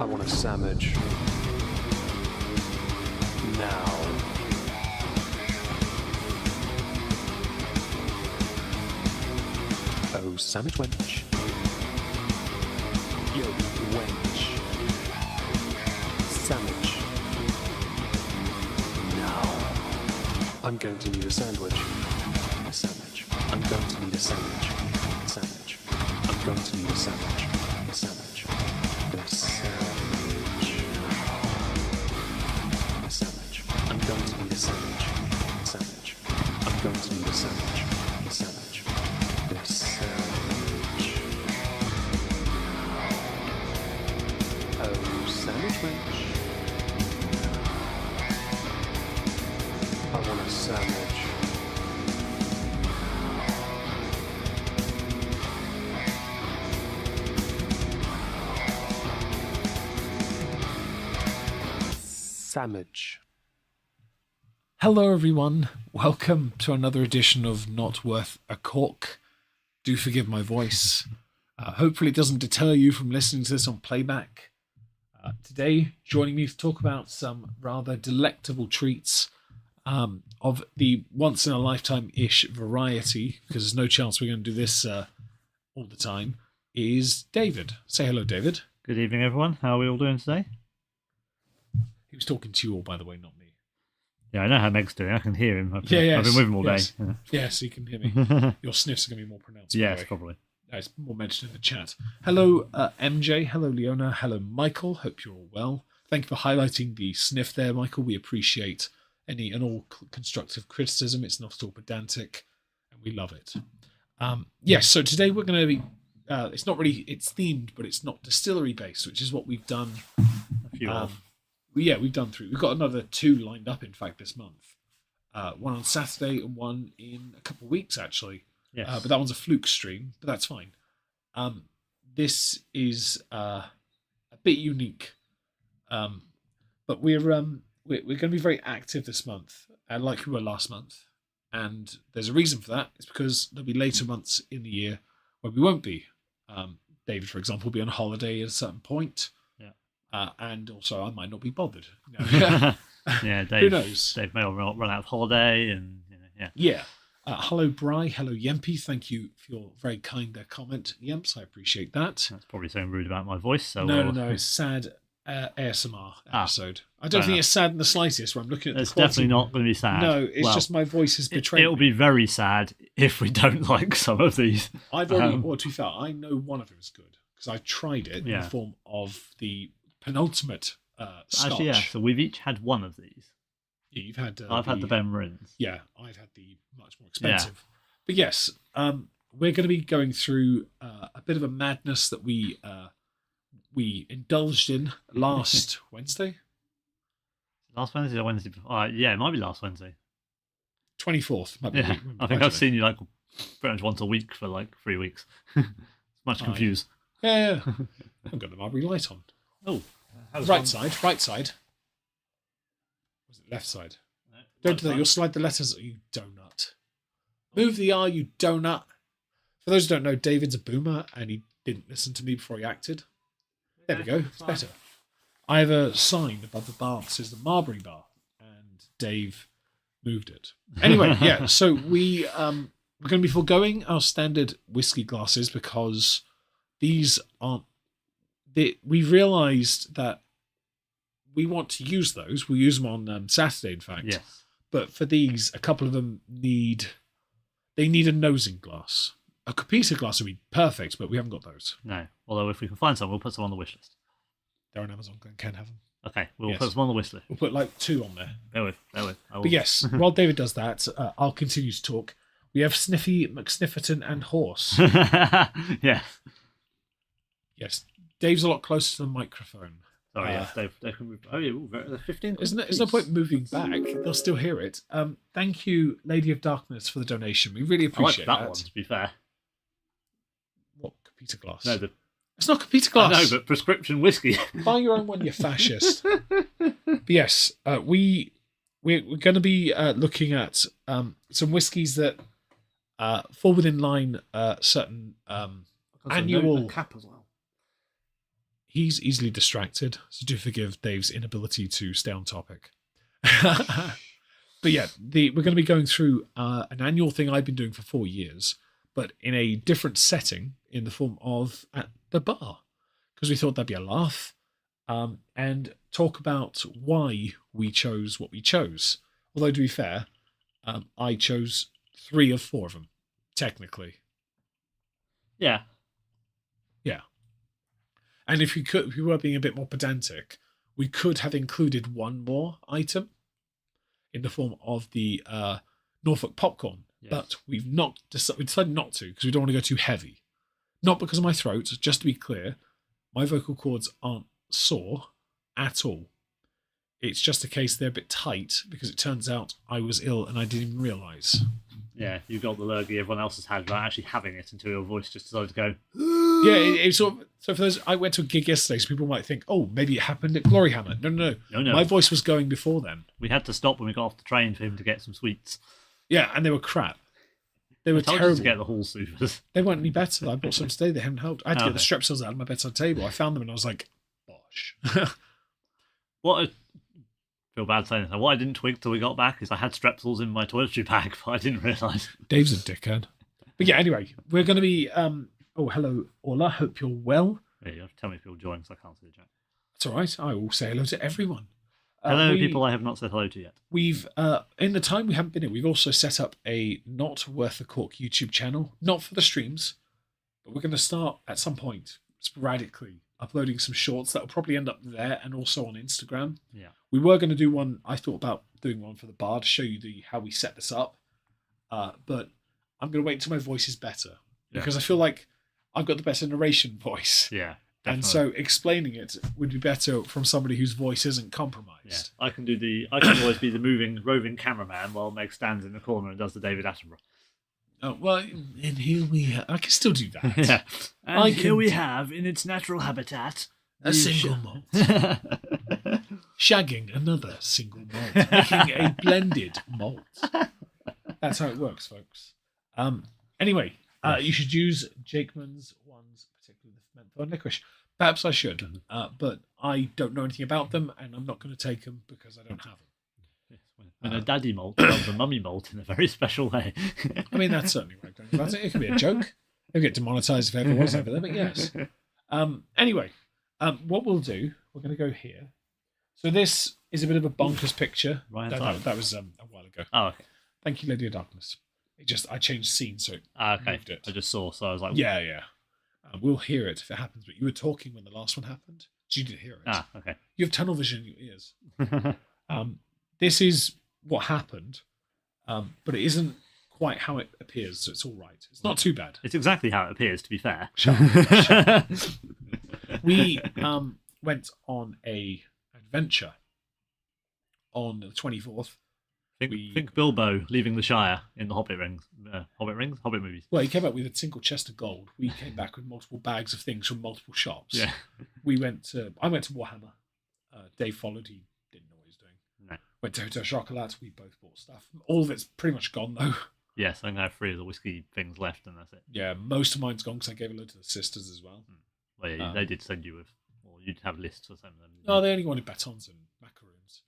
I want a sandwich. Now. Oh, sandwich wench. Yo, wench. Sandwich. Now. I'm going to need a sandwich. A sandwich. I'm going to need a sandwich. A sandwich. I'm going to need a sandwich. A sandwich. A sandwich. A sandwich. I'm going to need a sandwich. A sandwich. I'm going to need a sandwich. A sandwich. A sandwich. Oh, sandwich wench. I want a sandwich. Sandwich. Hello everyone, welcome to another edition of Not Worth a Cork. Do forgive my voice. Hopefully it doesn't deter you from listening to this on playback. Today, joining me to talk about some rather delectable treats of the once-in-a-lifetime-ish variety, because there's no chance we're going to do this all the time, is David. Say hello, David. Good evening, everyone. How are we all doing today? He was talking to you all, by the way, not me. Yeah, I know how Meg's doing. I can hear him. I've Yes, been with him all yes. day. Yes, you can hear me. Your sniffs are going to be more pronounced. by the Yes, way. probably. It's more mentioned in the chat. Hello, MJ. Hello, Leona. Hello, Michael. Hope you're all well. Thank you for highlighting the sniff there, Michael. We appreciate any and all constructive criticism. It's not at all pedantic, and we love it. Yes, so today we're going to be... it's not really... It's themed, but it's not distillery-based, which is what we've done. A few of. Yeah, we've done 3. We've got another 2 lined up, in fact, this month. One on Saturday and one in a couple of weeks, actually. Yes. But that one's a fluke stream, but that's fine. This is a bit unique, but we're going to be very active this month, like we were last month. And there's a reason for that. It's because there'll be later months in the year where we won't be. David, for example, will be on holiday at a certain point. Yeah. And also, I might not be bothered. Yeah, Dave. Who knows? Dave may or may not run out of holiday, and yeah. Yeah. Hello, Bry. Hello, Yempy. Thank you for your very kind comment, Yemps. I appreciate that. That's probably something rude about my voice. So No. It's sad ASMR episode. I don't think it's sad in the slightest. When I'm looking at it's the quality. definitely not going to be sad. No, it's just my voice is betraying. It'll be very sad if we don't like some of these. I've already. Well, to be fair, I know one of them is good because I tried it in Yeah. the form of the penultimate Scotch. Actually, yeah. So we've each had one of these. Yeah, you've had. I've had the Ben Rins. Yeah, I've had the much more expensive. But yes, we're going to be going through a bit of a madness that we indulged in last Wednesday. Last Wednesday or Wednesday before? Yeah, it might be last Wednesday. 24th. Might be Yeah, I think I've seen you like pretty much once a week for like 3 weeks. Much confused. Yeah. I've got the Marbury light on. Oh, right side. Was it left side? No, Don't do that. You'll slide the letters, you donut. Move the R, you donut. For those who don't know, David's a boomer and he didn't listen to me before he acted. There we go. It's better. I have a sign above the bar that says the Marbury bar, and Dave moved it. Anyway, yeah. So we're going to be foregoing our standard whiskey glasses because these aren't. We realised that we want to use those. We'll use them on Saturday, in fact. Yes. But for these, a couple of them need a nosing glass. A Capita glass would be perfect, but we haven't got those. No. Although if we can find some, we'll put some on the wish list. They're on Amazon. Can have them. Okay, we'll Yes. put some on the wish list. We'll put like 2 on there. Bear with. But yes, while David does that, I'll continue to talk. We have Sniffy, McSnifferton, and Horse. Yeah. Yes, Dave's a lot closer to the microphone. Sorry, yes, they can move. Oh, yeah, they're 15. There's no point moving back. They'll still hear it. Thank you, Lady of Darkness, for the donation. We really I like appreciate that one, to be fair. What, Capita glass? No, it's not Capita glass. No, but prescription whiskey. Buy your own one, you fascist. But yes, we're going to be looking at some whiskies that fall within line certain annual. Cap as well. he's easily distracted, so do forgive Dave's inability to stay on topic. But yeah, we're going to be going through an annual thing I've been doing for 4 years, but in a different setting in the form of at the bar, because we thought that'd be a laugh, and talk about why we chose what we chose. Although, to be fair, I chose 3 of 4 of them, technically. Yeah. Yeah. And if we were being a bit more pedantic, we could have included one more item in the form of the Norfolk popcorn. Yes. But we decided not to because we don't want to go too heavy. Not because of my throat, just to be clear, my vocal cords aren't sore at all. It's just a case they're a bit tight because it turns out I was ill and I didn't even realise. Yeah, you got the lurgy everyone else has had without actually having it until your voice just decided to go. Yeah, it's sort of, so for those, I went to a gig yesterday, so people might think, oh, maybe it happened at Glory Hammer. No. My voice was going before then. We had to stop when we got off the train for him to get some sweets. Yeah, and they were crap. They were terrible. You to get the Hall Supers. They weren't any better. I bought some today. They haven't helped. I had to get the Strepsils out of my bedside table. I found them and I was like, bosh. I feel bad saying this. What I didn't twig till we got back is I had Strepsils in my toiletry bag, but I didn't realise. Dave's a dickhead. But yeah, anyway, we're going to be... oh, hello, Orla. Hope you're well. Yeah, you have to tell me if you're joining because I can't see the chat. That's all right. I will say hello to everyone. Hello, people I have not said hello to yet. We've, in the time we haven't been in, we've also set up a Not Worth the Cork YouTube channel. Not for the streams, but we're going to start at some point, sporadically, uploading some shorts that will probably end up there and also on Instagram. Yeah. We were going to do one, I thought about doing one for the bar to show you how we set this up. But I'm going to wait until my voice is better. Because I feel like I've got the better narration voice. Yeah. Definitely. And so explaining it would be better from somebody whose voice isn't compromised. Yeah. I can always be the roving cameraman while Meg stands in the corner and does the David Attenborough. Oh, well, and here I can still do that. Yeah. And here we have, in its natural habitat, a single malt. Shagging another single malt. Making a blended malt. That's how it works, folks. Anyway, you should use Jakeman's ones, particularly the menthol and licorice. Perhaps I should, but I don't know anything about them, and I'm not going to take them because I don't have them. When a daddy malt loves a mummy malt in a very special way. I mean, that's certainly what I'm going about it. It could be a joke. It'll get demonetised if ever was over there, but yes. Anyway, what we'll do, we're going to go here. So this is a bit of a bonkers picture. That was a while ago. Oh, okay. Thank you, Lady of Darkness. I changed scene, so it moved it. I just saw, so I was like... Yeah. We'll hear it if it happens, but you were talking when the last one happened, so you didn't hear it. Okay. You have tunnel vision in your ears. This is what happened, but it isn't quite how it appears, so it's all right. It's not too bad. It's exactly how it appears, to be fair. Shut up. We went on an adventure on the 24th. Think Bilbo leaving the Shire in the Hobbit movies. Well, he came back with a single chest of gold. We came back with multiple bags of things from multiple shops. Yeah. I went to Warhammer. Dave followed. He didn't know what he was doing. No. Went to Hotel Chocolat. We both bought stuff. All of it's pretty much gone, though. Yes, I think I have 3 of the whiskey things left, and that's it. Yeah, most of mine's gone because I gave a load to the sisters as well. Well, yeah, they did send you you'd have lists for some of them. No, they only wanted batons and macaroons.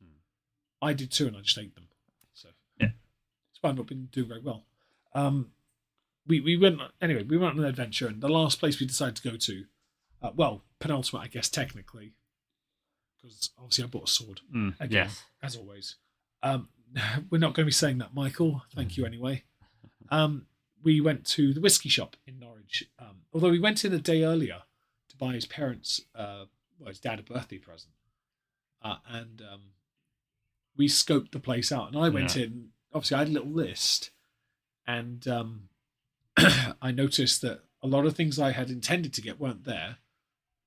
I did too, and I just ate them. So yeah, it's why I've not been doing very well. We went on an adventure, and the last place we decided to go to, penultimate, I guess technically, because obviously I bought a sword. Again, yes, as always. We're not going to be saying that, Michael. Thank you anyway. We went to the Whisky shop in Norwich. Although we went in a day earlier to buy his parents, his dad a birthday present, and we scoped the place out. And I went in. Obviously, I had a little list, and I noticed that a lot of things I had intended to get weren't there,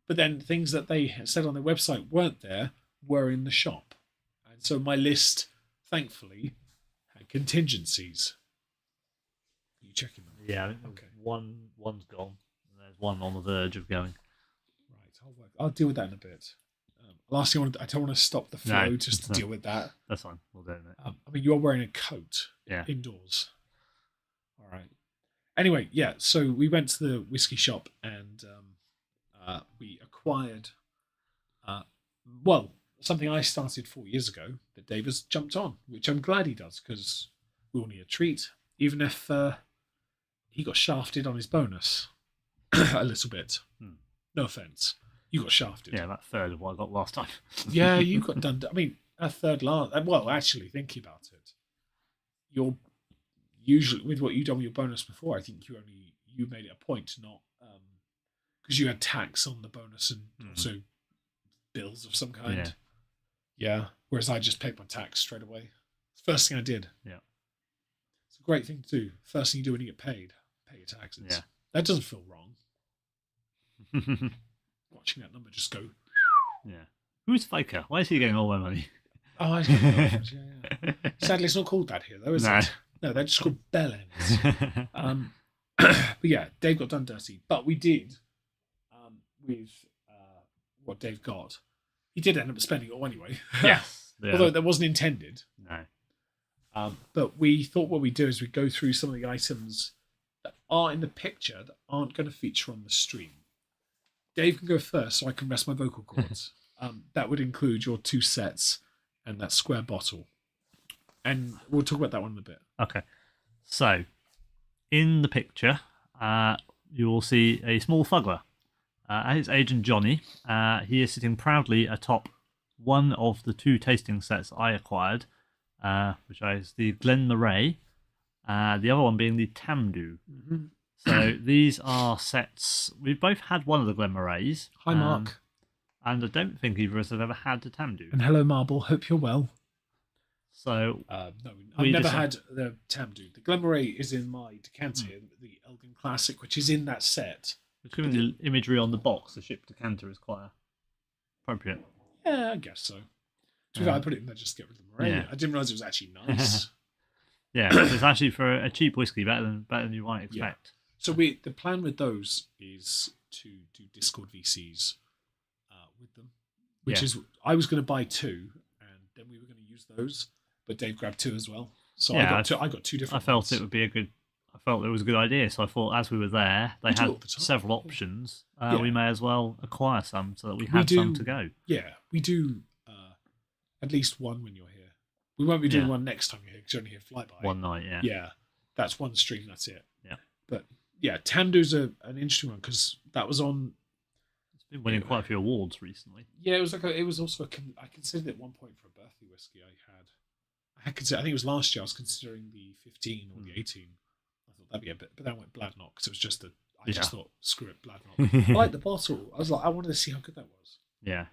but then things that they said on their website weren't there were in the shop, and so my list, thankfully, had contingencies. Are you checking them? Yeah. Okay. One's gone, and there's one on the verge of going. Right. I'll deal with that in a bit. Last thing I don't want to stop the flow just to deal with that. That's fine. We'll do it. I mean, you are wearing a coat indoors. All right. Anyway, so we went to the whiskey shop and we acquired Well, something I started 4 years ago that Dave has jumped on, which I'm glad he does because we all need a treat, even if he got shafted on his bonus a little bit. No offense, you got shafted. Yeah, that third of what I got last time. Yeah, you got done. I mean, a third last. Well, actually, thinking about it, you're usually with what you done with your bonus before. I think you made it a point to not because you had tax on the bonus and also bills of some kind. Yeah. Whereas I just paid my tax straight away. It's the first thing I did. Yeah. It's a great thing to do. First thing you do when you get paid, pay your taxes. Yeah. That doesn't feel wrong. Watching that number just go. Yeah. Who's Faker? Why is he getting all my money? Oh, I don't know. Yeah. Sadly, it's not called that here, though, is it? No, they're just called bellends. But yeah, Dave got done dirty. But we did, with what Dave got, he did end up spending it all anyway. Yes. Yeah. Although that wasn't intended. No. But we thought what we'd do is we'd go through some of the items that are in the picture that aren't going to feature on the stream. Dave can go first so I can rest my vocal cords. That would include your 2 sets and that square bottle. And we'll talk about that one in a bit. Okay. So, in the picture, you will see a small fuggler. His agent Johnny. He is sitting proudly atop one of the 2 tasting sets I acquired, which is the Glenmoray, the other one being the Tamdu. Mm-hmm. So these are sets. We've both had one of the Glenmorays. Hi, Mark. And I don't think either of us have ever had the Tamdu. And hello, Marble. Hope you're well. So no, I've never had the Tamdu. The Glenmoray is in my decanter here, the Elgin Classic, which is in that set. Given the imagery on the box, the ship decanter is quite appropriate. Yeah, I guess so. To be fair, I put it in there just to get rid of the moray. Yeah. I didn't realise it was actually nice. Yeah, it's actually for a cheap whiskey better than you might expect. So the plan with those is to do Discord VCs with them, which is I was going to buy 2, and then we were going to use those, but Dave grabbed 2 as well. So I got 2 different. I felt ones. it would be I felt it was a good idea, so I thought as we were there, they had several options. We may as well acquire some so that we had some to go. Yeah, we do at least one when you're here. We won't be doing one next time you're here because you're only here flyby. One night, yeah. Yeah, that's one stream. That's it. Yeah. But yeah, Tamdu's an interesting one because that was on. It's been winning quite a few awards recently. Yeah, it was it was also I considered it at one point for a birthday whiskey I had considered. I think it was last year. I was considering the 15 or the 18. I thought that'd be a bit, but then I went Bladnock because it was just I just thought screw it, Bladnock. I like the bottle. I was like, I wanted to see how good that was. Yeah.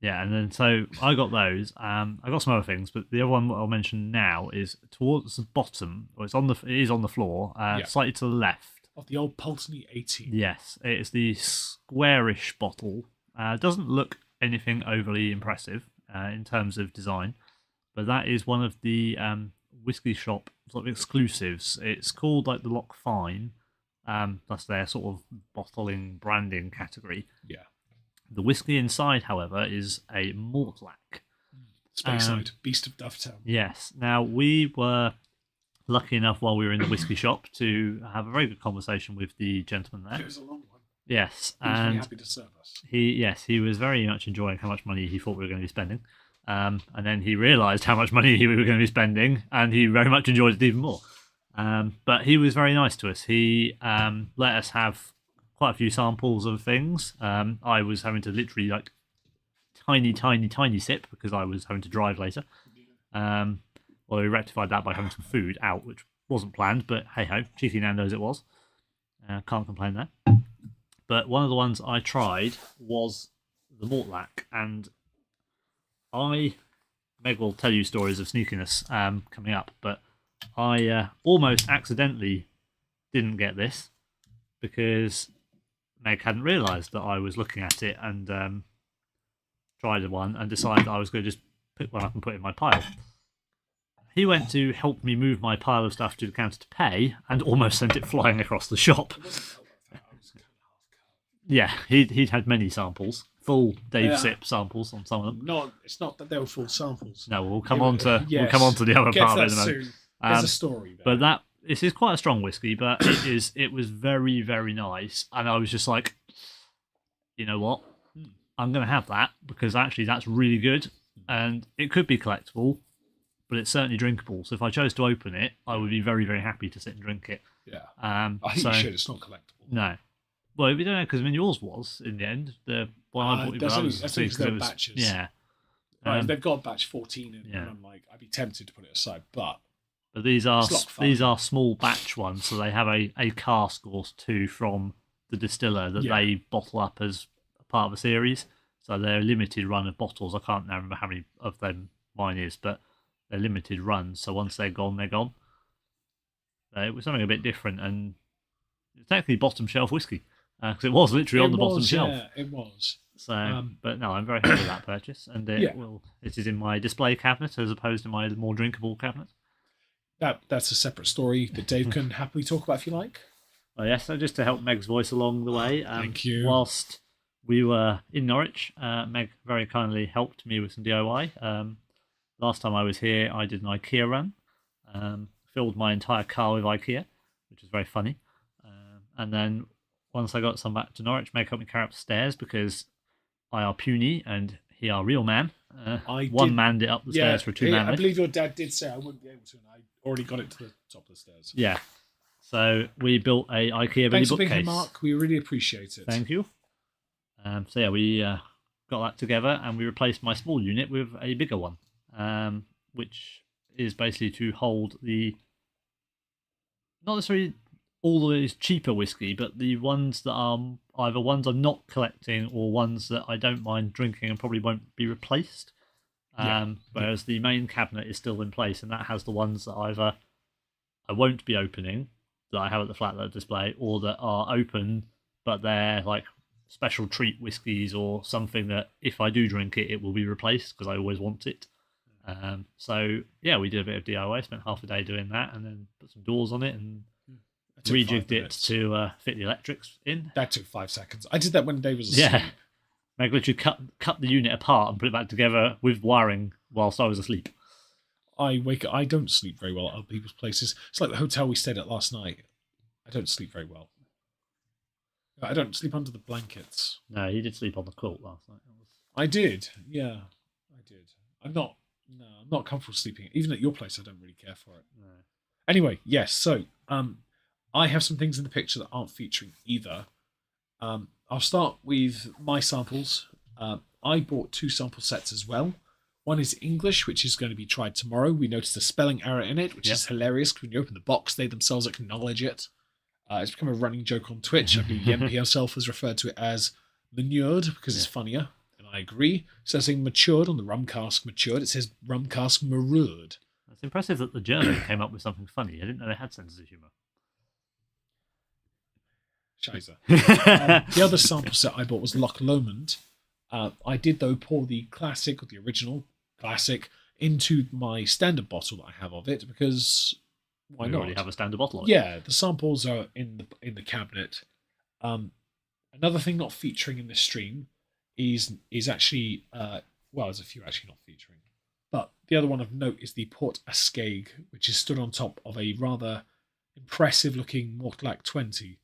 Yeah, and then so I got those. I got some other things, but the other one I'll mention now is towards the bottom, or it is on the floor, slightly to the left. Of the old Pulteney 18. Yes, it's the squarish bottle. Doesn't look anything overly impressive in terms of design, but that is one of the whiskey shop sort of exclusives. It's called like the Loch Fyne. That's their sort of bottling branding category. Yeah. The whiskey inside, however, is a Mortlach. Speyside, Beast of Dufftown. Yes. Now, we were lucky enough while we were in the whiskey shop to have a very good conversation with the gentleman there. It was a long one. Yes. He was very happy to serve us. He was very much enjoying how much money he thought we were going to be spending. And then he realised how much money we were going to be spending, and he very much enjoyed it even more. But he was very nice to us. He let us have quite a few samples of things. I was having to literally like tiny sip because I was having to drive later. Well, we rectified that by having some food out, which wasn't planned, but hey ho, cheeky Nando's it was. Can't complain there. But one of the ones I tried was the Mortlach, and Meg will tell you stories of sneakiness coming up, but I almost accidentally didn't get this because Meg hadn't realised that I was looking at it and tried one and decided I was going to just pick one up and put it in my pile. He went to help me move my pile of stuff to the counter to pay and almost sent it flying across the shop. Yeah, he'd had many samples, full Dave Sip samples on some of them. It's not that they were full samples. No, we'll come on to the other part of it in a moment. There's a story there. But this is quite a strong whiskey, but it was very, very nice, and I was just like, you know what? I'm going to have that because actually that's really good, and it could be collectible, but it's certainly drinkable. So if I chose to open it, I would be very, very happy to sit and drink it. Yeah. I think you should. It's not collectible. No. Well, we don't know because yours was in the end. The one I bought you, that's only was because they're batches. Yeah. Right, they've got batch 14 in, and I'm like, I'd be tempted to put it aside, but these are small batch ones, so they have a cask or two from the distiller that they bottle up as a part of a series. So they're a limited run of bottles. I can't now remember how many of them mine is, but they're limited runs. So once they're gone, they're gone. It was something a bit different, and it's technically bottom shelf whiskey because it was literally on the bottom shelf. Yeah, it was. So, but no, I'm very happy with that purchase, and it is in my display cabinet as opposed to my more drinkable cabinet. That's a separate story that Dave can happily talk about if you like. Oh yes, so just to help Meg's voice along the way. Thank you. Whilst we were in Norwich, Meg very kindly helped me with some DIY. Last time I was here, I did an IKEA run, filled my entire car with IKEA, which was very funny. And then once I got some back to Norwich, Meg helped me carry up the stairs because I are puny and he are real man. One manned it up the stairs for a two-man lift. I believe your dad did say I wouldn't be able to, and I already got it to the top of the stairs. Yeah. So we built a IKEA mini bookcase. Thanks for being here, Mark. We really appreciate it. Thank you. So yeah, we got that together and we replaced my small unit with a bigger one, which is basically to hold the not necessarily all of these cheaper whiskey, but the ones that are either ones I'm not collecting or ones that I don't mind drinking and probably won't be replaced. Whereas the main cabinet is still in place, and that has the ones that either I won't be opening that I have at the flat that display, or that are open but they're like special treat whiskies or something that if I do drink it, it will be replaced because I always want it. So yeah, we did a bit of DIY, spent half a day doing that, and then put some doors on it and rejigged it to fit the electrics in. That took 5 seconds. I did that when Dave was asleep. Yeah, Meg literally cut the unit apart and put it back together with wiring whilst I was asleep. I don't sleep very well at other people's places. It's like the hotel we stayed at last night. I don't sleep very well. I don't sleep under the blankets. No, you did sleep on the quilt last night. I did. Yeah, I did. I'm not comfortable sleeping. Even at your place, I don't really care for it. No. Anyway, yes. So, I have some things in the picture that aren't featuring either. I'll start with my samples. I bought 2 sample sets as well. One is English, which is going to be tried tomorrow. We noticed a spelling error in it, which is hilarious. When you open the box, they themselves acknowledge it. It's become a running joke on Twitch. I believe Yempi herself has referred to it as manured because it's funnier, and I agree. So saying matured on the rum cask matured, it says rum cask marured. It's impressive that the German came up with something funny. I didn't know they had senses of humour. Scheiße. The other sample set I bought was Loch Lomond. I did, though, pour the classic, or the original classic, into my standard bottle that I have of it, because why not? You already have a standard bottle of it. Yeah, the samples are in the cabinet. Another thing not featuring in this stream is actually, there's a few actually not featuring. But the other one of note is the Port Ascaig, which is stood on top of a rather impressive-looking Mortlach 20.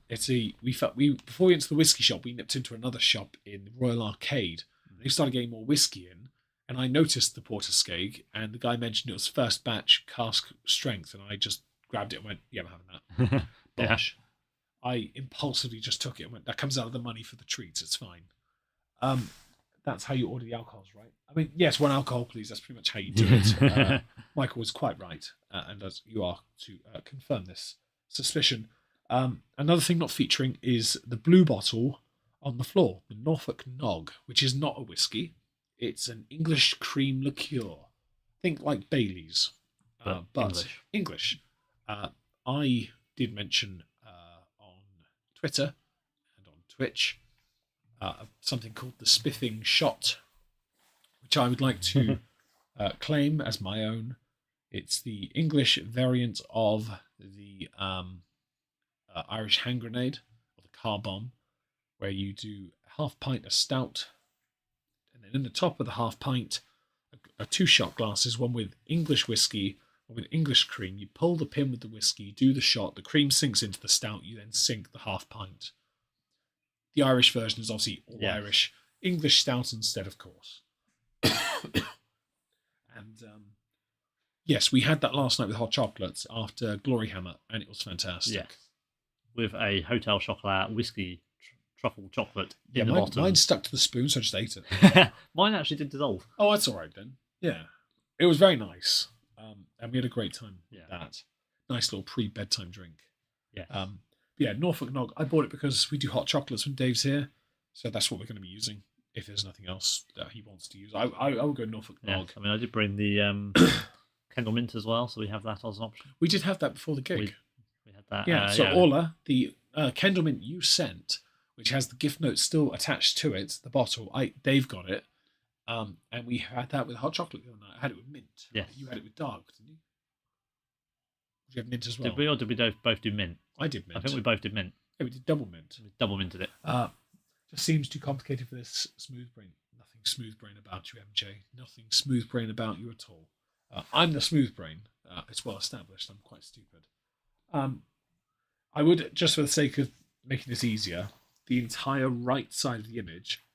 Before we went to the whiskey shop, we nipped into another shop in the Royal Arcade. And they started getting more whiskey in, and I noticed the Port Ascaig, and the guy mentioned it was first batch cask strength, and I just grabbed it and went, "Yeah, I'm having that." Bosh. I impulsively just took it and went, "That comes out of the money for the treats. It's fine." That's how you order the alcohols, right? I mean, yes, 1 alcohol, please. That's pretty much how you do it. Michael was quite right, and as you are to confirm this suspicion. Another thing not featuring is the blue bottle on the floor, the Norfolk Nog, which is not a whiskey. It's an English cream liqueur. Think like Bailey's, but English. I did mention on Twitter and on Twitch something called the Spiffing Shot, which I would like to claim as my own. It's the English variant of the Irish hand grenade, or the car bomb, where you do a half pint of stout, and then in the top of the half pint are 2 shot glasses, one with English whiskey, one with English cream. You pull the pin with the whiskey, do the shot, the cream sinks into the stout, you then sink the half pint. The Irish version is obviously all Irish. English stout instead, of course. And yes, we had that last night with hot chocolates after Glory Hammer, and it was fantastic. Yeah. With a Hotel Chocolat whiskey truffle chocolate Yeah, in the bottom. mine stuck to the spoon, so I just ate it. Mine actually did dissolve. Oh, that's all right then. Yeah, it was very nice, and we had a great time with that. Nice little pre-bedtime drink. Yeah. Norfolk Nog. I bought it because we do hot chocolates when Dave's here, so that's what we're going to be using. If there's nothing else that he wants to use, I will go Norfolk Nog. I mean, I did bring the Kendall Mint as well, so we have that as an option. We did have that before the gig. We had that. Yeah. Orla, the Kendall Mint you sent, which has the gift note still attached to it, the bottle. Dave got it, and we had that with hot chocolate the other night. I had it with mint. Yeah. You had it with dark, didn't you? Did you have mint as well? Did we, or did we both do mint? I did mint. I think we both did mint. Yeah, we did double mint. We double minted it. Just seems too complicated for this smooth brain. Nothing smooth brain about you, MJ. Nothing smooth brain about you at all. I'm the smooth brain. It's well established. I'm quite stupid. I would, just for the sake of making this easier, the entire right side of the image,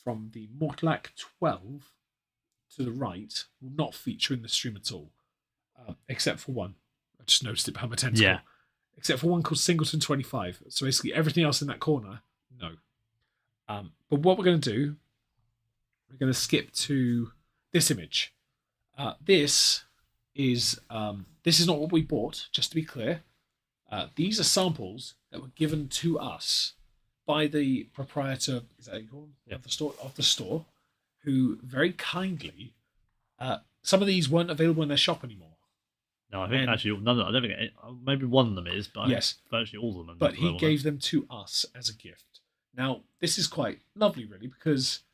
from the Mortlack 12 to the right, will not feature in the stream at all, except for one. I just noticed it behind my tentacle. Yeah. Except for one called Singleton 25. So basically everything else in that corner, no. But what we're going to do, we're going to skip to this image. This is not what we bought, just to be clear. These are samples that were given to us by the proprietor, is that what you call him? Of the store, who very kindly, some of these weren't available in their shop anymore. No, I think actually none of them. I don't think maybe one of them is, but yes, virtually all of them. But he gave them to us as a gift. Now, this is quite lovely, really, because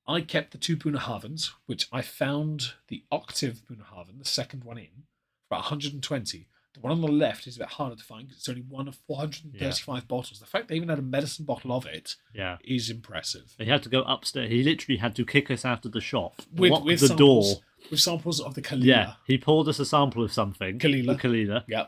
I kept the two Bunnahavens, which I found the octave Bunnahaven, the second one in, for about 120. The one on the left is a bit harder to find because it's only one of 435 bottles. The fact they even had a medicine bottle of it is impressive. He had to go upstairs. He literally had to kick us out of the shop, lock the samples, door. With samples of the Kalila. Yeah, he poured us a sample of something. Kalila. Yeah.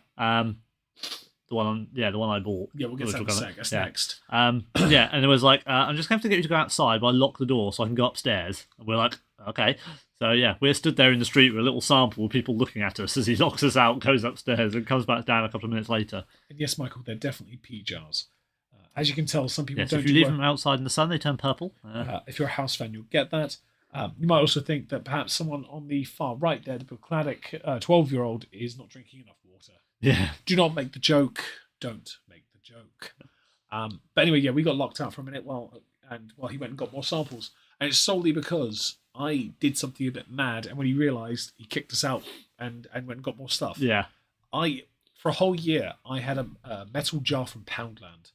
The one I bought. Yeah, we'll get to that in a sec. That's next. And it was like, I'm just going to have to get you to go outside, but I lock the door so I can go upstairs. And we're like, okay. So yeah, we're stood there in the street with a little sample of people looking at us as he locks us out, goes upstairs, and comes back down a couple of minutes later. And yes, Michael, they're definitely pea jars. As you can tell, some people don't. If you leave them outside in the sun, they turn purple. If you're a house fan, you'll get that. You might also think that perhaps someone on the far right there, the Bucladic 12-year-old, is not drinking enough water. Yeah. Do not make the joke. Don't make the joke. But anyway, yeah, we got locked out for a minute while he went and got more samples. And it's solely because I did something a bit mad, and when he realised, he kicked us out and went and got more stuff. Yeah. For a whole year, I had a metal jar from Poundland.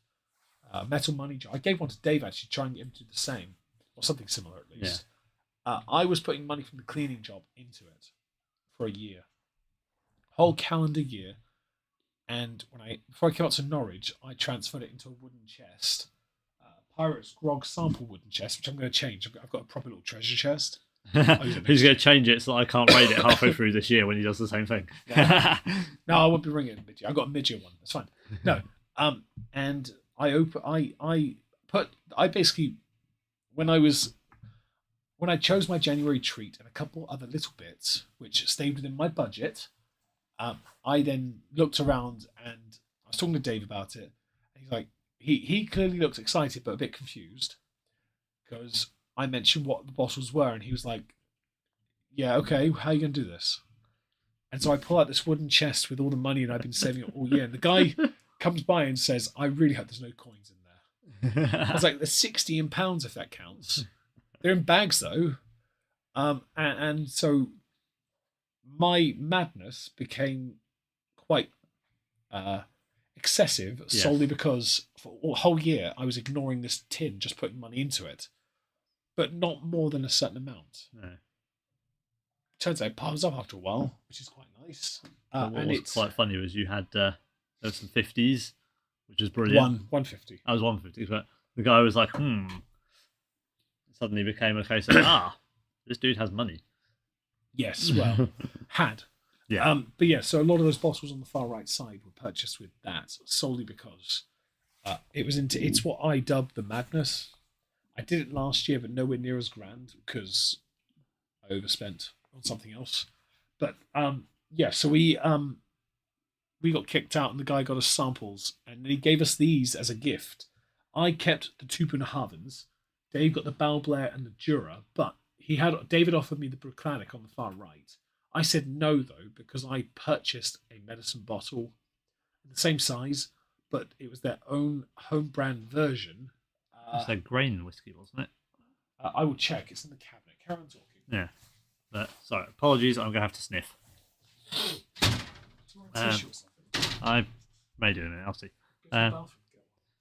A metal money jar. I gave one to Dave, actually, trying to get him to do the same. Or something similar, at least. Yeah. I was putting money from the cleaning job into it for a year. Whole calendar year. And before I came out to Norwich, I transferred it into a wooden chest. Pirate's Grog sample wooden chest, which I'm going to change. I've got a proper little treasure chest. He's going to change it so that I can't raid it halfway through this year when he does the same thing. No, I won't be bringing a midget. I've got a midget one. That's fine. No. And I basically, when I chose my January treat and a couple other little bits, which stayed within my budget, I then looked around and I was talking to Dave about it. And he's like, he clearly looked excited but a bit confused because I mentioned what the bottles were, and he was like, "Yeah, okay, how are you going to do this?" And so I pull out this wooden chest with all the money, and I've been saving it all year. And the guy comes by and says, "I really hope there's no coins in there." I was like, "There's 60 in pounds if that counts. They're in bags though," and so my madness became quite excessive solely because for a whole year I was ignoring this tin, just putting money into it, but not more than a certain amount. No. Turns out it piles up after a while, which is quite nice. What was quite funny was you had there was some 50s, which was brilliant. 150. I was 150, but the guy was like, Suddenly became a case of this dude has money. Yes, well, had. Yeah. But yeah, so a lot of those bottles on the far right side were purchased with that solely because it's what I dubbed the madness. I did it last year, but nowhere near as grand because I overspent on something else. But yeah, so we got kicked out, and the guy got us samples, and he gave us these as a gift. I kept the two Havens. Dave got the Balblair and the Jura, but David offered me the Bruichladdich on the far right. I said no though because I purchased a medicine bottle, the same size, but it was their own home brand version. It's a grain whiskey, wasn't it? I will check. It's in the cabinet. Karen talking. Yeah. But sorry, apologies. I'm gonna have to sniff. I may do in a minute. I'll see.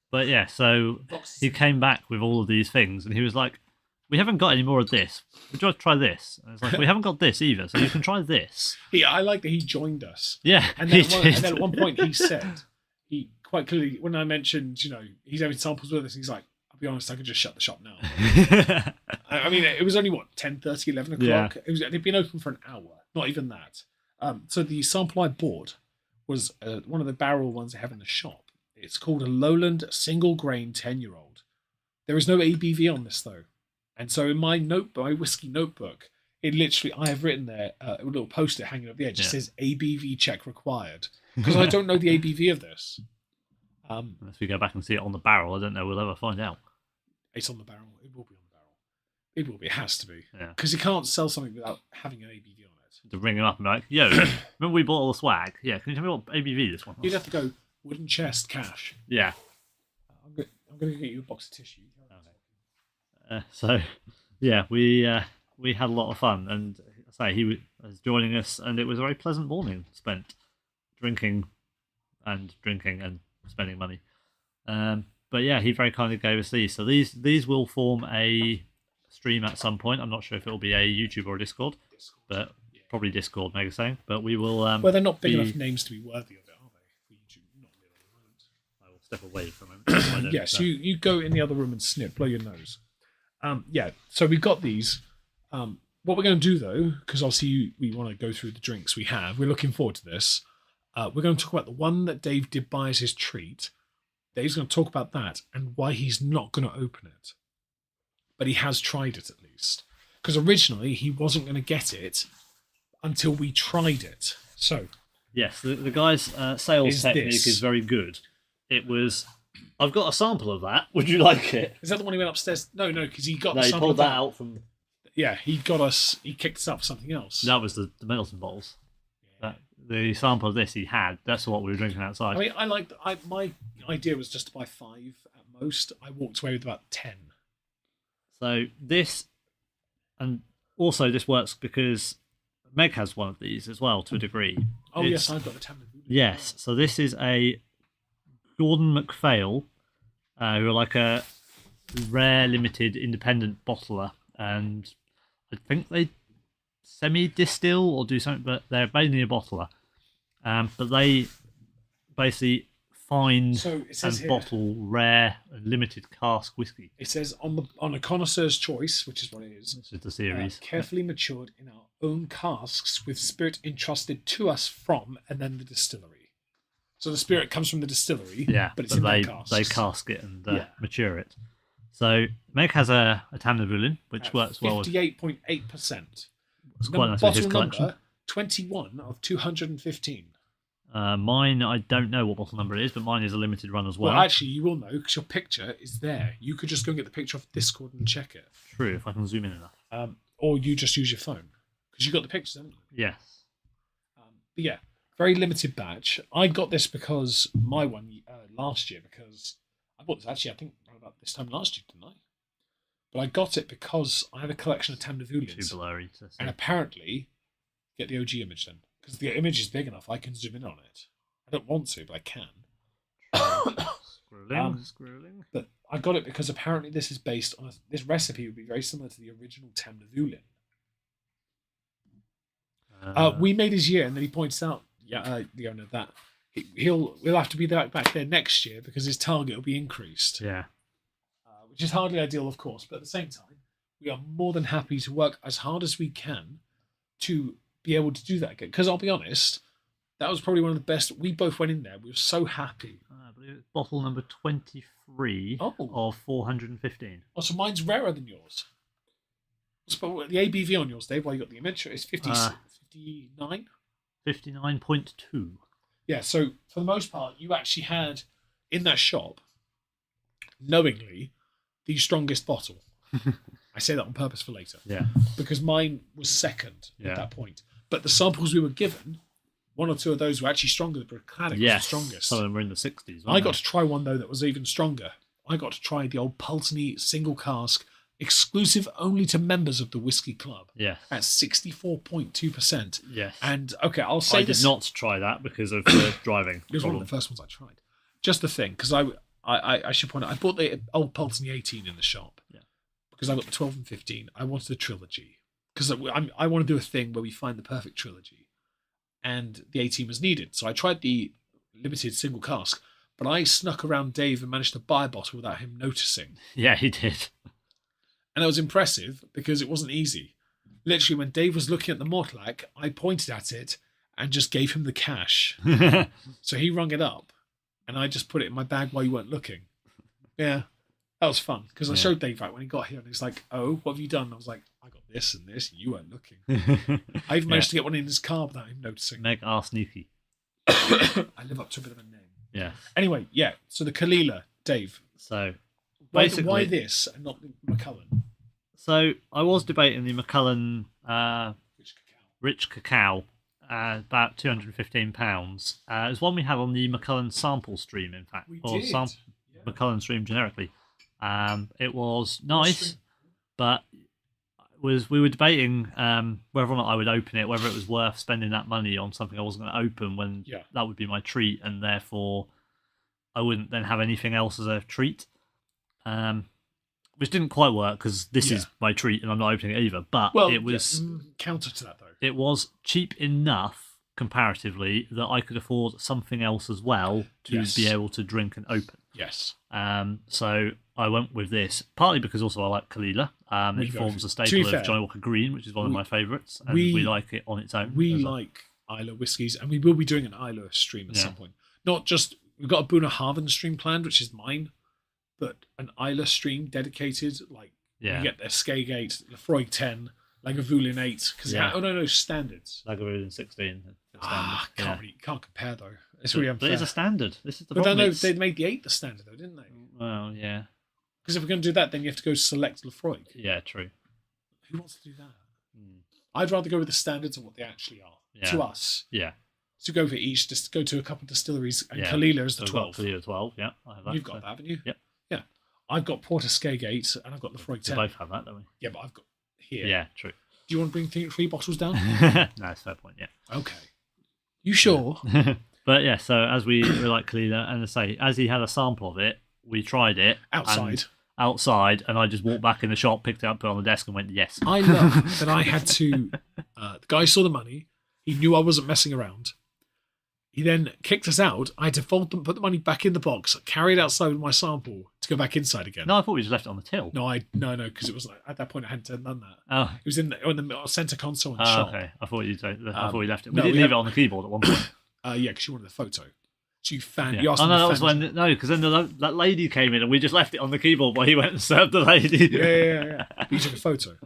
But yeah, so he came back with all of these things, and he was like, "We haven't got any more of this. Would you like to try this?" And it's like, "We haven't got this either, so you can try this." I like that he joined us. Yeah, and then at one point he said, he quite clearly, when I mentioned, he's having samples with us, he's like, "I'll be honest, I could just shut the shop now." I mean, it was only 10:30, 11 o'clock. Yeah. It'd been open for an hour, not even that. So the sample I bought was one of the barrel ones they have in the shop. It's called a Lowland Single Grain 10-year-old. There is no ABV on this though, and so in my whiskey notebook, it literally, I have written there a little poster hanging up the edge. It says ABV check required because I don't know the ABV of this. Unless we go back and see it on the barrel, I don't know we'll ever find out. It's on the barrel. It will be on the barrel. It will be. It has to be. Yeah. Because you can't sell something without having an ABV on it. To ring him up and be like, "Yo, remember we bought all the swag? Yeah, can you tell me what ABV this one was?" You'd have to go wooden chest cash. Yeah. I'm going to get you a box of tissue. Okay. So, yeah, we had a lot of fun, and he was joining us, and it was a very pleasant morning spent drinking and spending money. But yeah, he very kindly gave us these. So these will form a stream at some point. I'm not sure if it will be a YouTube or a Discord, but probably Discord, Meg is saying. But we will. Well, they're not big enough names to be worthy of it, are they? For YouTube, not really. I will step away for a moment. Yes, you go in the other room and snip, blow your nose. Yeah, so we've got these. What we're going to do though, because obviously we want to go through the drinks we have. We're looking forward to this. We're going to talk about the one that Dave did buy as his treat. Dave's going to talk about that and why he's not going to open it. But he has tried it at least. Because originally he wasn't going to get it until we tried it. So, yes, the guy's sales technique is very good. It was, "I've got a sample of that. Would you like it?" Is that the one he went upstairs? No, because he got the he sample pulled of that out from... Yeah, he kicked us up for something else. That was the Middleton bottles. Yeah. The sample of this he had. That's what we were drinking outside. I mean, my idea was just to buy 5 at most. I walked away with about 10. So this, and also this works because Meg has one of these as well to a degree. Oh, yes, I've got the Tamil. Yes, so this is a Gordon MacPhail, who are like a rare limited independent bottler, and I think they semi-distill or do something, but they're mainly a bottler. But they basically find and bottle rare and limited cask whiskey. It says on a connoisseur's choice, which is what it is. This is the series. Carefully matured in our own casks with spirit entrusted to us from and then the distillery. So the spirit comes from the distillery, but it's in their casks. They cask it and mature it. So Meg has a Tamnavulin, which works well with 58.8%. It's quite nice with his collection. Number 21 of 215. Mine, I don't know what bottle number it is, but mine is a limited run as well. Well, actually, you will know because your picture is there. You could just go and get the picture off Discord and check it. True, if I can zoom in enough. Or you just use your phone because you got the pictures, haven't you? Yes. But yeah, very limited batch. I got this because my one last year, because I bought this actually, I think about this time last year, didn't I? But I got it because I have a collection of Tamnavulins. Too blurry to see. And apparently, get the OG image then. Because the image is big enough, I can zoom in on it. I don't want to, but I can. Scrolling. But I got it because apparently this is based on this recipe would be very similar to the original Tamnavulin. We made his year, and then he points out, the owner, that he'll have to be back there next year because his target will be increased. Yeah. Which is hardly ideal, of course, but at the same time, we are more than happy to work as hard as we can to be able to do that again. Because I'll be honest, That was probably one of the best. We both went in there. We were so happy. I believe it's bottle number 23 of 415. Oh, so mine's rarer than yours. What's the ABV on yours, Dave? Well, you got the image. It's 59? 59.2. Yeah, so for the most part, you actually had, in that shop, knowingly, the strongest bottle. I say that on purpose for later. Yeah. Because mine was second at that point. But the samples we were given, one or two of those were actually stronger. The Britannic was the strongest. Some of them were in the 60s. I got to try one, though, that was even stronger. I got to try the old Pulteney single cask, exclusive only to members of the Whisky Club. Yeah. At 64.2%. Yes. And, okay, I'll say I did not try that because of the driving. It was one of the first ones I tried. Just the thing, because I should point out, I bought the old Pulteney 18 in the shop. Yeah. Because I got the 12 and 15. I wanted a trilogy. Because I want to do a thing where we find the perfect trilogy. And the 18 was needed. So I tried the limited single cask, but I snuck around Dave and managed to buy a bottle without him noticing. Yeah, he did. And that was impressive because it wasn't easy. Literally, when Dave was looking at the Mortlack, I pointed at it and just gave him the cash. So he rung it up, and I just put it in my bag while you weren't looking. Yeah, that was fun because I showed Dave that when he got here, and he's like, "Oh, what have you done?" I was like, "I got this and this, and you weren't looking." I even managed to get one in his car without him noticing. Meg are sneaky. I live up to a bit of a name. Yeah. Anyway, yeah. So the Kalila, Dave. So basically, why this and not the Macallan? So I was debating the Macallan Rich Cacao, about £215. It's one we had on the Macallan sample stream, in fact, Macallan stream generically. It was nice, but we were debating whether or not I would open it, whether it was worth spending that money on something I wasn't going to open when that would be my treat, and therefore I wouldn't then have anything else as a treat. Which didn't quite work because this is my treat and I'm not opening it either. But it was counter to that though. It was cheap enough comparatively that I could afford something else as well to be able to drink and open. Yes. So I went with this partly because also I like Kalila. It forms a staple of Johnny Walker Green, which is one of my favourites, and we like it on its own. We like Isla whiskies, and we will be doing an Isla stream at some point. Not just we've got a Bunnahabhain stream planned, which is mine. But an Isla stream dedicated, like you get the Skagate, Lefroy 10, Lagavulin 8. Because standards. Lagavulin 16. Can't compare though. It's really unfair. But it's a standard. This is the problem. But they made the 8 the standard though, didn't they? Well, yeah. Because if we're going to do that, then you have to go select Lefroy. Yeah, true. Who wants to do that? I'd rather go with the standards of what they actually are to us. Yeah. So go for each, just go to a couple of distilleries, and Kalila is the 12. Kalila 12, yeah. I have that, You've got that, haven't you? Yep. Yeah. I've got Porter Skagate, and I've got Lefroy 10. We both have that, don't we? Yeah, but I've got here. Yeah, true. Do you want to bring 3 bottles down? No, it's fair point, yeah. Okay. You sure? But yeah, so as we like Kalila, and I say, as he had a sample of it, we tried it. Outside, and I just walked back in the shop, picked it up, put it on the desk, and went, yes. I love that I had to... the guy saw the money. He knew I wasn't messing around. He then kicked us out. I had to fold them, put the money back in the box, carry it outside with my sample to go back inside again. No, I thought we just left it on the till. No, because it was like, at that point I hadn't done that. Oh, it was in the centre console in the shop. Okay, I thought we left it. We did leave it on the keyboard at one point. Yeah, because you wanted the photo. So you asked me because then that lady came in and we just left it on the keyboard while he went and served the lady. Yeah. You took a photo.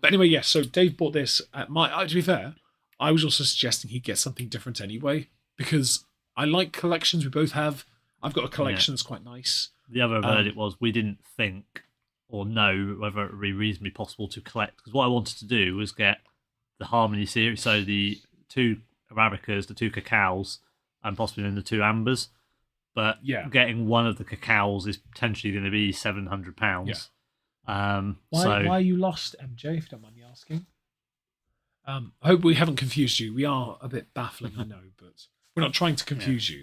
But anyway, yes. So Dave bought this at to be fair, I was also suggesting he get something different anyway because I like collections. We both have. I've got a collection that's quite nice. The other verdict was we didn't think or know whether it would be reasonably possible to collect, because what I wanted to do was get the Harmony series, so the 2 Arabicas, the 2 Cacaos, and possibly then the 2 Ambers. But getting one of the Cacaos is potentially going to be £700. Yeah. Why are you lost, MJ, if you don't mind me asking? I hope we haven't confused you. We are a bit baffling, I know, but we're not trying to confuse you.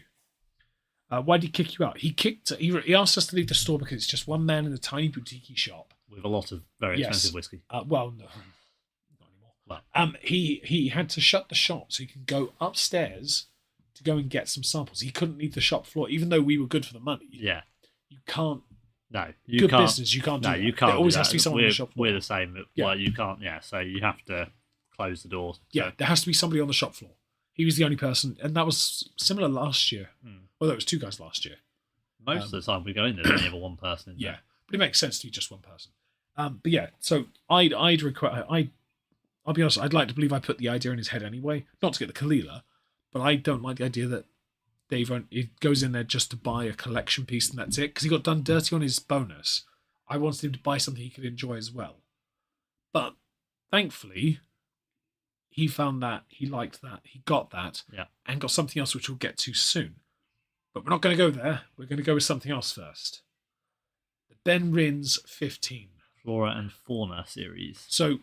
Why did he kick you out? He asked us to leave the store because it's just one man in a tiny boutique shop. With a lot of very expensive whiskey. Well, no. Not anymore. Well. He had to shut the shop so he can go upstairs to go and get some samples. He couldn't leave the shop floor, even though we were good for the money. Yeah. You can't. No, you can't. Business, you can't do that. You can't. There always has to be someone on the shop floor. We're the same. Well, you can't. Yeah, so you have to close the door. Yeah, there has to be somebody on the shop floor. He was the only person, and that was similar last year. Well, it was 2 guys last year. Most of the time we go in, there's only ever one person in Yeah, there. but it makes sense to be just one person. But yeah, so I'll be honest, I'd like to believe I put the idea in his head anyway, not to get the Kalila, but I don't like the idea that it goes in there just to buy a collection piece and that's it, because he got done dirty on his bonus. I wanted him to buy something he could enjoy as well. But thankfully, he found that, he liked that, he got that, and got something else which we'll get to soon. But we're not going to go there. We're going to go with something else first. The Ben Rins 15. Flora and Fauna series. So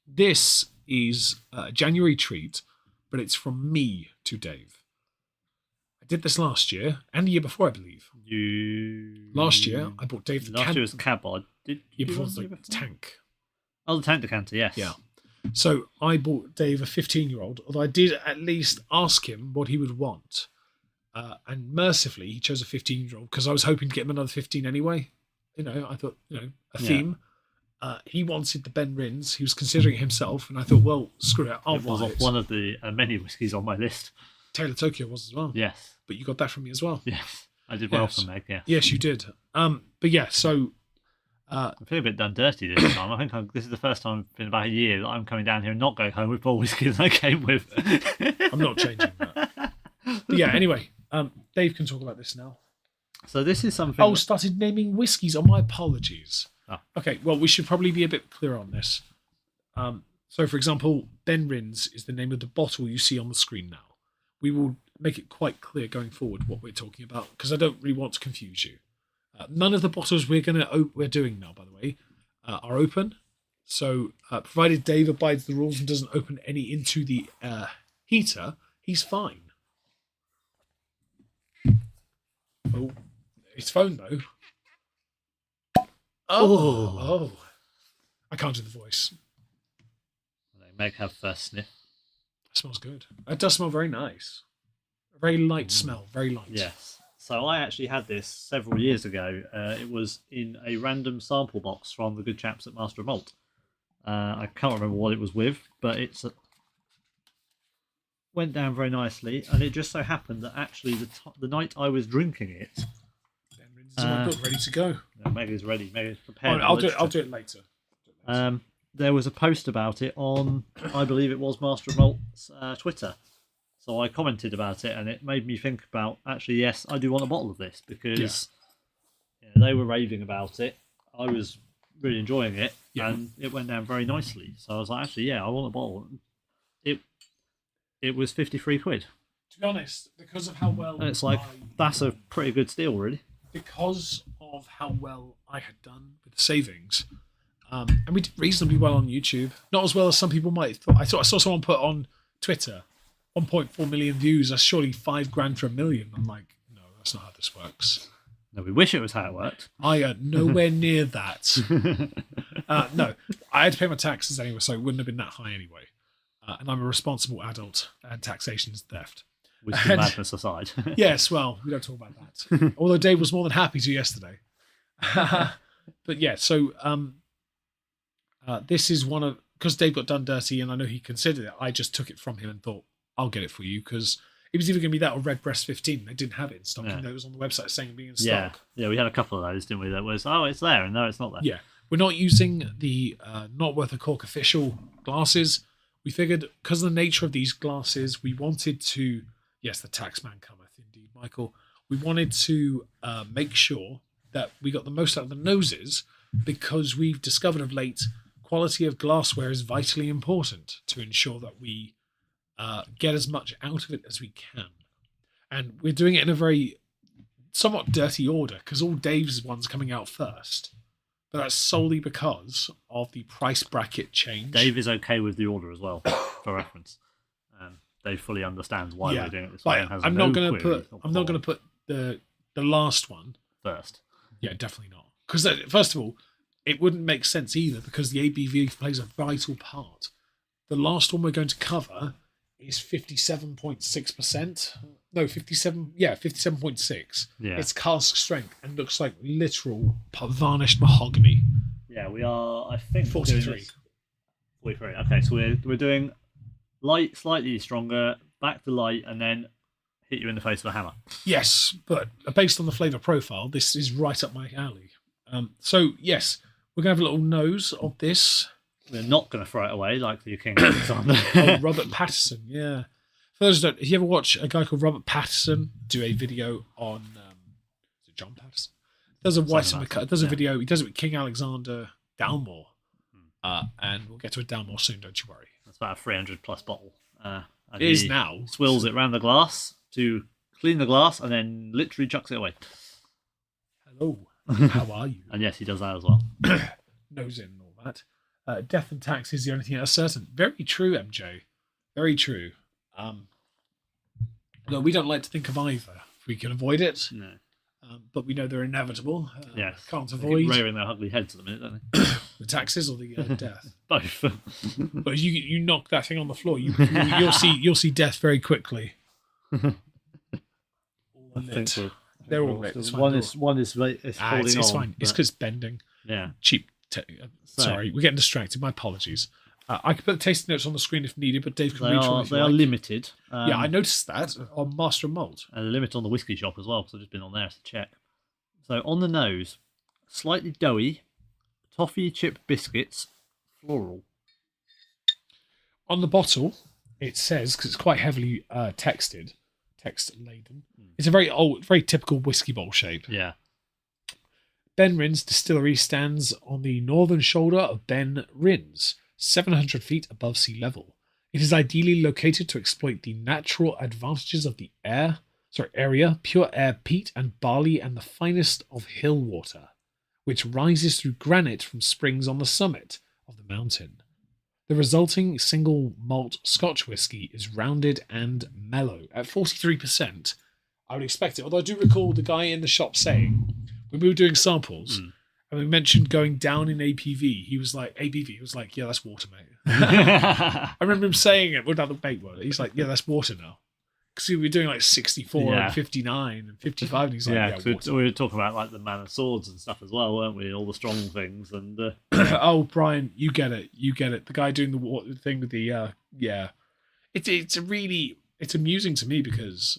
this is a January treat, but it's from me to Dave. I did this last year and the year before, I believe. Last year, I bought Dave the Last year was Cab Bod. Year before was the tank. Oh, the tank decanter, yes. Yeah. So I bought Dave a 15-year-old, although I did at least ask him what he would want. And mercifully, he chose a 15-year-old because I was hoping to get him another 15 anyway. I thought, a theme. He wanted the Ben Rins. He was considering it himself, and I thought, well, screw it. I'll buy it. One of the many whiskies on my list. Taylor Tokyo was as well. Yes. But you got that from me as well. Yes. I did well for Meg, yeah. Yes, you did. But yeah, so... I feel a bit done dirty this time. I think this is the first time in about a year that I'm coming down here and not going home with more whiskey than I came with. I'm not changing that. But yeah, anyway, Dave can talk about this now. So this is something... started naming whiskies. Oh, my apologies. Oh. Okay, well, we should probably be a bit clearer on this. So, for example, Ben Rins is the name of the bottle you see on the screen now. We will make it quite clear going forward what we're talking about, because I don't really want to confuse you. None of the bottles we're doing now, by the way, are open. So, provided Dave abides the rules and doesn't open any into the heater, he's fine. Oh, his phone though. Oh! I can't do the voice. Meg have first sniff. It smells good. It does smell very nice. A very light smell, very light. Yes. So I actually had this several years ago. It was in a random sample box from the good chaps at Master of Malt. I can't remember what it was with, but it's went down very nicely, and it just so happened that actually the night I was drinking it, Ben Rins is in my book, ready to go. Meg is ready. Meg is prepared. I'll do it later. There was a post about it on, I believe it was Master of Malt's Twitter. So I commented about it, and it made me think about, actually, yes, I do want a bottle of this, because they were raving about it. I was really enjoying it, and it went down very nicely. So I was like, actually, I want a bottle. It was 53 quid. To be honest, because of how well... And it's like, that's a pretty good steal, really. Because of how well I had done with the savings, and we did reasonably well on YouTube. Not as well as some people might have thought. I saw someone put on Twitter, 1.4 million views. That's surely $5,000 for $1 million. I'm like, no, that's not how this works. No, we wish it was how it worked. I am nowhere near that. No, I had to pay my taxes anyway, so it wouldn't have been that high anyway. And I'm a responsible adult, and taxation is theft. Whiskey madness aside. Yes, well, we don't talk about that. Although Dave was more than happy to yesterday. But yeah, so this is one of... Because Dave got done dirty, and I know he considered it, I just took it from him and thought, I'll get it for you, because it was either going to be that or Redbreast 15. They didn't have it in stock, and it was on the website saying it being in stock. Yeah, we had a couple of those, didn't we? That was, it's there, and no, it's not there. Yeah, we're not using the Not Worth a Cork official glasses. We figured, because of the nature of these glasses, we wanted to... Yes, the taxman cometh, indeed, Michael. We wanted to make sure that we got the most out of the noses, because we've discovered of late quality of glassware is vitally important to ensure that we get as much out of it as we can. And we're doing it in a very somewhat dirty order, because all Dave's ones coming out first. But that's solely because of the price bracket change. Dave is okay with the order as well, for reference. Dave fully understands why we're doing it this way. And has I'm not going to put the last one first. Yeah, definitely not. Because first of all, it wouldn't make sense either, because the ABV plays a vital part. The last one we're going to cover is 57.6%. No, 57.6. Yeah. It's cask strength and looks like literal varnished mahogany. Yeah, we are, I think, 43. 43. Okay, so we're doing light, slightly stronger, back to light, and then hit you in the face with a hammer. Yes, but based on the flavour profile, this is right up my alley. So, yes, we're going to have a little nose of this. We're not going to throw it away like the King Alexander. Robert Patterson, yeah. For those who don't, if you ever watch a guy called Robert Patterson do a video on... is it John Patterson? Does a video. He does it with King Alexander Dalmore. And we'll get to a Dalmore soon, don't you worry. That's about a 300 plus bottle. It is now. Swills it around the glass to clean the glass and then literally chucks it away. Hello, how are you? And yes, he does that as well. Nose in and all that. Death and tax is the only thing that's certain. Very true, MJ. Very true. No, we don't like to think of either. If we can avoid it. No. But we know they're inevitable. Yes. Can't They avoid. keep rearing their ugly heads at the minute, don't they? The taxes or the death. Both. But you knock that thing on the floor, you'll see death very quickly. All lit. They're all lit. It's One is holding it's on. fine. It's because it's bending. Yeah. Cheap. Sorry, we're getting distracted. My apologies. I could put the tasting notes on the screen if needed, but Dave can read from it if you They are like. limited. Yeah, I noticed that on Master and Malt. And a limit on the Whisky Shop as well, because I've just been on there to check. So on the nose, slightly doughy, toffee chip biscuits, floral. On the bottle, it says, because it's quite heavily text laden, it's a very old, very typical whiskey bowl shape. Yeah. Ben Rins Distillery stands on the northern shoulder of Ben Rins, 700 feet above sea level. It is ideally located to exploit the natural advantages of the area, pure air, peat and barley, and the finest of hill water, which rises through granite from springs on the summit of the mountain. The resulting single malt Scotch whisky is rounded and mellow. At 43%, I would expect it. Although I do recall the guy in the shop saying, when we were doing samples, and we mentioned going down in ABV, he was like, yeah, that's water, mate. I remember him saying it without the bait word. He's like, yeah, that's water now. Because we were doing like 64 and 59 and 55, and he's like, yeah, water. We were talking about like the Man of Swords and stuff as well, weren't we? All the strong things. And oh, Brian, you get it. The guy doing the thing with the, It's amusing to me because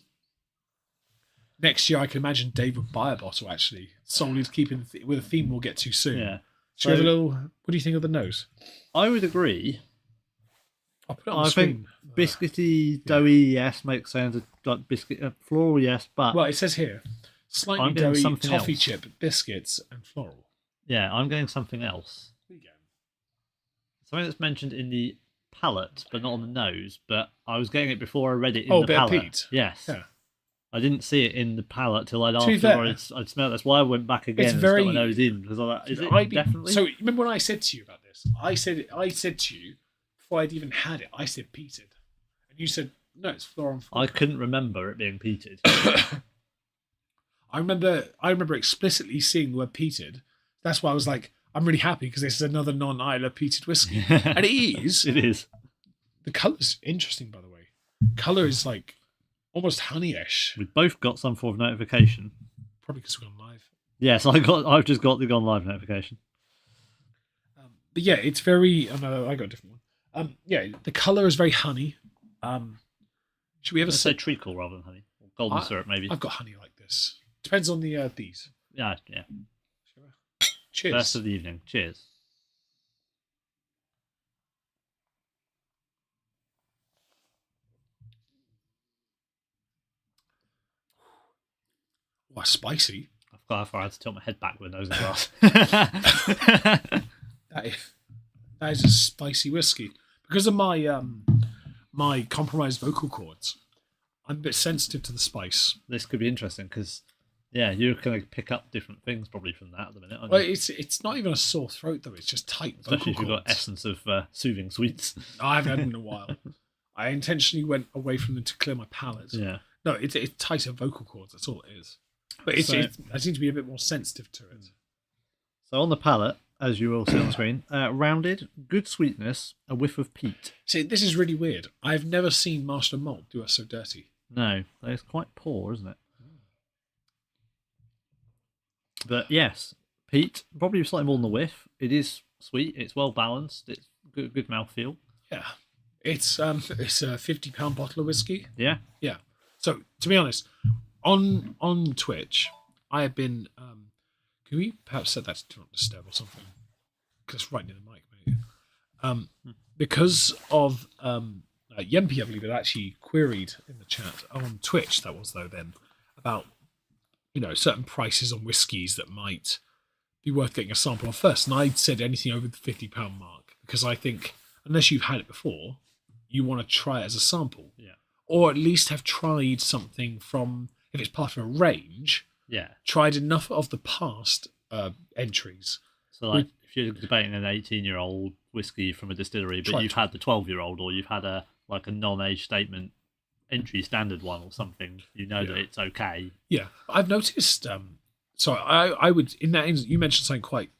next year I can imagine Dave would buy a bottle actually, solely to keep in with a theme we'll get to soon. Yeah. So, have a little, what do you think of the nose? I would agree. I'll put it on the screen. Biscuity, doughy, yes, makes sense. Like biscuit, floral, yes, but Well, it says here, slightly doughy, toffee chip, biscuits, and floral. Yeah, I'm getting something else. Something that's mentioned in the palate, but not on the nose. But I was getting it before I read it in the palate. Peat. Yes. Yeah. I didn't see it in the palate till I'd I'd smelled. That's why I went back again and stuck my nose in, because I was like, is it definitely? So remember when I said to you about this? I said to you before I'd even had it. I said peated, and you said no, it's floral. I couldn't remember it being peated. I remember explicitly seeing the word peated. That's why I was like, I'm really happy because this is another non-Islay peated whiskey, and it is. It is. The colour's interesting, by the way. Colour is like almost honeyish. We've both got some form of notification. Probably because we're on live. Yes, I've just got the Gone Live notification. But yeah, it's very. Oh no, I got a different one. Yeah, the colour is very honey. Should we ever say treacle rather than honey? Or golden syrup, maybe. I've got honey like this. Depends on the these. Yeah. Cheers. First of the evening. Cheers. Wow, spicy. I had to tilt my head back with a nose and glass. That is a spicy whiskey. Because of my my compromised vocal cords, I'm a bit sensitive to the spice. This could be interesting because, yeah, you're going to pick up different things probably from that at the minute. Well, it's not even a sore throat though. It's just tight vocal Especially if you've got essence of soothing sweets. I haven't had them in a while. I intentionally went away from them to clear my palate. Yeah. No, it's tighter vocal cords. That's all it is. But I seem to be a bit more sensitive to it. So on the palate, as you will see on the screen, rounded, good sweetness, a whiff of peat. See, this is really weird. I've never seen Master Malt do us so dirty. No, it's quite poor, isn't it? But yes, peat, probably slightly more than the whiff. It is sweet. It's well balanced. It's good mouthfeel. Yeah. It's a £50 bottle of whiskey. Yeah. Yeah. So to be honest, on Twitch, I have been. Can we perhaps set that to do not disturb or something? Because it's right near the mic, mate. Because of Yempi, I believe, had actually queried in the chat on Twitch. That was though then about certain prices on whiskies that might be worth getting a sample of first. And I said anything over the £50 mark because I think unless you've had it before, you want to try it as a sample. Yeah. Or at least have tried something from, if it's part of a range, tried enough of the past entries. So, like, if you're debating an 18-year-old whiskey from a distillery, but you've had the 12-year-old, or you've had a non-age statement entry standard one or something, that it's okay. Yeah, I've noticed. So I would, in that instance, you mentioned something quite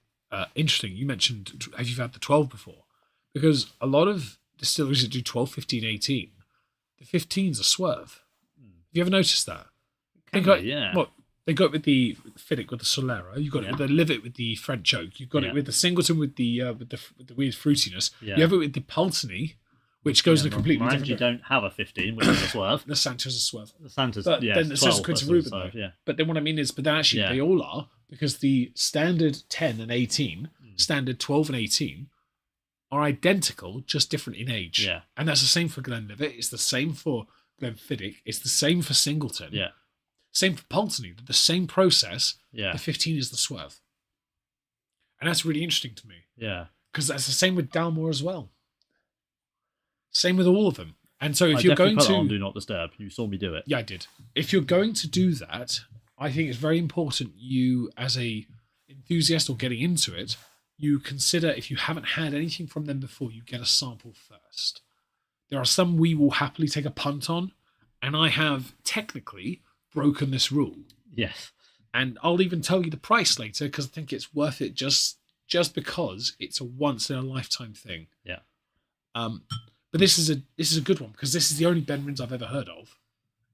interesting. You mentioned, have you had the 12 before? Because a lot of distilleries that do 12, 15, 18, the 15's a swerve. Have you ever noticed that? Well, they got it with the Fiddick with the Solera. You've got it with the Livet with the French oak. You've got it with the Singleton with the weird fruitiness. Yeah. You have it with the Pulteney, which goes in a completely different. You don't have a 15, which is a swerve. The Santa's a swerve. The Santa's, but then the subsequent to Reuben, though. Yeah. But then what I mean is, but then actually they all are, because the standard 10 and 18, standard 12 and 18, are identical, just different in age. Yeah. And that's the same for Glenlivet. It's the same for Glenfiddich. It's the same for Singleton. Yeah. Same for Pulteney. The same process. Yeah. The 15 is the swerve. And that's really interesting to me. Yeah. Because that's the same with Dalmore as well. Same with all of them. And so if you're going to... on Do Not Disturb. You saw me do it. Yeah, I did. If you're going to do that, I think it's very important you, as a enthusiast or getting into it, you consider, if you haven't had anything from them before, you get a sample first. There are some we will happily take a punt on, and I have technically broken this rule. Yes. And I'll even tell you the price later because I think it's worth it just because it's a once in a lifetime thing. Yeah. But this is a good one because this is the only Benrins I've ever heard of,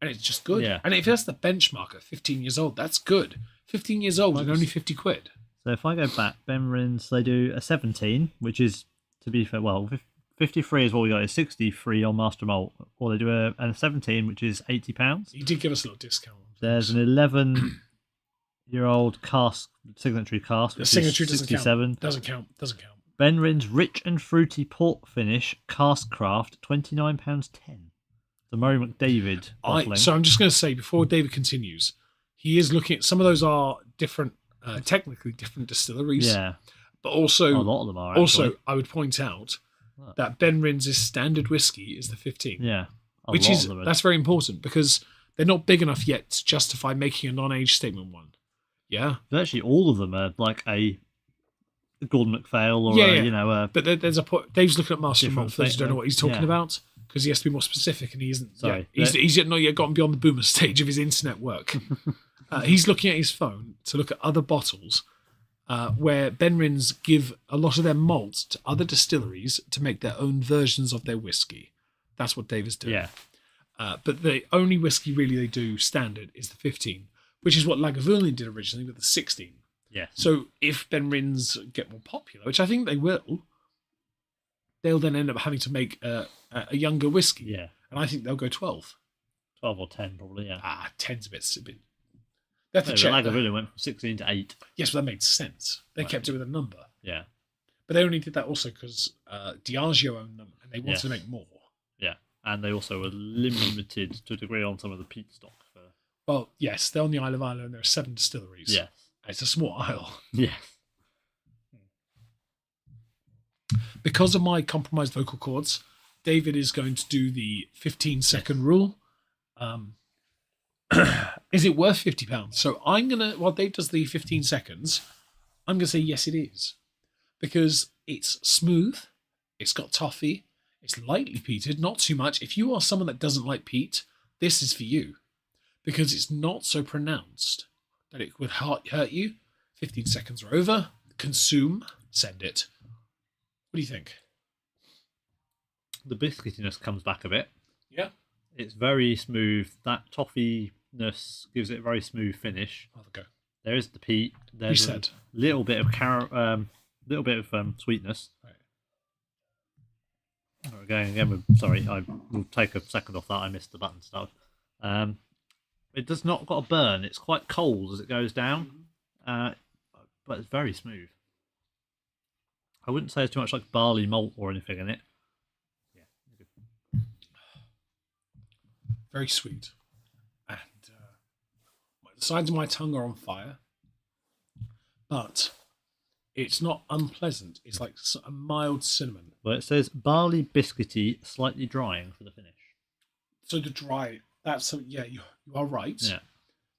and it's just good. Yeah. And if that's the benchmark at 15 years old, that's good. 15 years old and only 50 quid. So if I go back, Benrins, they do a 17, which is, to be fair, 53 is what we got, is 63 on Master Malt, or they do a 17, which is £80. You did give us a little discount. There's an 11-year-old cask, signatory cask, which is 67. Doesn't count. Benrins Rich and Fruity Port Finish Cask Craft, £29.10. The Murray McDavid bottling. So I'm just going to say, before David continues, he is looking at, some of those are different, technically different distilleries. Yeah. But also, a lot of them are, actually. Also, I would point out that Benrins' standard whiskey is the 15. Yeah. That's very important because they're not big enough yet to justify making a non-age statement one. Yeah. Virtually all of them are like a Gordon MacPhail or But there's a point. Dave's looking at Master Malt for those who don't know what he's talking Yeah. about because he has to be more specific and he isn't. Sorry. He's yet not yet gotten beyond the boomer stage of his internet work. He's looking at his phone to look at other bottles where Benrins give a lot of their malt to other distilleries to make their own versions of their whiskey. That's what Dave is doing. Yeah. But the only whiskey really they do standard is the 15, which is what Lagavulin did originally with the 16. Yeah. So if Benrins get more popular, which I think they will, they'll then end up having to make a younger whiskey. Yeah. And I think they'll go 12. 12 or 10 probably, yeah. 10's a bit. That's a check. Lagavulin went from 16 to 8. Yes, but that made sense. They kept it with a number. Yeah. But they only did that also because Diageo owned them and they wanted to make more. Yeah. And they also were limited to a degree on some of the peat stock. Well, yes, they're on the Isle of Ireland and there are 7 distilleries. Yes. It's a small isle. Yes. Because of my compromised vocal cords, David is going to do the 15-second rule. Is it worth £50? So I'm going to, while Dave does the 15 seconds, I'm going to say yes, it is. Because it's smooth, it's got toffee, it's lightly peated, not too much. If you are someone that doesn't like peat, this is for you. Because it's not so pronounced that it would hurt you. 15 seconds are over. Consume. Send it. What do you think? The biscuitiness comes back a bit. Yeah. It's very smooth. That toffiness gives it a very smooth finish. Have a go. There is the peat. There's a little bit of sweetness. Right. Sorry, I will take a second off that. I missed the button stuff. It does not got a burn. It's quite cold as it goes down, but it's very smooth. I wouldn't say it's too much like barley malt or anything in it. Yeah. Very sweet. And the sides of my tongue are on fire. But it's not unpleasant. It's like a mild cinnamon. Well, it says barley biscuity, slightly drying for the finish. So the dry, you are right. Yeah.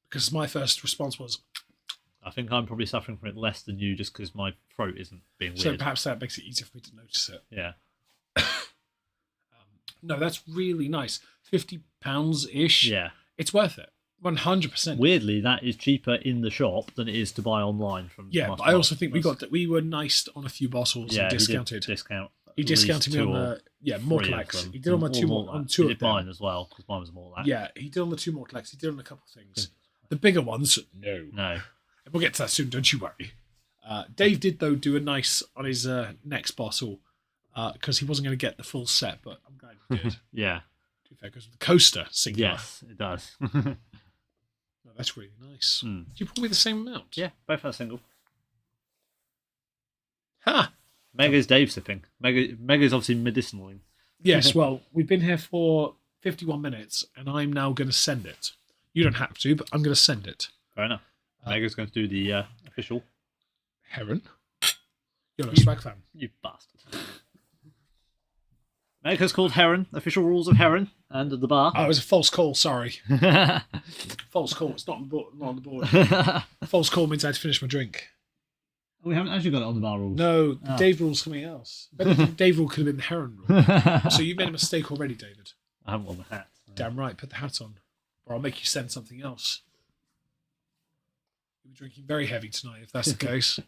Because my first response was... I think I'm probably suffering from it less than you just because my throat isn't being weird. So perhaps that makes it easier for me to notice it. Yeah. No, that's really nice. £50-ish. Yeah. It's worth it. 100%. Weirdly, that is cheaper in the shop than it is to buy online from. Yeah, but I also think we were nice on a few bottles and discounted. He discounted me on the Mortlex. He did on my two of of them. mine as well because mine was more like that. Yeah, he did on the 2 Mortlex. He did on a couple of things. The bigger ones, no. We'll get to that soon. Don't you worry. Dave did though do a nice on his next bottle because he wasn't going to get the full set, but I'm glad he did. Yeah. To be fair, because the coaster singular. Yes, it does. No, that's really nice. Mm. Did you pour me the same amount? Yeah, both are single. Ha! Meg is Dave sipping. Meg is obviously medicinaling. Yes, well, we've been here for 51 minutes, and I'm now going to send it. You don't have to, but I'm going to send it. Fair enough. Meg is going to do the official. Heron? You're a swag fan. You bastard. Meg has called Heron, official rules of Heron, and the bar. Oh, it was a false call, sorry. False call, it's not on the board. False call means I had to finish my drink. We haven't actually got it on the bar rules. No, the Dave rule's something else. But the Dave rule could have been the Heron rule. So you made a mistake already, David. I haven't worn the hat. Damn right, put the hat on. Or I'll make you send something else. You'll be drinking very heavy tonight if that's the case.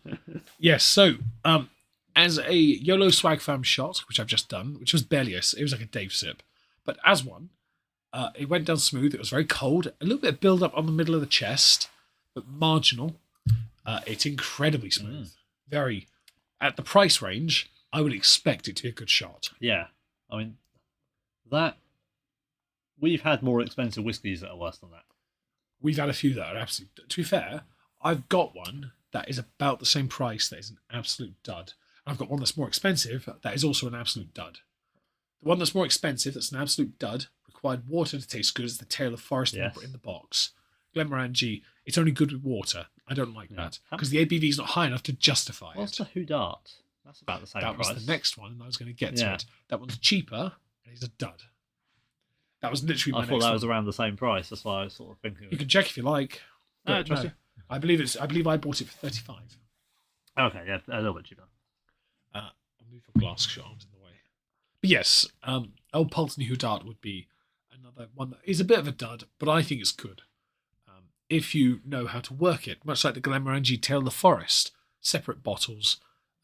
Yes, so as a YOLO Swag Fam shot, which I've just done, which was barely it was like a Dave sip, but as one, it went down smooth. It was very cold, a little bit of build up on the middle of the chest, but marginal. It's incredibly smooth. Very at the price range. I would expect it to be a good shot. Yeah, I mean that. We've had more expensive whiskies that are worse than that. We've had a few that are absolute. To be fair, I've got one that is about the same price that is an absolute dud. I've got one that's more expensive that is also an absolute dud. The one that's more expensive, that's an absolute dud, required water to taste good as the Tail of Forest in the box. Glenmorangie, it's only good with water. I don't like that because the ABV is not high enough to justify What's it. the Who Dart? That's about the same price. That was the next one, and I was going to get to it. That one's cheaper, and it's a dud. That was literally my next one. I thought that was around the same price. That's why I was sort of thinking. You can check if you like. No, trust you. I believe I bought it for 35. Okay, yeah, a little bit cheaper. I'll move your glass arms in the way. But yes, Old Pulteney Who Dart would be another one that is a bit of a dud, but I think it's good. If you know how to work it, much like the Glenmorangie Tail of the Forest, separate bottles,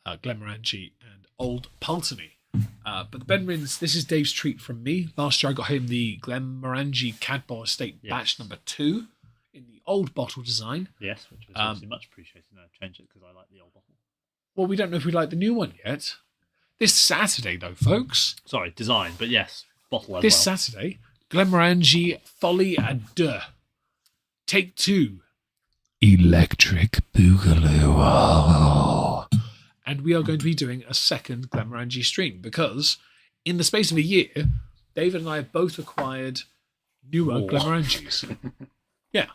Glenmorangie and Old Pulteney. But the Benrins, this is Dave's treat from me. Last year I got him the Glenmorangie Cadboll Estate batch number 2 in the old bottle design. Yes, which was obviously much appreciated. Now I've changed it because I like the old bottle. Well, we don't know if we like the new one yet. This Saturday, though, folks. Sorry, design, but yes, bottle as this well. Saturday, Glenmorangie Folie à Deux. Take 2. Electric Boogaloo. And we are going to be doing a second Glenmorangie stream because in the space of a year, David and I have both acquired newer Glenmorangies. Yeah.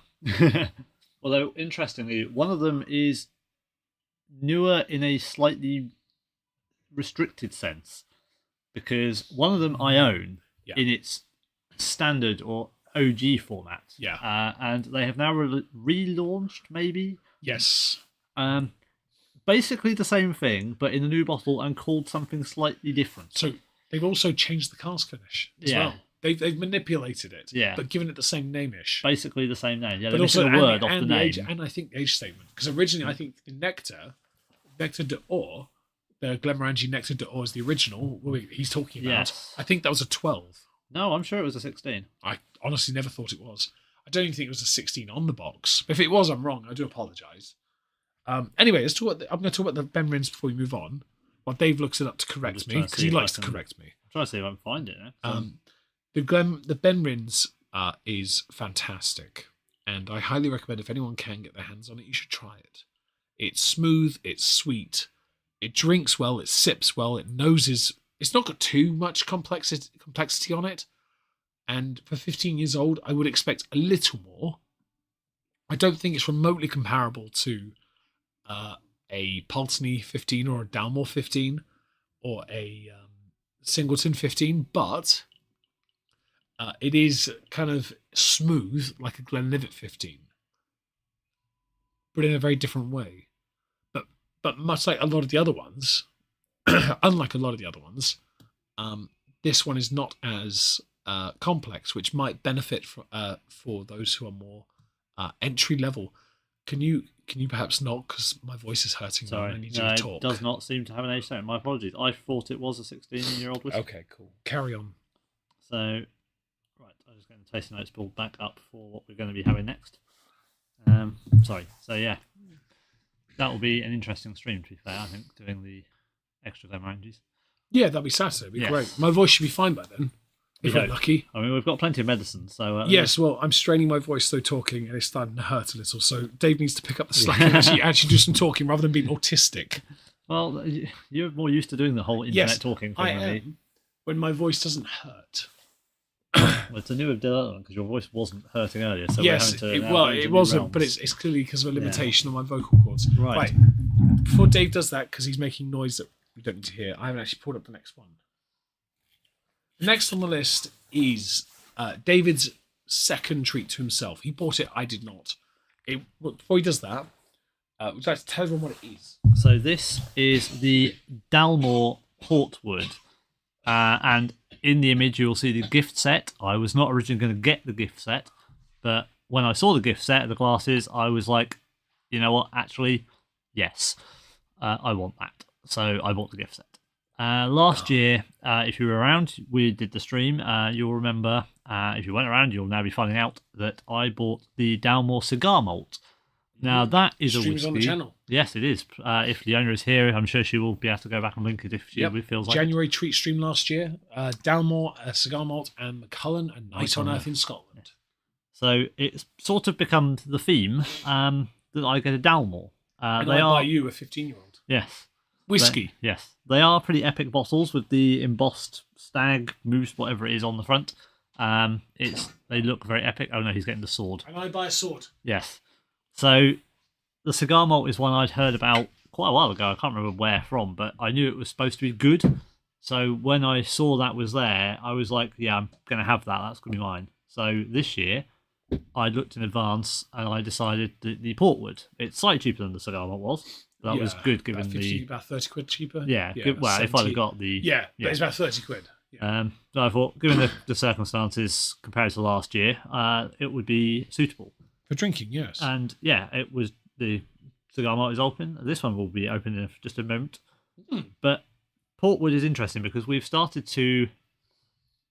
Although, interestingly, one of them is newer in a slightly restricted sense because one of them I own in its standard or OG format. Yeah. And they have now relaunched, maybe? Yes. Basically the same thing, but in a new bottle and called something slightly different. So they've also changed the cask finish as well. They've manipulated it, but given it the same name-ish. Basically the same name. Yeah, but they're also missing a word off the name. Age, and I think the age statement. Because originally I think the Nectar d'Or, the Glenmorangie Nectar d'Or is the original he's talking about. Yes. I think that was a 12. No, I'm sure it was a 16. I honestly never thought it was. I don't even think it was a 16 on the box. If it was, I'm wrong. I do apologise. Anyway, I'm going to talk about the Benrins before we move on. while Dave looks it up to correct just me, trying to because see he if I likes to can- correct me. I'm trying to see if I can find it now. The Benrins is fantastic, and I highly recommend if anyone can get their hands on it, you should try it. It's smooth, it's sweet, it drinks well, it sips well, it noses. It's not got too much complexity on it, and for 15 years old, I would expect a little more. I don't think it's remotely comparable to a Pulteney 15 or a Dalmore 15 or a Singleton 15, but it is kind of smooth like a Glenlivet 15, but in a very different way. But much like a lot of the other ones, unlike a lot of the other ones, this one is not as complex, which might benefit for those who are more entry level. Can you perhaps not, because my voice is hurting now and I need you to talk? It does not seem to have an age statement. My apologies. I thought it was a 16-year-old whiskey. Okay, cool. Carry on. So, right, I'm just getting the tasting notes pulled back up for what we're going to be having next. Sorry. So, yeah, that will be an interesting stream, to be fair, I think, doing the extra Glenmorangies. Yeah, that'll be Saturday. It'll be Yes. great. My voice should be fine by then, if We we're hope. lucky. I mean, we've got plenty of medicine, so... Yes, well, I'm straining my voice though talking, and it's starting to hurt a little. So Dave needs to pick up the slack and actually do some talking rather than being autistic. Well, you're more used to doing the whole internet talking thing I than me. am. When my voice doesn't hurt. Well, it's a new development because your voice wasn't hurting earlier. So Yes, we're having to it wasn't, but it's clearly because of a limitation on my vocal cords. Right. Before Dave does that, because he's making noise that we don't need to hear, I haven't actually pulled up the next one. Next on the list is David's second treat to himself. He bought it, I did not. Before he does that, would you like to tell everyone what it is? So this is the Dalmore Portwood, and in the image you'll see the gift set. I was not originally going to get the gift set, but when I saw the gift set of the glasses, I was like, you know what? Actually, yes, I want that. So I bought the gift set. Last year, if you were around, we did the stream. You'll remember. If you weren't around, you'll now be finding out that I bought the Dalmore Cigar Malt. Now that is a Streams whiskey. on the channel. Yes, it is. If the owner is here, I'm sure she will be able to go back and link it if she feels like. January treat stream last year. Dalmore, Cigar Malt, and Macallan, A Night on Earth in Scotland. So it's sort of become the theme that I get a Dalmore. And They I are buy you a 15-year-old. yes. Whiskey. Yes, they are pretty epic bottles with the embossed stag, moose, whatever it is on the front. They look very epic. Oh no, he's getting the sword. And I buy a sword. Yes. So the cigar malt is one I'd heard about quite a while ago. I can't remember where from, but I knew it was supposed to be good. So when I saw that was there, I was like, yeah, I'm going to have that. That's going to be mine. So this year, I looked in advance and I decided the Portwood. It's slightly cheaper than the cigar malt was. That was good given about 30 quid cheaper. Yeah, good, well, if I'd have got the... Yeah, but it's about 30 quid. Yeah. So I thought, given the circumstances compared to last year, it would be suitable. For drinking, yes. And yeah, it was the cigar malt is open. This one will be open in just a moment. But Portwood is interesting because we've started to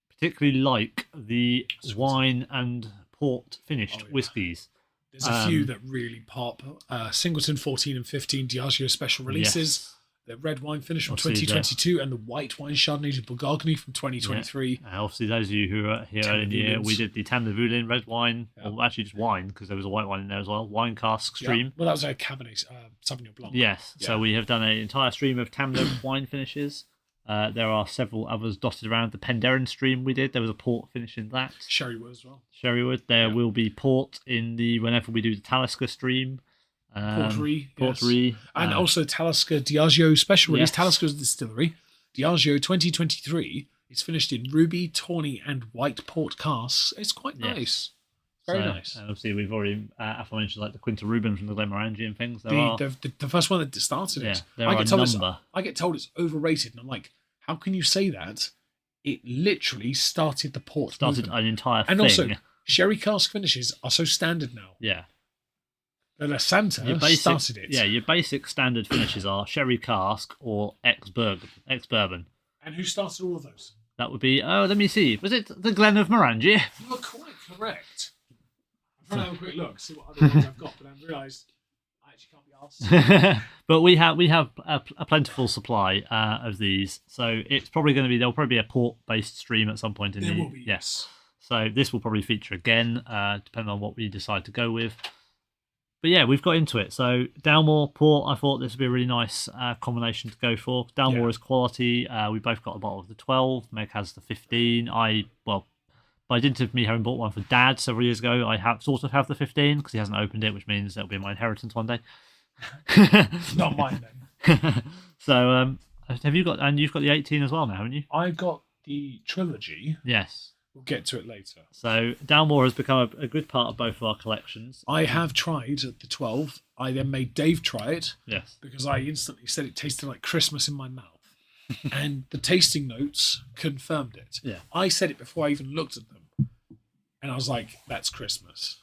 particularly like the wine and port finished whiskies. There's a few that really pop. Singleton 14 and 15 Diageo special releases. Yes. The red wine finish from Obviously 2022 and the white wine Chardonnay de Bourgogne from 2023. Yeah. Obviously, those of you who are here early in the year, we did the Tam de Voulin red wine, or actually just wine, because there was a white wine in there as well, wine cask stream. Yeah. Well, that was a Cabernet Sauvignon Blanc. Yes, Yeah. so we have done an entire stream of Tam de wine finishes. There are several others dotted around. The Penderyn stream we did, there was a port finish in that. Sherrywood as well. Sherrywood. There will be port in the whenever we do the Talisker stream. Portery. Portery. And also Talisker Diageo special release. Yes. Talisker's distillery. Diageo 2023. It's finished in ruby, tawny, and white port casks. It's quite nice. Very nice. And obviously, we've already aforementioned like the Quinta Rubin from the Glenmorangie and things. The first one that started it. There are a number. I get told it's overrated, and I'm like, how can you say that? It literally started the port. Started movement. an entire and thing. also, sherry cask finishes are so standard now. Yeah. And La Santa started it. Yeah, your basic standard finishes are sherry cask or ex-bourbon. And who started all of those? That would be, let me see. Was it the Glen of Morangi? You are quite correct. I'm trying to have a quick look, see what other ones I've got, but I've realised actually can't be asked. But we have a plentiful supply of these, so it's probably going to be there'll probably be a port-based stream at some point in There the will be, yes. So this will probably feature again, depending on what we decide to go with. But yeah, we've got into it. So Dalmore Port, I thought this would be a really nice combination to go for. Dalmore is quality. We both got a bottle of the 12. Meg has the 15. By dint of me having bought one for Dad several years ago, I have sort of have the 15 because he hasn't opened it, which means it'll be my inheritance one day. Not mine then. So have you got? And you've got the 18 as well now, haven't you? I've got the trilogy. Yes. We'll get to it later. So Dalmore has become a good part of both of our collections. I have tried the 12. I then made Dave try it. Yes. Because I instantly said it tasted like Christmas in my mouth. And the tasting notes confirmed it. Yeah. I said it before I even looked at them. And I was like, that's Christmas.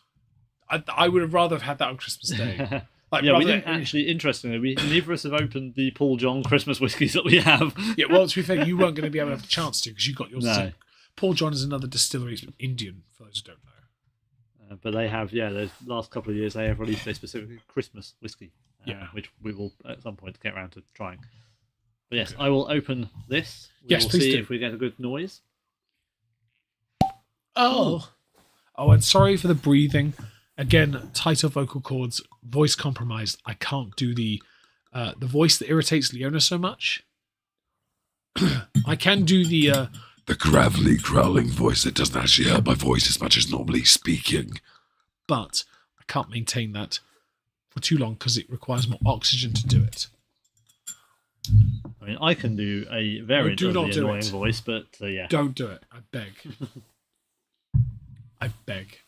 I would have rather have had that on Christmas Day. Like, yeah, we didn't actually, interestingly, neither of us have opened the Paul John Christmas whiskies that we have. Yeah, well, to be fair, you weren't going to be able to have the chance to because you got yours. No. Paul John is another distillery, it's Indian, for those who don't know. But they have, those last couple of years, they have released a specific Christmas whiskey, which we will at some point get around to trying. But yes, okay. I will open this. Yes, will please see do. if we get a good noise. Oh, and sorry for the breathing. Again, tighter vocal cords, voice compromised. I can't do the voice that irritates Leona so much. I can do the gravelly, growling voice that doesn't actually hurt my voice as much as normally speaking. But I can't maintain that for too long because it requires more oxygen to do it. I mean, I can do a variant of the annoying voice, but yeah. Don't do it. I beg. I beg.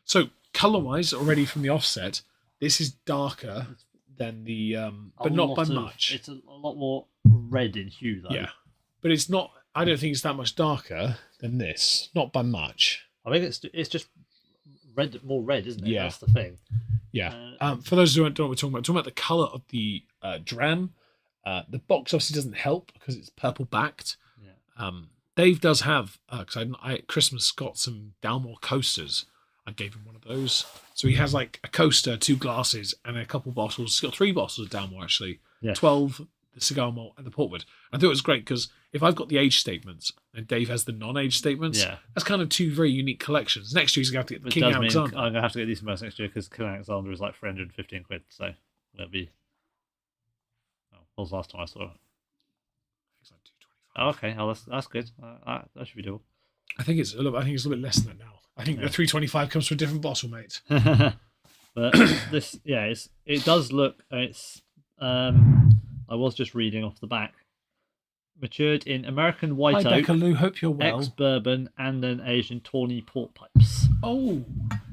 So, colour-wise, already from the offset, this is darker than the... but not by much. It's a lot more red in hue, though. Yeah. But it's not... I don't think it's that much darker than this. Not by much. I think it's just red, more red, isn't it? Yeah. That's the thing. Yeah. For those who don't know what we're talking about the colour of the dram. The box obviously doesn't help because it's purple backed. Yeah. Dave does have... because I at Christmas got some Dalmore coasters. I gave him one of those. So he has like a coaster, 2 glasses, and a couple bottles. He's got 3 bottles of Dalmore, actually. Yeah. 12, the cigar malt, and the portwood. I thought it was great because if I've got the age statements and Dave has the non-age statements, that's kind of 2 very unique collections. Next year he's going to have to get the King Alexander. I'm going to have to get these most next year because King Alexander is like 315 quid. So that'll be... what was the last time I saw it? It's like 225. Oh, okay. Oh, that's good. That should be doable. I think it's a little bit less than that now. I think the 325 comes from a different bottle, mate. But this, it does look. It's. I was just reading off the back. Matured in American white oak, Becca Lou, hope you're well. ex-bourbon, and then aged in tawny port pipes. Oh,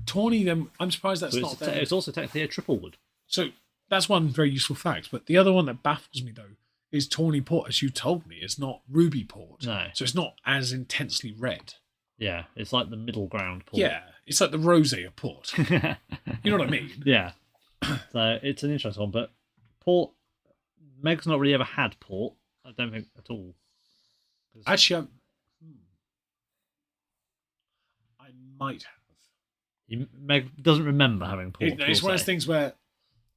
tawny. Then I'm surprised that's not. It's also technically a triple wood. So that's one very useful fact. But the other one that baffles me though is tawny port, as you told me, it's not ruby port. No. So it's not as intensely red. Yeah, it's like the middle ground port. Yeah, it's like the rosé of port. You know what I mean? Yeah. So it's an interesting one, but port. Meg's not really ever had port. I don't think at all. Actually, I might have. Meg doesn't remember having port. It's one of those things where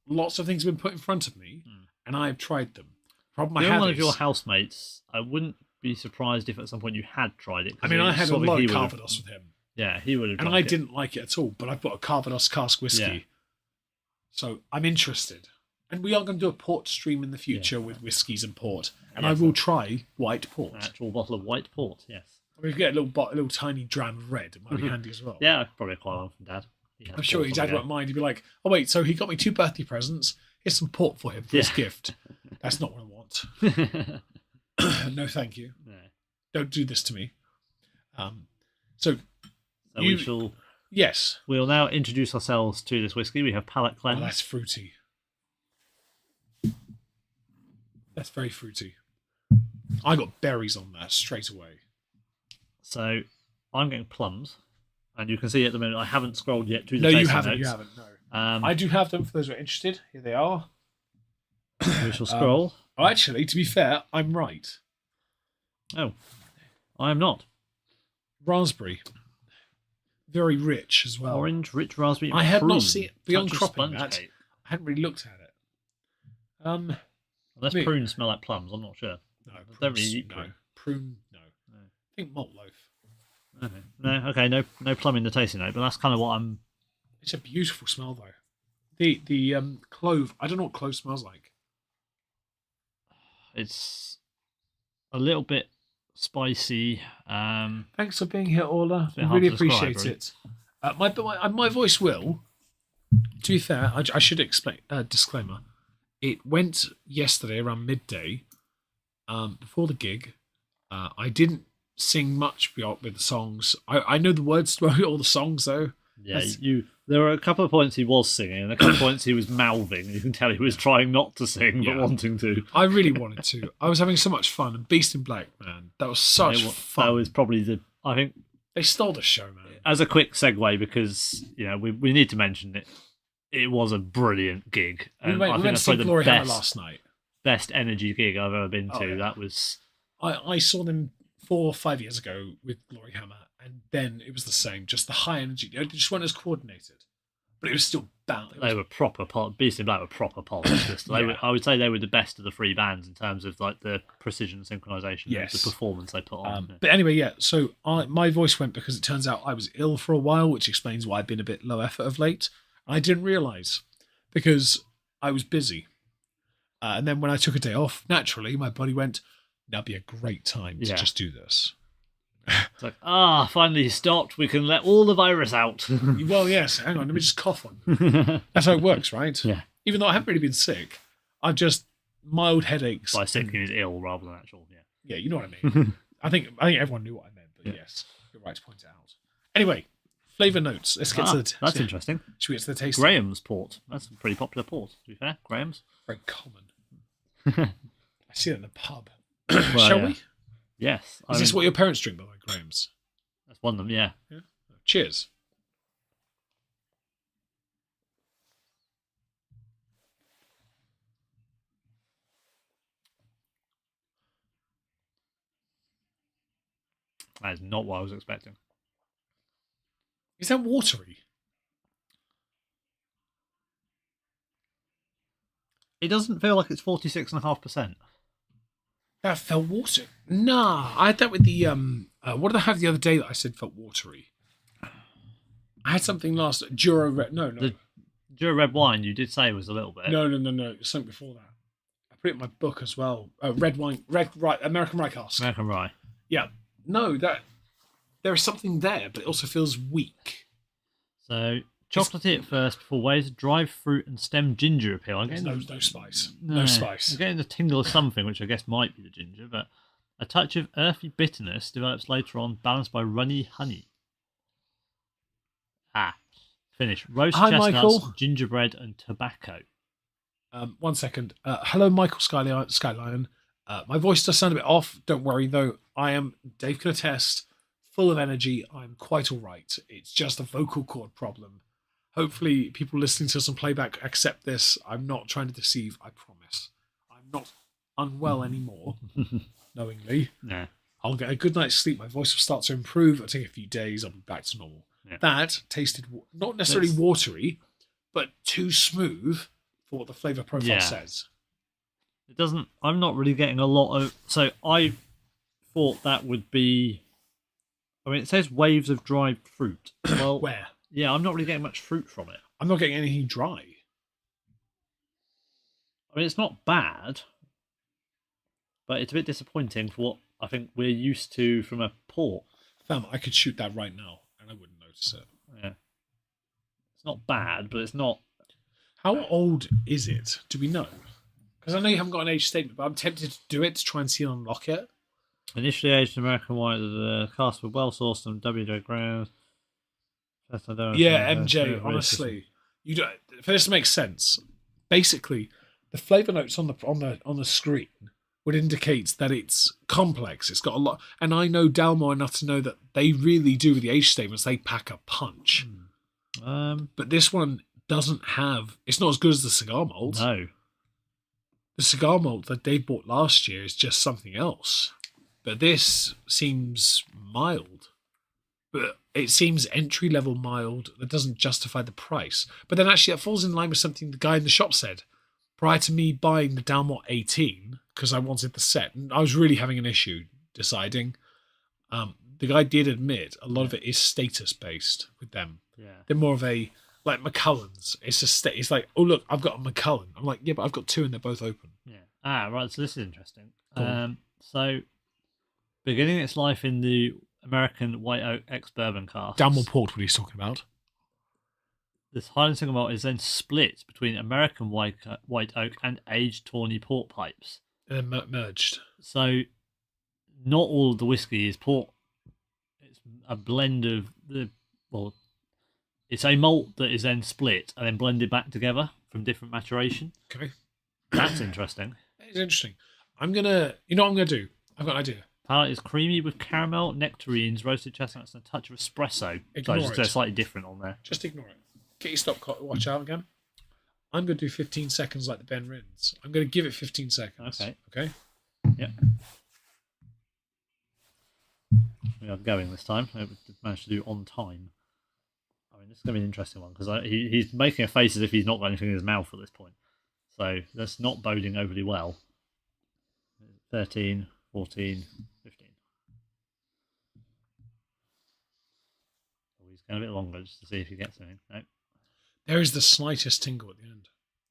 lots of things have been put in front of me, and I have tried them. Problem I have one of your housemates. I wouldn't be surprised if at some point you had tried it. I mean, I had a lot of Calvados with him. Yeah, he would have. And I didn't like it at all, but I've got a Calvados cask whiskey. Yeah. So I'm interested. And we are going to do a port stream in the future with whiskies and port. And I will try white port. An actual bottle of white port, yes. We could get a little tiny dram of red. It might be handy as well. Yeah, I could probably acquire one from Dad. I'm sure his dad won't mind. He'd be like, oh, wait, so he got me 2 birthday presents. Here's some port for him for his gift. That's not what I want. No, thank you. No. Don't do this to me. So we shall... Yes. We'll now introduce ourselves to this whiskey. We have Palate Cleanse. Oh, that's fruity. That's very fruity. I got berries on that straight away. So I'm getting plums. And you can see at the moment I haven't scrolled yet to the No, tasting you haven't. notes. You haven't, no. I do have them for those who are interested. Here they are. We shall scroll. Actually, to be fair, I'm right. Oh, I am not. Raspberry. Very rich as well. Orange, rich raspberry. I had not seen, beyond cropping that, cake. I hadn't really looked at it. Unless Me- prunes smell like plums, I'm not sure. No, I don't prunes, really eat no. prune. Prune, no. No. I think malt loaf. Okay. No, okay, no plum in the tasting note, but that's kind of what I'm. It's a beautiful smell though. The clove. I don't know what clove smells like. It's a little bit spicy. Thanks for being here, Orla. bit I hard really to describe, appreciate really. it. My voice will. To be fair, I should explain. Disclaimer: it went yesterday around midday, before the gig. I didn't sing much with the songs. I know the words to all the songs though. Yeah, there were a couple of points he was singing, and a couple of points he was mouthing. You can tell he was trying not to sing, but Yeah. wanting to. I really wanted to. I was having so much fun. And Beast in Black, man, that was such fun. That was probably I think, They stole the show, man. as a quick segue, because we need to mention it. It was a brilliant gig. We And went, I we think went to that's see probably Glory the Hammer last night. best energy gig I've ever been to. Oh, yeah. That was I saw them 4 or 5 years ago with Glory Hammer, and then it was the same, just the high energy. They just weren't as coordinated, but it was still balanced. they were proper. Beast in Black were proper polished. Yeah. I would say they were the best of the three bands in terms of like the precision synchronization, Yes. the performance they put on. But anyway, yeah. So my voice went because it turns out I was ill for a while, which explains why I've been a bit low effort of late. I didn't realise because I was busy, and then when I took a day off, naturally my body went, "That'd be a great time to Yeah. just do this." It's like, finally he stopped. We can let all the virus out. Well, yes. Hang on, let me just cough on. That's how it works, right? Yeah. Even though I haven't really been sick, I've just mild headaches. By sick means ill rather than actual. Yeah. Yeah, you know what I mean. I think everyone knew what I meant, but Yeah. yes, you're right to point it out. Anyway, flavour notes. Let's get to the. That's interesting. Should we get to the taste? Graham's port. That's a pretty popular port, to be fair. Graham's. Very common. I see it in the pub. Well, Shall yeah. we? Yes. Is this what your parents drink, by the way, Graham's? That's one of them, yeah. Cheers. That is not what I was expecting. Is that watery? It doesn't feel like it's 46.5%. That felt watery. Nah, I had that with the what did I have the other day that I said felt watery? I had something last Dura Red. No. The Dura red wine you did say was a little bit. No. Something before that. I put it in my book as well. Red wine, American Rye Cask. American rye. Yeah. No, that there is something there, but it also feels weak. So chocolatey at first before waves of dried fruit and stem ginger appeal. There's no spice. No, No spice. I'm getting the tingle of something, which I guess might be the ginger, but a touch of earthy bitterness develops later on, balanced by runny honey. Finish. Roast Hi, chestnuts, Michael. gingerbread, and tobacco. 1 second. Hello, Michael Skylion. My voice does sound a bit off. Don't worry, though. I am, Dave can attest, full of energy. I'm quite all right. It's just a vocal cord problem. Hopefully, people listening to some playback accept this. I'm not trying to deceive, I promise. I'm not unwell anymore, knowingly. Yeah. I'll get a good night's sleep. My voice will start to improve. It'll take a few days. I'll be back to normal. Yeah. That tasted not necessarily watery, but too smooth for what the flavour profile says. It doesn't. I'm not really getting a lot of. So I thought that would be. I mean, it says waves of dried fruit. Well, Where? yeah, I'm not really getting much fruit from it. I'm not getting anything dry. I mean, it's not bad, but it's a bit disappointing for what I think we're used to from a port. Fam, I could shoot that right now and I wouldn't notice it. Yeah, it's not bad, but it's not. How old is it? Do we know? Because I know you haven't got an age statement, but I'm tempted to do it to try and see and unlock it. Initially aged in American white, the cast were well sourced and WJ Graham. Yeah, MJ. Honestly, you do, for this to make sense. Basically, the flavour notes on the screen would indicate that it's complex. It's got a lot, and I know Dalmore enough to know that they really do with the age statements. They pack a punch. But this one doesn't have. It's not as good as the cigar malt. No. The cigar malt that they bought last year is just something else. But this seems mild. but it seems entry level mild. That doesn't justify the price. But then actually, that falls in line with something the guy in the shop said prior to me buying the Dalmor 18 because I wanted the set, and I was really having an issue deciding. The guy did admit a lot of it is status based with them. Yeah. They're more of a like McCullen's. It's just it's like, oh look, I've got a McCullen. I'm like, yeah, but I've got two and they're both open. Yeah. Right. So this is interesting. Cool. So beginning its life in the American White Oak ex-bourbon cask. Dalmor Port, what he's talking about. This Highland single malt is then split between American White Oak and aged Tawny port pipes. And then merged. So not all of the whiskey is port. It's a blend of it's a malt that is then split and then blended back together from different maturation. Okay. That's interesting. It's interesting. You know what I'm gonna do? I've got an idea. Palate is creamy with caramel, nectarines, roasted chestnuts, and a touch of espresso. Ignore so it. they're slightly different on there. Just ignore it. Get your stopwatch out again. I'm going to do 15 seconds like the Ben Rins. I'm going to give it 15 seconds. Okay? Yeah. We are going this time. I managed to do on time. I mean, this is going to be an interesting one because he's making a face as if he's not got anything in his mouth at this point. So that's not boding overly well. 13, 14, 15. Oh, he's going a bit longer just to see if he gets anything. No. There is the slightest tingle at the end.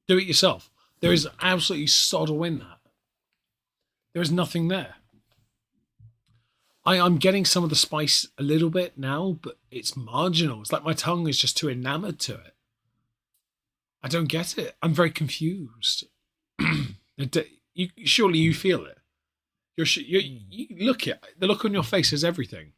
Do it yourself. There is absolutely sod in that. There is nothing there. I'm getting some of the spice a little bit now, but it's marginal. It's like my tongue is just too enamored to it. I don't get it. I'm very confused. Surely you feel it. You look at the look on your face is everything.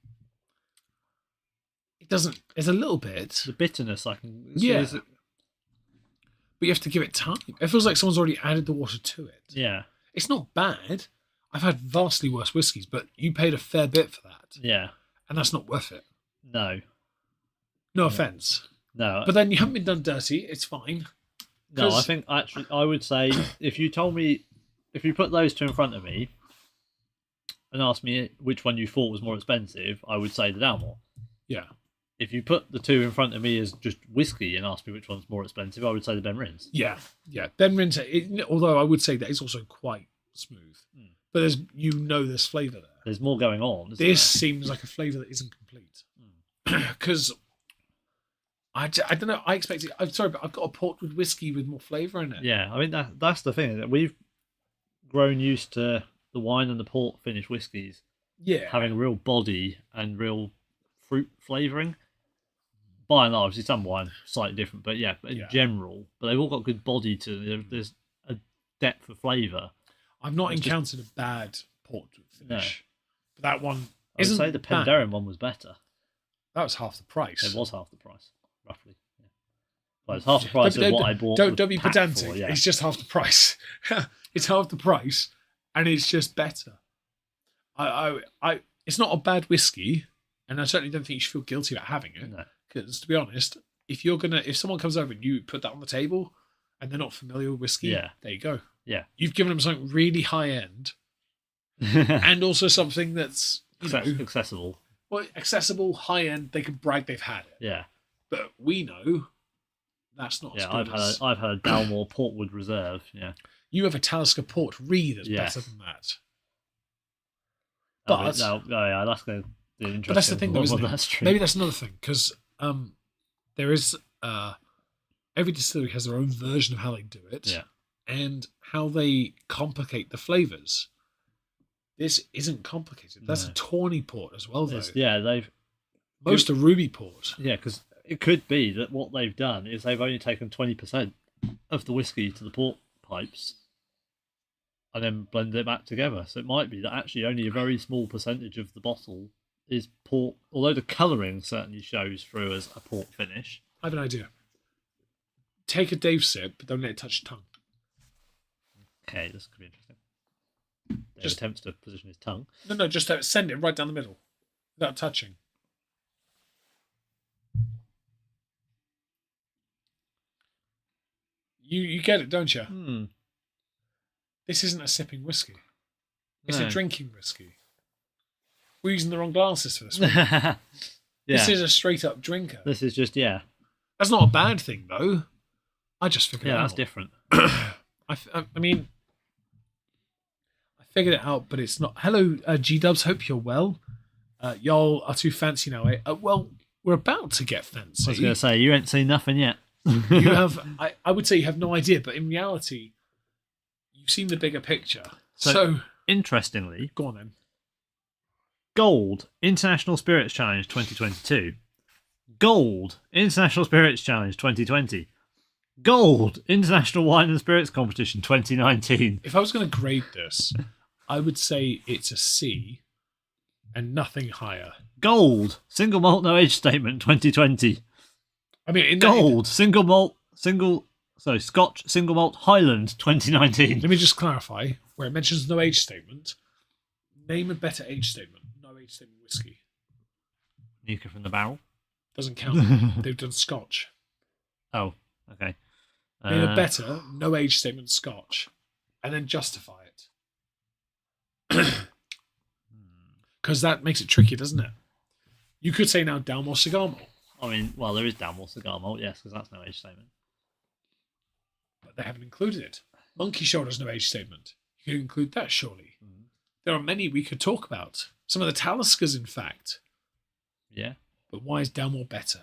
It doesn't. There's a little bit. The bitterness, I can. Yeah. But you have to give it time. It feels like someone's already added the water to it. Yeah. It's not bad. I've had vastly worse whiskies, but you paid a fair bit for that. Yeah. And that's not worth it. No. No offense. No. But then you haven't been done dirty. It's fine. No, I think actually I would say if you put those two in front of me and asked me which one you thought was more expensive, I would say the Dalmor. Yeah. If you put the two in front of me as just whiskey and asked me which one's more expensive, I would say the Ben Rins. Yeah. Yeah. Ben Rins, although I would say that it's also quite smooth. But there's flavour there. There's more going on. This seems like a flavour that isn't complete. Because I don't know. I expected. I'm sorry, but I've got a port with whiskey with more flavour in it. Yeah, I mean that's the thing that we've grown used to the wine and the port finish whiskies. Yeah, having real body and real fruit flavouring. By and large, some wine slightly different, but in general, but they've all got good body to them. There's a depth of flavour. I've not encountered a bad port finish. No. But that one I would say the Penderyn one was better. That was half the price. It was half the price, roughly. Yeah. But it's half the price of what I bought. Don't be pedantic. Yeah. It's just half the price. It's half the price, and it's just better. It's not a bad whiskey, and I certainly don't think you should feel guilty about having it. Because to be honest, if someone comes over and you put that on the table, and they're not familiar with whiskey, there you go. Yeah, you've given them something really high end, and also something that's accessible. Well, accessible, high end. They can brag they've had it. Yeah, but we know that's not. Yeah, I've had a Dalmor Portwood Reserve. Yeah, you have a Talisker Port Reed that's better than that. But that's going to be interesting. But that's the thing, though, isn't it? That's true. Maybe that's another thing because there is every distillery has their own version of how they do it. Yeah. And how they complicate the flavours. This isn't complicated. That's a tawny port as well, though. Most are ruby port. Yeah, because it could be that what they've done is they've only taken 20% of the whiskey to the port pipes and then blended it back together. So it might be that actually only a very small percentage of the bottle is port, although the colouring certainly shows through as a port finish. I have an idea. Take a Dave sip, but don't let it touch your tongue. Okay, this could be interesting. Just attempts to position his tongue. No, just send it right down the middle without touching. You get it, don't you? This isn't a sipping whiskey. It's a drinking whiskey. We're using the wrong glasses for this one. This Yeah. is a straight up drinker. This is just, yeah. That's not a bad thing, though. I just figured it Yeah, out. that's different. I mean, I figured it out, but it's not. Hello, G-Dubs. Hope you're well. Y'all are too fancy now, eh? Well, we're about to get fancy. I was going to say, you ain't seen nothing yet. You have, I would say you have no idea, but in reality, you've seen the bigger picture. So interestingly, go on then. Gold International Spirits Challenge 2022. Gold International Spirits Challenge 2020. Gold International Wine and Spirits Competition 2019. If I was going to grade this, I would say it's a C and nothing higher. Gold Single Malt No Age Statement 2020. I mean, Gold Scotch Single Malt Highland 2019. Let me just clarify where it mentions no age statement. Name a better age statement. No age statement whiskey Nuka from the barrel. doesn't count. They've done Scotch. Oh, okay. Name a better no age statement Scotch, and then justify it. Because that makes it tricky, doesn't it? You could say now Dalmore Cigar Malt. I mean, well, there is Dalmore Cigar Malt, yes, because that's no age statement. But they haven't included it. Monkey Shoulder's no age statement. You could include that, surely. There are many we could talk about. Some of the Taliskers, in fact. Yeah. But why is Dalmore better?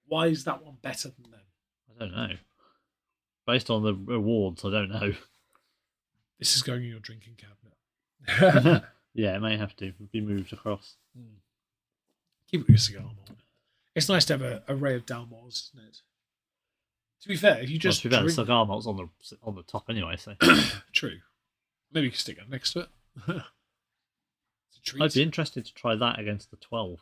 Why is that one better than them? I don't know. Based on the rewards, I don't know. This is going in your drinking cabinet. Yeah, it may have to be moved across. Keep it with your cigar malt. It's nice to have an array of Dalmores, isn't it? To be fair, if you just To be fair, the cigar malt's on the top anyway, so True. Maybe you can stick that next to it. It's a treat. I'd be interested to try that against the 12.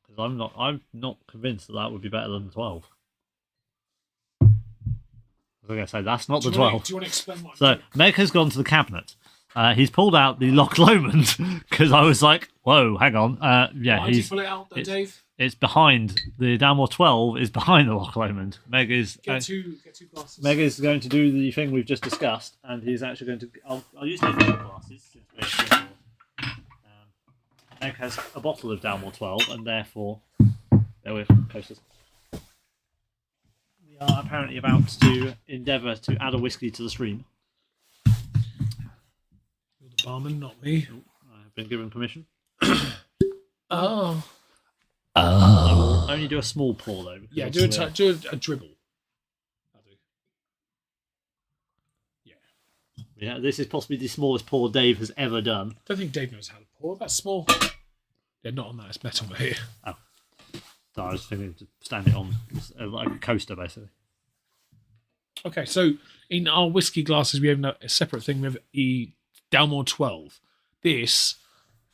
Because I'm not convinced that would be better than the 12. I was going to say that's not the 12. Do you want to explain what? So Meg has gone to the cabinet. He's pulled out the Loch Lomond because I was like, "Whoa, hang on." Yeah, Why did you pull it out, Dave? It's behind the Dalmore 12 is behind the Loch Lomond. Meg is Get two glasses. Meg is going to do the thing we've just discussed, and he's actually going to. I'll use the official glasses. Meg has a bottle of Dalmore 12, and therefore, there we're closest. We are apparently about to endeavour to add a whiskey to the stream. You're the barman, not me. I have been given permission. Oh. I will only do a small pour though. Yeah, do a dribble. I'll do. Yeah. Yeah, this is possibly the smallest pour Dave has ever done. Don't think Dave knows how to pour. That's small. Yeah, not on that. It's metal here. Oh. So I was thinking to stand it on like a coaster, basically. Okay, so in our whiskey glasses, we have a separate thing. We have a Dalmore 12. This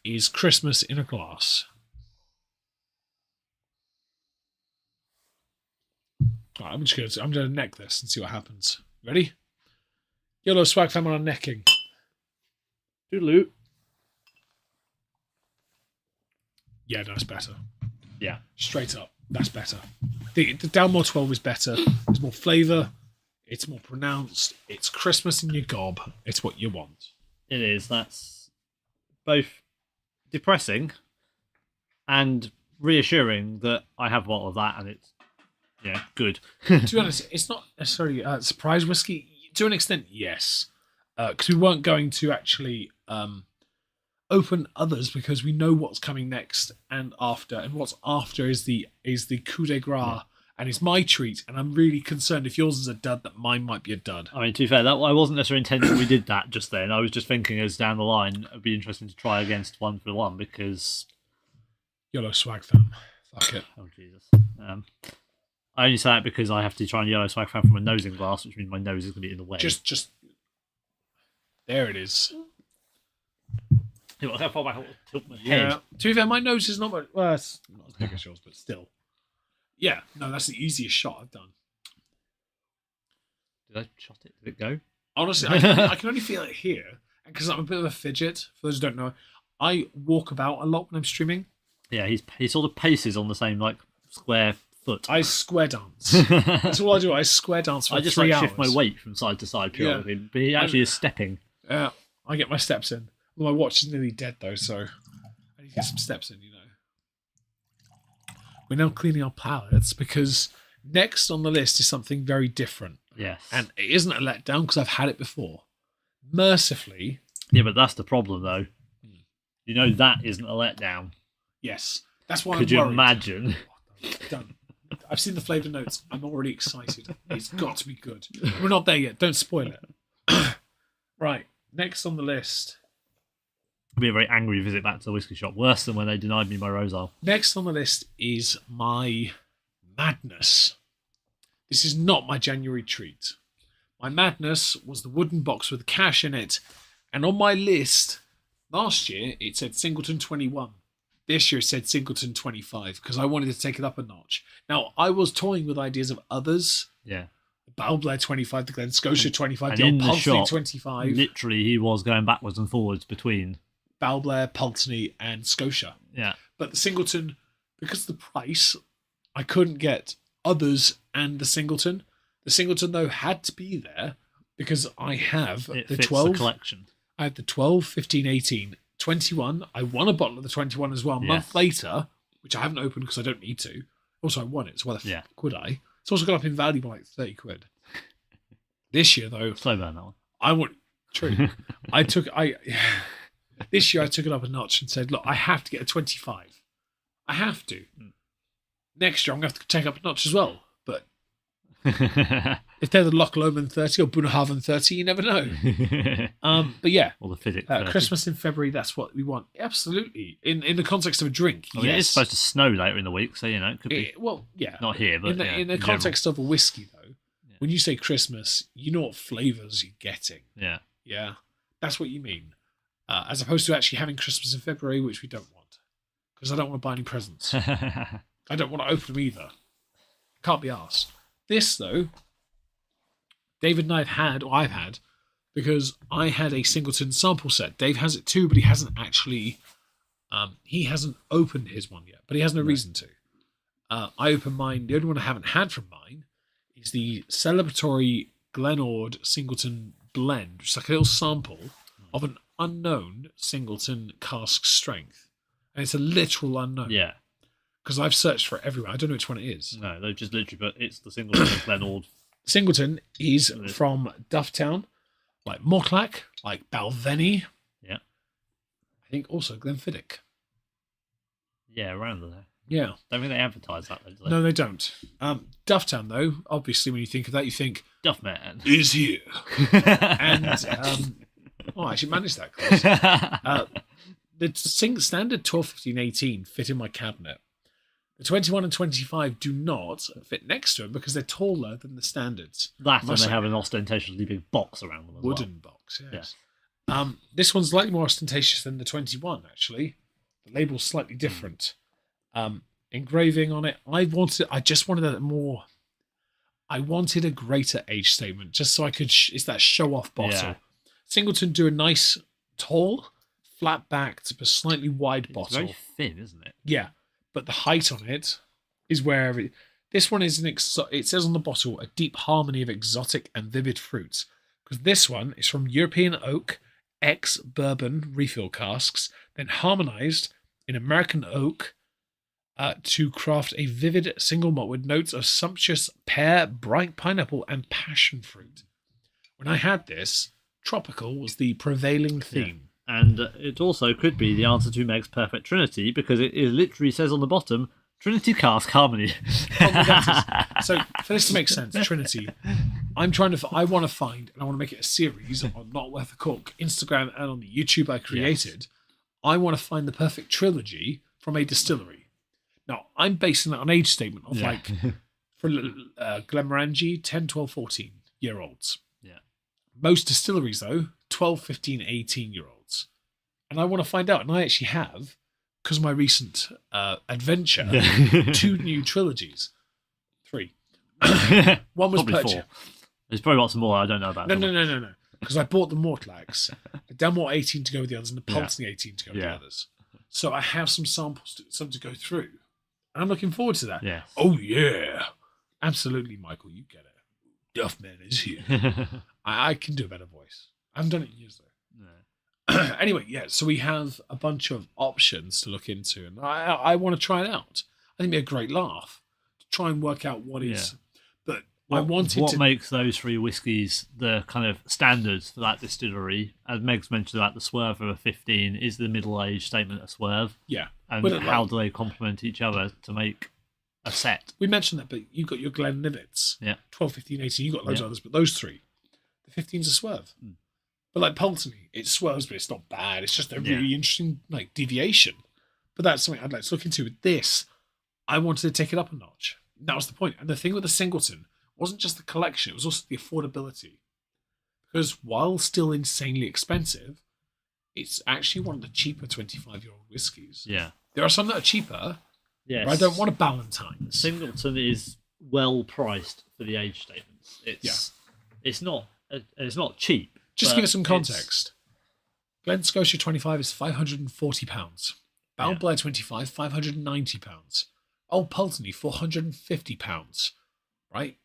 is Christmas in a glass. All right, I'm gonna neck this and see what happens. Ready? Yellow swag fam on necking. Toodaloo. Yeah, that's better. Yeah. Straight up, that's better. The Dalmore 12 is better. There's more flavour. It's more pronounced. It's Christmas in your gob. It's what you want. It is. That's both depressing and reassuring that I have a bottle of that and it's good. To be honest, it's not necessarily surprise whiskey. To an extent, yes. Because we weren't going to actually open others because we know what's coming next and after. And what's after is the coup de grace. And it's my treat, and I'm really concerned if yours is a dud that mine might be a dud. I mean, to be fair, I wasn't necessarily intending we did that just then. I was just thinking as down the line, it'd be interesting to try against 1-for-1 because... Yellow swag fam. Fuck it. Oh, Jesus. I only say that because I have to try and yellow swag fan from a nosing glass, which means my nose is going to be in the way. Just... There it is. How far back I will tilt my head. Yeah. To be fair, my nose is not much... Well, it's not as big as yours, but still. Yeah, no, that's the easiest shot I've done. Did I shot it? Did it go? Honestly, I can only feel it here. Because I'm a bit of a fidget. For those who don't know, I walk about a lot when I'm streaming. Yeah, he sort of paces on the same like square foot. I square dance. That's all I do. I square dance for 3 hours. I just like shift my weight from side to side purely. But he actually is stepping. Yeah, I get my steps in. Well, my watch is nearly dead though, so I need to get some steps in. We're now cleaning our palates because next on the list is something very different. Yes. And it isn't a letdown because I've had it before. Mercifully. Yeah, but that's the problem, though. You know that isn't a letdown. Yes. That's why Could I'm you worried. imagine? Done. I've seen the flavour notes. I'm already excited. It's got to be good. We're not there yet. Don't spoil it. Right. Next on the list. It'll be a very angry visit back to the whiskey shop. Worse than when they denied me my Rosal. Next on the list is my madness. This is not my January treat. My madness was the wooden box with cash in it. And on my list, last year, it said Singleton 21. This year, it said Singleton 25 because I wanted to take it up a notch. Now, I was toying with ideas of others. Yeah. Balblair 25, the Glen Scotia 25, and the old in the Pulteney shop, 25. Literally, he was going backwards and forwards between Balblair, Pulteney, and Scotia. Yeah. But the Singleton, because of the price, I couldn't get others and the Singleton. The Singleton, though, had to be there because I have It the fits 12. the collection. I had the 12, 15, 18, 21. I won a bottle of the 21 as well a month later, which I haven't opened because I don't need to. Also, I won it, so why the fuck would I? It's also gone up in value by like 30 quid. This year, though, Slow burn that one. I want... True. This year I took it up a notch and said, look, I have to get a 25. I have to. Next year I'm going to have to take up a notch as well. But if they're the Loch Lomond 30 or Bunnahabhain 30, you never know. But yeah. Or the physics. Christmas in February, that's what we want. Absolutely. In the context of a drink, I mean, yes. it is supposed to snow later in the week, so, it could be... Well, yeah. Not here, but in the context of a whiskey, though, when you say Christmas, you know what flavours you're getting. Yeah. Yeah. That's what you mean. As opposed to actually having Christmas in February, which we don't want. Because I don't want to buy any presents. I don't want to open them either. Can't be arsed. This, though, David and I've had, because I had a Singleton sample set. Dave has it too, but he hasn't actually... he hasn't opened his one yet, but he has no reason to. I opened mine. The only one I haven't had from mine is the celebratory Glenord Singleton blend, which is like a little sample of an unknown Singleton cask strength. And it's a literal unknown. Yeah. Because I've searched for it everywhere. I don't know which one it is. No, they've just literally put, it's the Singleton Glenord. Singleton is from Dufftown, like Morclack, like Balvenie. Yeah. I think also Glenfiddich. Yeah, around there. Yeah. Don't think they advertise that, though, do they? No, they don't. Dufftown, though, obviously, when you think of that, you think, Duffman. is here. And, I actually managed that close. The standard 12, 15, 18 fit in my cabinet. The 21 and 25 do not fit next to them because they're taller than the standards. That, and they have an ostentatiously big box around them as wooden box, yes. Yeah. This one's slightly more ostentatious than the 21, actually. The label's slightly different. Engraving on it. I just wanted a more... I wanted a greater age statement, just so I could... it's that show-off bottle. Yeah. Singleton do a nice, tall, flat-backed, but slightly wide bottle. It's very thin, isn't it? Yeah, but the height on it is where... This one is it says on the bottle, a deep harmony of exotic and vivid fruits. Because this one is from European oak, ex-bourbon refill casks, then harmonized in American oak to craft a vivid single malt with notes of sumptuous pear, bright pineapple, and passion fruit. When I had this, tropical was the prevailing theme. Yeah. And it also could be the answer to Meg's Perfect Trinity, because it literally says on the bottom, Trinity Cask Harmony. So, for this to make sense, Trinity, I want to find, and I want to make it a series on Not Worth a Cork, Instagram and on the YouTube I created. Yes. I want to find the perfect trilogy from a distillery. Now, I'm basing that on age statement of for Glenmorangie, 10, 12, 14-year-olds. Yeah. Most distilleries, though, 12, 15, 18-year-olds. And I want to find out, and I actually have, because of my recent adventure, 2 new trilogies. 3. One was purchased. 4. There's probably lots more I don't know about. No. Because I bought the Mortlacks, the Dunmore 18 to go with the others, and the Pulteney 18 to go with the others. So I have some samples, some to go through. And I'm looking forward to that. Yes. Oh, yeah. Absolutely, Michael, you get it. Duffman is here. I can do a better voice. I haven't done it in years, though. No. Anyway, yeah, so we have a bunch of options to look into, and I want to try it out. I think it'd be a great laugh to try and work out what is. But I wanted what to. makes those 3 whiskies the kind of standards for that distillery, as Meg's mentioned about the Swerve of a 15, is the middle-aged statement of Swerve. Yeah. And Well, how do they complement each other to make a set? We mentioned that, but you got your Glenlivets. Yeah. 12, 15, 18. You got loads Yeah. of others, but those 3, the 15's a Swerve. Mm. But like Pulteney, it swerves, but it's not bad. It's just a Yeah. really interesting like deviation. But that's something I'd like to look into. With this, I wanted to take it up a notch. That was the point. And the thing with the Singleton wasn't just the collection; it was also the affordability. Because while still insanely expensive, it's actually one of the cheaper 25-year-old whiskies. Yeah. There are some that are cheaper. Yes. But I don't want a Ballantine's. Singleton is well priced for the age statements. It's not cheap. Just to but give it some it's- context, Glen Scotia 25 is £540. Balblair 25, £590. Old Pulteney, £450. Right?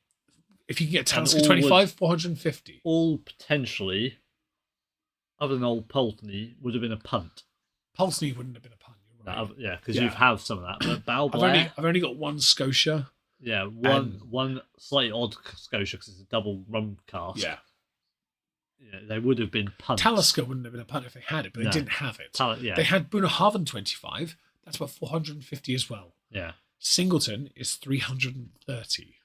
If you can get Talisker all 25, £450. All potentially, other than Old Pulteney, would have been a punt. Pulteney wouldn't have been a pun. You're right. Yeah, because Yeah. you have some of that. But Balblair, I've only got one Scotia. yeah, one slightly odd Scotia because it's a double rum cask. Yeah. Yeah, they would have been punts. Talisker wouldn't have been a pun if they had it, but No. they didn't have it. Yeah, They had Bunnahabhain 25. That's about 450 as well. yeah, Singleton is 330.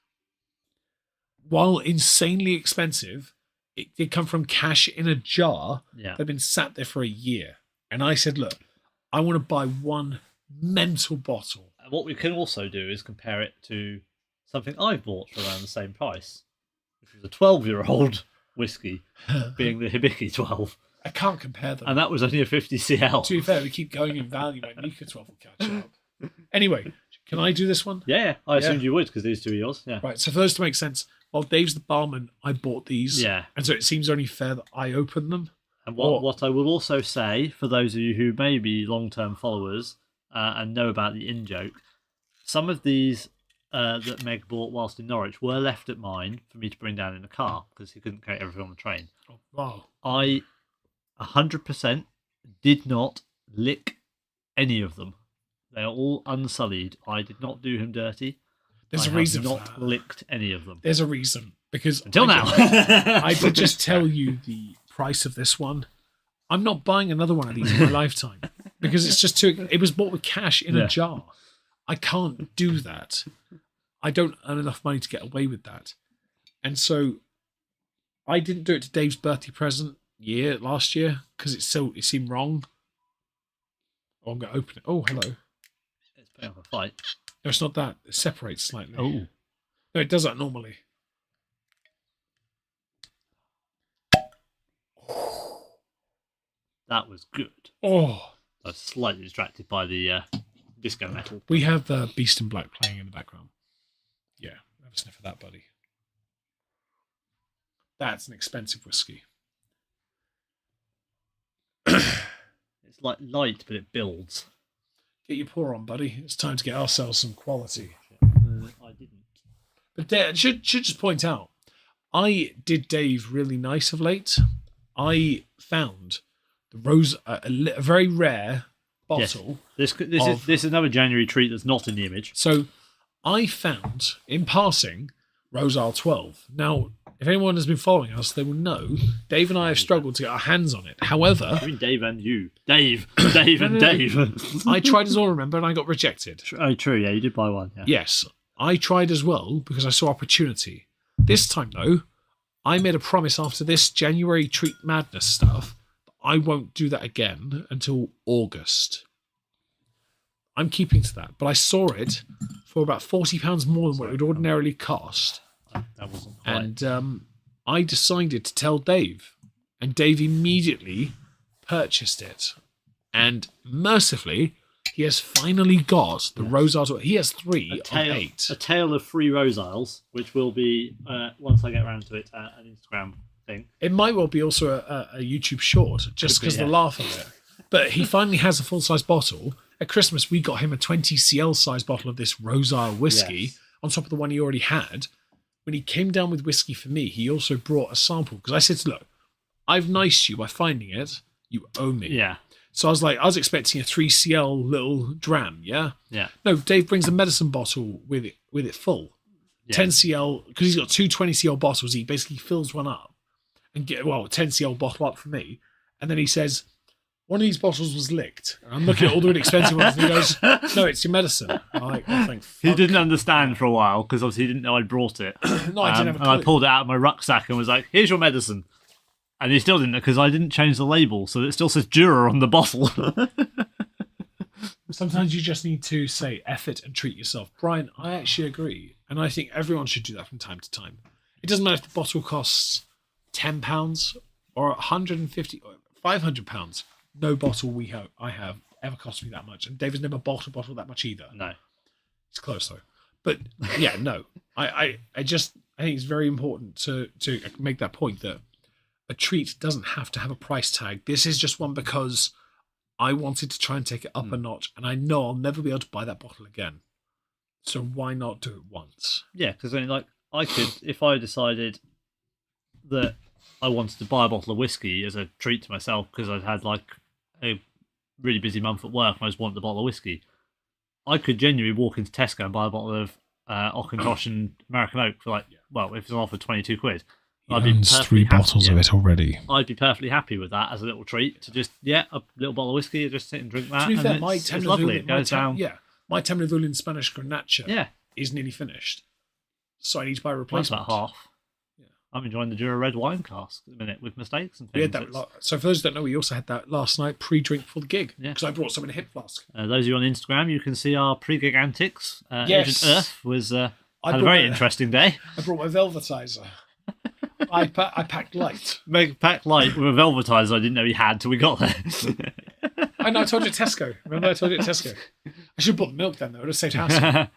While insanely expensive, it did come from cash in a jar yeah. that had been sat there for a year. And I said, look, I want to buy one mental bottle. And what we can also do is compare it to something I've bought for around the same price, which was a 12-year-old whiskey, being the Hibiki 12. I can't compare them. And that was only a 50 CL. To be fair, we keep going in value. My Nika 12 will catch up. Anyway, can I do this one? Yeah, I assumed you would because these 2 are yours. Yeah. Right, so for those to make sense, while Dave's the barman, I bought these. Yeah. And so it seems only fair that I open them. And what I will also say, for those of you who may be long-term followers and know about the in-joke, some of these that Meg bought whilst in Norwich were left at mine for me to bring down in the car because he couldn't carry everything on the train. Oh, wow. I 100% did not lick any of them. They are all unsullied. I did not do him dirty. There's I a reason have for not that. licked any of them. There's a reason. Because Until now. I did just tell you the price of this one. I'm not buying another one of these in my lifetime because it's just too. It was bought with cash in a jar. I can't do that. I don't earn enough money to get away with that, and so I didn't do it to Dave's birthday present last year because it seemed wrong. Oh, I'm going to open it. Oh, hello. It's putting up a fight. No, it's not that. It separates slightly. Oh. No, it does that normally. That was good. Oh. I was slightly distracted by the disco metal. We have Beast and Black playing in the background. Yeah, have a sniff of that, buddy. That's an expensive whiskey. It's like light, but it builds. Get your pour on, buddy. It's time to get ourselves some quality. I didn't. But should just point out, I did Dave really nice of late. I found the rose a very rare bottle. Yes. This is another January treat that's not in the image. So I found, in passing, Rosal 12. Now, if anyone has been following us, they will know Dave and I have struggled to get our hands on it. However, I mean, Dave and you. Dave and Dave. I tried as well, remember, and I got rejected. Oh, true. Yeah, you did buy one. Yeah. Yes, I tried as well because I saw opportunity. This time, though, I made a promise after this January Treat Madness stuff that I won't do that again until August. I'm keeping to that, but I saw it for about £40 more than what it would ordinarily cost. That wasn't quite. And I decided to tell Dave, and Dave immediately purchased it. And mercifully, he has finally got the Rosal. He has 3 of 8. A tale of 3 Rose Isles, which will be, once I get around to it, an Instagram thing. It might well be also a YouTube short, just because of the laugh of it. But he finally has a full-size bottle. At Christmas, we got him a 20 cl size bottle of this Rosal whiskey on top of the one he already had. When he came down with whiskey for me, he also brought a sample because I said, look, I've niced you by finding it. You owe me. Yeah. So I was expecting a 3cl little dram, yeah? Yeah. No, Dave brings a medicine bottle with it full. Yeah. 10cl, because he's got two 20cl bottles, he basically fills one up and 10cl bottle up for me. And then he says, one of these bottles was licked. And I'm looking at all the really expensive ones and he goes, no, it's your medicine. I'm like, oh, thank fuck. He didn't understand for a while because obviously he didn't know I'd brought it. No, I didn't have a and I clue. pulled it out of my rucksack and was like, here's your medicine. And he still didn't know because I didn't change the label. So it still says Jura on the bottle. Sometimes you just need to say F it and treat yourself. Brian, I actually agree. And I think everyone should do that from time to time. It doesn't matter if the bottle costs £10 or 150 or £500. No bottle I have ever cost me that much. And David's never bought a bottle that much either. No. It's close though. But yeah, no. I think it's very important to make that point that a treat doesn't have to have a price tag. This is just one because I wanted to try and take it up a notch, and I know I'll never be able to buy that bottle again. So why not do it once? Yeah, because I could, if I decided that I wanted to buy a bottle of whiskey as a treat to myself because I'd had like a really busy month at work and I just wanted a bottle of whiskey, I could genuinely walk into Tesco and buy a bottle of Ockentoshan and American Oak for if it's an offer £22. He owns 3 bottles of it already. I'd be perfectly happy with that as a little treat to just, a little bottle of whiskey, just sit and drink that. To be fair, it's lovely. It goes down. Yeah, my Tamil Spanish Grenache Yeah. is nearly finished. So I need to buy a Mine's replacement. about half. Yeah. I'm enjoying the Jura Red wine cask at the minute with mistakes and We things. had that. So for those who don't know, we also had that last night pre-drink for the gig. Yeah. Because I brought some in a hip flask. Those of you on Instagram, you can see our pre-gig antics. Yes. Agent Earth was had a brought very my- interesting day. I brought my velvetizer. I packed light. Meg packed light with a velvetizer I didn't know he had till we got there. I know, I told you at Tesco. Remember I told you at Tesco? I should have bought the milk then, though. It would have saved hassle.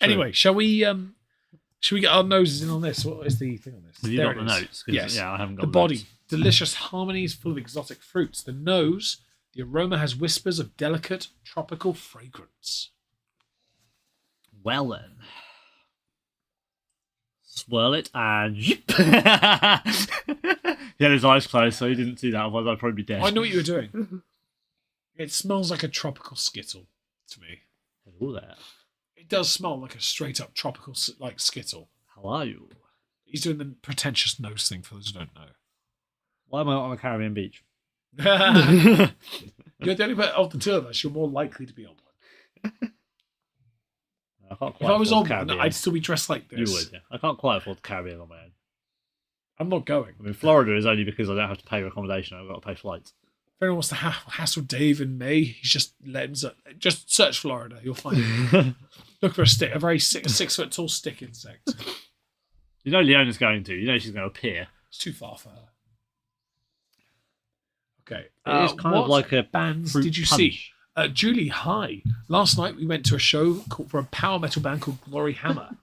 Anyway, shall we get our noses in on this? What is the thing on this? Have you There got it the is. notes? 'Cause, Yes. Yeah, I haven't got The the body. notes. Delicious harmonies full of exotic fruits. The nose. The aroma has whispers of delicate tropical fragrance. Well then. Swirl it and he had his eyes closed, so he didn't see that. Otherwise, I'd probably be dead. I know what you were doing. It smells like a tropical skittle to me. Hello there. It does smell like a straight up tropical skittle. How are you? He's doing the pretentious nose thing for those who don't know. Why am I not on a Caribbean beach? You're the only one of the two of us. You're more likely to be on one. I can't If quite I was afford on the one, Caribbean. I'd still be dressed like this. You would, yeah. I can't quite afford the Caribbean on my own. I'm not going. I mean, Florida is only because I don't have to pay for accommodation. I've got to pay flights. If anyone wants to hassle Dave in May, he's just search Florida. You'll find it. Look for a very 6 foot tall stick insect. You know Leona's going to. You know she's going to appear. It's too far for her. Okay. It is kind of what like a bands fruit did you punch. see? Julie, hi. Last night we went to a show for a power metal band called Glory Hammer.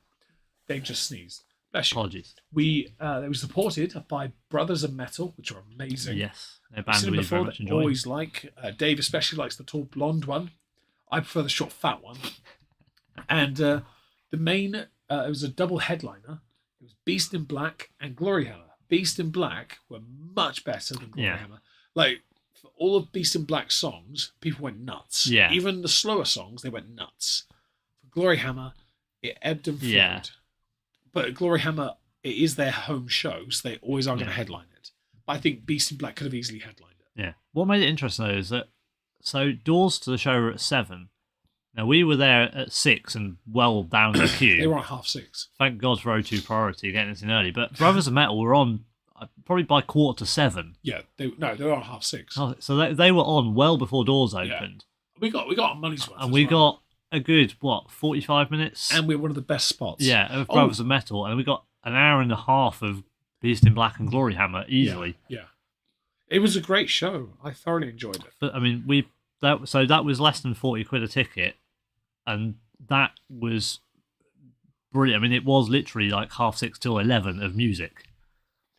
Dave just sneezed. Bless you. Apologies. They were supported by Brothers of Metal, which are amazing. Yes. They're I've bands seen we them very before. much That enjoy. always like. Dave especially likes the tall blonde one. I prefer the short fat one. And the main, it was a double headliner. It was Beast in Black and Glory Hammer. Beast in Black were much better than Glory Yeah. Hammer. Like, for all of Beast in Black's songs, people went nuts. Yeah. Even the slower songs, they went nuts. For Glory Hammer, it ebbed and flowed. Yeah. But Glory Hammer, it is their home show, so they always are going to Yeah. headline it. But I think Beast in Black could have easily headlined it. Yeah. What made it interesting though is that doors to the show were at 7. Now we were there at 6 and well down the queue. They were on 6:30. Thank God for O2 Priority getting us in early. But Brothers of Metal were on probably by 5:45. Yeah, they were on 6:30. Oh, so they were on well before doors opened. We got our money's worth. And as we well. got a good, 45 minutes? And we're one of the best spots. Yeah, of Brothers of Metal. And we got an hour and a half of Beast in Black and Glory Hammer easily. Yeah. It was a great show. I thoroughly enjoyed it. But I mean, that was less than 40 quid a ticket, and that was brilliant. I mean, it was literally like 6:30 till 11 of music.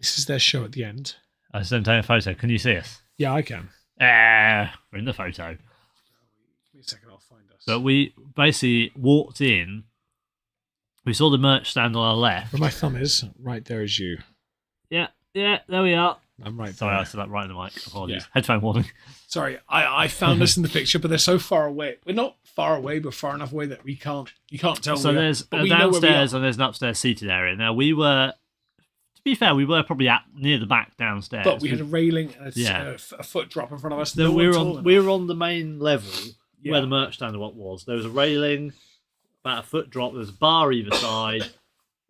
This is their show at the end. I just taking a photo. Can you see us? Yeah, I can. We're in the photo. Give me a second, I'll find us. But we basically walked in. We saw the merch stand on our left. Where my thumb is, right there is you. Yeah, there we are. I'm right Sorry, there. I said that right in the mic. Apologies. Yeah. Headphone warning. Sorry, I found this in the picture, but they're so far away. We're not far away, but far enough away that you can't tell. So there's but a we know where we downstairs are. and there's an upstairs seated area. Now to be fair, we were probably near the back downstairs. But we had a railing and Yeah. a foot drop in front of us. So No we one were tall on we enough. were on the main level Yeah. where the merch stand was. There was a railing, about a foot drop. There was a bar either side.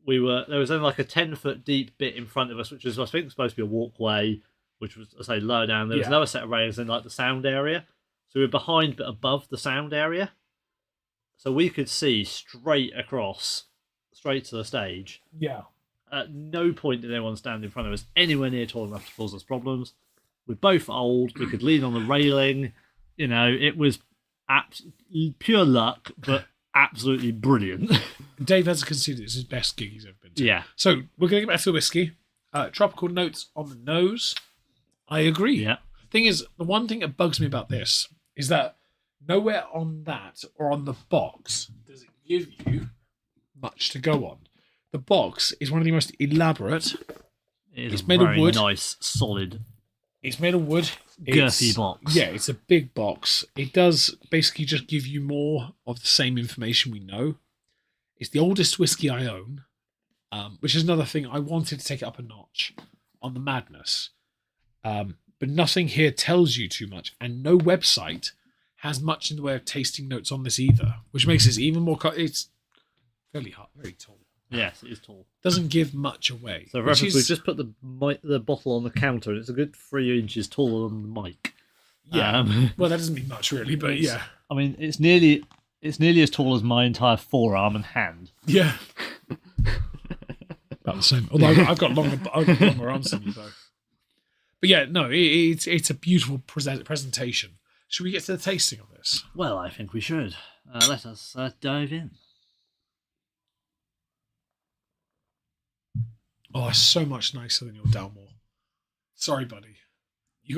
There was only like a 10-foot deep bit in front of us, which was I think supposed to be a walkway, which was I say lower down. There was Yeah. another set of railings in like the sound area. So we were behind but above the sound area. So we could see straight to the stage. Yeah. At no point did anyone stand in front of us anywhere near tall enough to cause us problems. We're both old. We could lean on the railing. You know, it was pure luck, but absolutely brilliant. Dave has conceded it's his best gig he's ever been to. Yeah. So we're going to get back to the whiskey. Tropical notes on the nose. I agree. Yeah. Thing is, the one thing that bugs me about this is that nowhere on that or on the box does it give you much to go on. The box is one of the most elaborate. It's made of very wood. nice, solid, It's made of wood. girthy box. Yeah, it's a big box. It does basically just give you more of the same information we know. It's the oldest whiskey I own, which is another thing. I wanted to take it up a notch on the madness. But nothing here tells you too much, and no website has much in the way of tasting notes on this either, which makes it even more. It's fairly hard, very tall. Yes, it is tall. Doesn't give much away. So, which reference, is- we've just put the bottle on the counter, and it's a good 3 inches taller than the mic. Yeah. Well, that doesn't mean much really, but yeah. I mean, it's nearly as tall as my entire forearm and hand. Yeah. About the same. Although I've got longer arms than you though. But yeah, no, it's a beautiful presentation. Should we get to the tasting of this? Well, I think we should. Let us dive in. Oh, it's so much nicer than your Dalmore. Sorry, buddy. You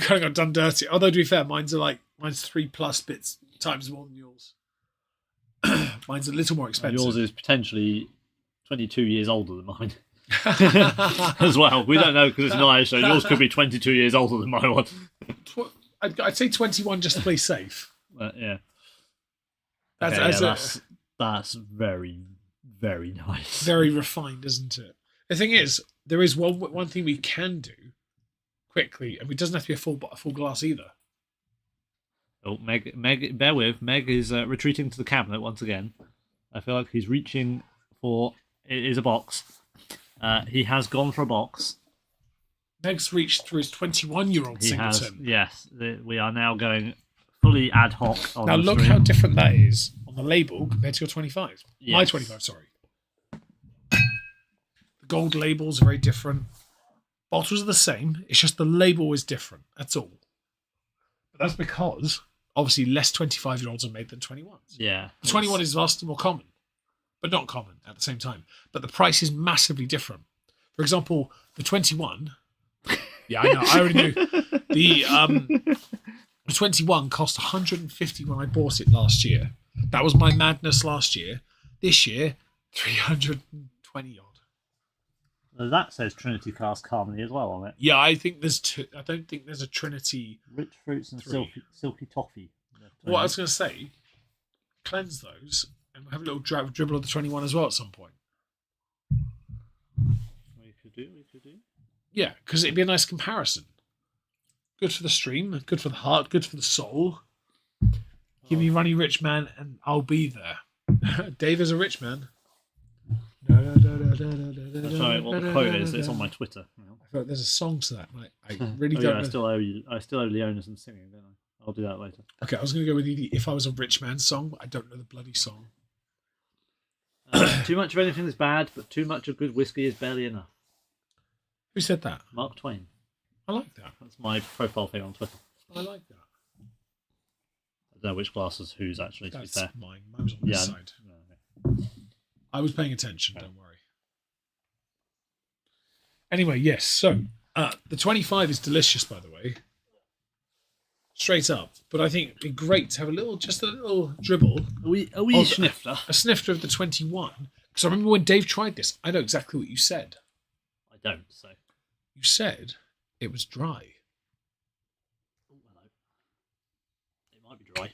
kind of got done dirty. Although to be fair, mine's 3+ bits times more than yours. Mine's a little more expensive. Yours is potentially 22 years older than mine. As well. We don't know because it's an Irish show. Yours could be 22 years older than my one. I'd say 21 just to play safe. Yeah. That's very, very nice. very refined, isn't it? The thing is, there is one thing we can do quickly, and it doesn't have to be a full glass either. Oh, Meg, bear with. Meg is retreating to the cabinet once again. I feel like he's reaching for. It is a box. He has gone for a box. Meg's reached through his 21-year-old He has. singleton. Yes, we are now going fully ad hoc on Now the look stream. how different that is on the label compared to your 25. My Yes. 25, sorry. The gold labels are very different. Bottles are the same. It's just the label is different. That's all. But that's because obviously less 25-year-olds are made than 21s. Yeah. The 21 is vastly more common, but not common at the same time. But the price is massively different. For example, the 21. Yeah, I know. I already knew. The 21 cost 150 when I bought it last year. That was my madness last year. This year, 320 odd. That says Trinity Cask Harmony as well on it. Yeah, I think there's two. I don't think there's a Trinity. Rich fruits and 3. silky toffee. What I was going to say, cleanse those and have a little dribble of the 21 as well at some point. We could do. Yeah, because it'd be a nice comparison. Good for the stream, good for the heart, good for the soul. Give me Runny Rich Man and I'll be there. Dave is a rich man. That's right. What the quote is? It's on my Twitter. I feel like there's a song to that. I really Oh, don't yeah, know. I still owe Leona some singing, don't I? I'll do that later. Okay, I was going to go with the If I Was a Rich Man song, but I don't know the bloody song. Too much of anything is bad, but too much of good whiskey is barely enough. Who said that? Mark Twain. I like that. That's my profile thing on Twitter. I like that. I don't know which glass is whose, actually, to That's be fair. mine. Mine was on this Yeah. side. Okay. I was paying attention, don't worry. Anyway, yes, so the 25 is delicious, by the way. Straight up. But I think it'd be great to have a little dribble, A wee Oh, snifter. a snifter of the 21. Because I remember when Dave tried this, I know exactly what you said. I don't, so. You said it was dry. Oh, hello. It might be dry.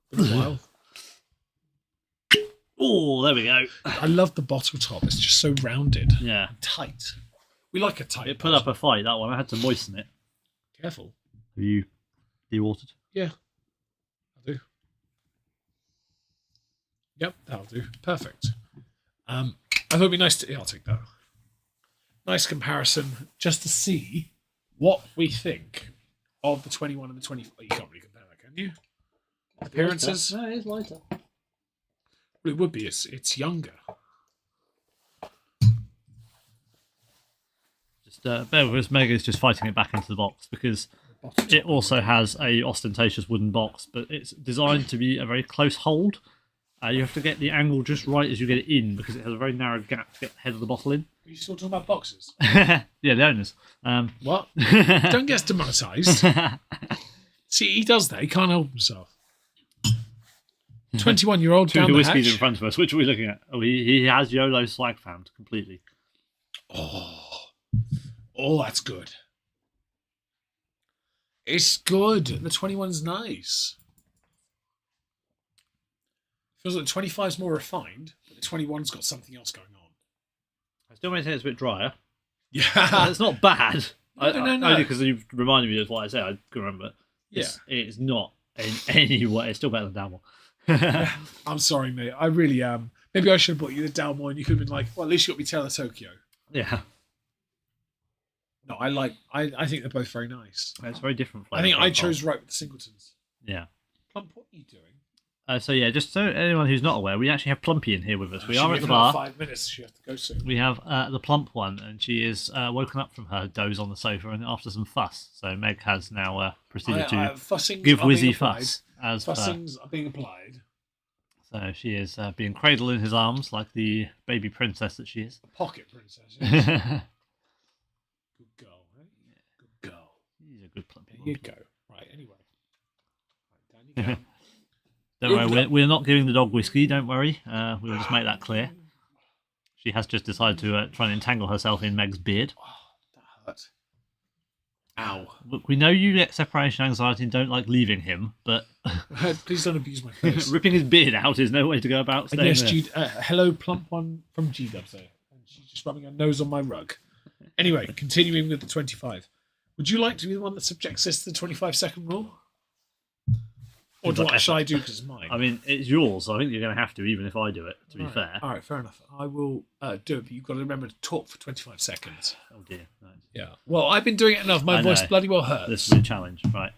Been a while. Oh, there we go. I love the bottle top. It's just so rounded. Yeah. And tight. We like a tight. It put up a fight, that one. I had to moisten it. Careful. Have you dewatered? Yeah. I'll do. Yep, that'll do. Perfect. I thought it'd be nice to... Yeah, I'll take that. Nice comparison just to see what we think of the 21 and the 20. You can't really compare that, can you? Appearances? No, it is lighter. Well, it would be. It's younger. Just bear with us. Meg is just fighting it back into the box because it also has a ostentatious wooden box, but it's designed to be a very close hold. You have to get the angle just right as you get it in because it has a very narrow gap to get the head of the bottle in. Are you still talking about boxes? Yeah, the owners. What? Don't get demonetised. See, he does that. He can't help himself. 21-year-old down Two the whiskies hatch. in front of us. Which are we looking at? Oh, he has YOLO swag found completely. Oh, that's good. It's good. The 21's nice. Feels like the 25's more refined, but the 21's got something else going on. I still may say it's a bit drier. Yeah. It's not bad. No. Only because you reminded me of what I said. I can remember. It's not in any way. It's still better than Dalmore. I'm sorry, mate. I really am. Maybe I should have bought you the Dalmore and you could have been like, well, at least you got me Taylor Tokyo. Yeah. No, I think they're both very nice. It's very different I think I chose right with the Singletons. Yeah. Plump, what are you doing? So yeah, just so anyone who's not aware, we actually have Plumpy in here with us. We She'll are be at the for another bar. 5 minutes. She has to go soon. We have the plump one, and she is woken up from her doze on the sofa and after some fuss. So Meg has now proceeded to Fussings give are being Wizzy applied. fuss as Fussings are being applied. So she is being cradled in his arms like the baby princess that she is. A pocket princess. Yes. Good girl, eh? Good girl. He's a good Plumpy. There you go. Right, anyway. Right, down you go. Don't worry, we're not giving the dog whiskey, don't worry. We'll just make that clear. She has just decided to try and entangle herself in Meg's beard. Oh, that hurt. Ow. Look, we know you get separation anxiety and don't like leaving him, but Please don't abuse my face. ripping his beard out is no way to go about And staying yes, there. hello, plump one from G-Dubs there. And she's just rubbing her nose on my rug. Anyway, continuing with the 25. Would you like to be the one that subjects this to the 25-second rule? Or should I do because it's mine? I mean, it's yours, so I think you're going to have to, even if I do it, to be fair. All right, fair enough. I will do it, but you've got to remember to talk for 25 seconds. Oh dear. Right. Yeah. Well, I've been doing it enough. My I voice know. bloody well hurts. This is a challenge, right?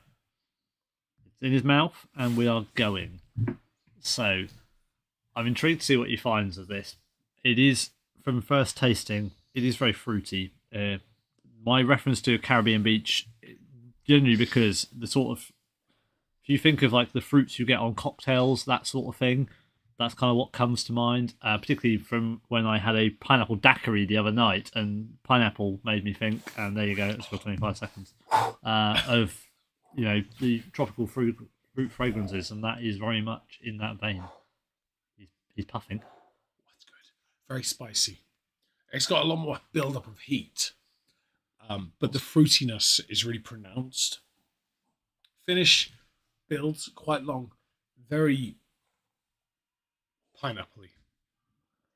It's in his mouth, and we are going. So, I'm intrigued to see what he finds of this. It is, from first tasting, it is very fruity. My reference to Caribbean Beach, generally because the sort of, if you think of like the fruits you get on cocktails, that sort of thing, that's kind of what comes to mind, particularly from when I had a pineapple daiquiri the other night, and pineapple made me think, and there you go, it's for 25 seconds, of, you know, the tropical fruit fragrances, and that is very much in that vein. He's puffing. That's good. Very spicy. It's got a lot more build-up of heat, but the fruitiness is really pronounced. Finish builds quite long, very pineapple-y.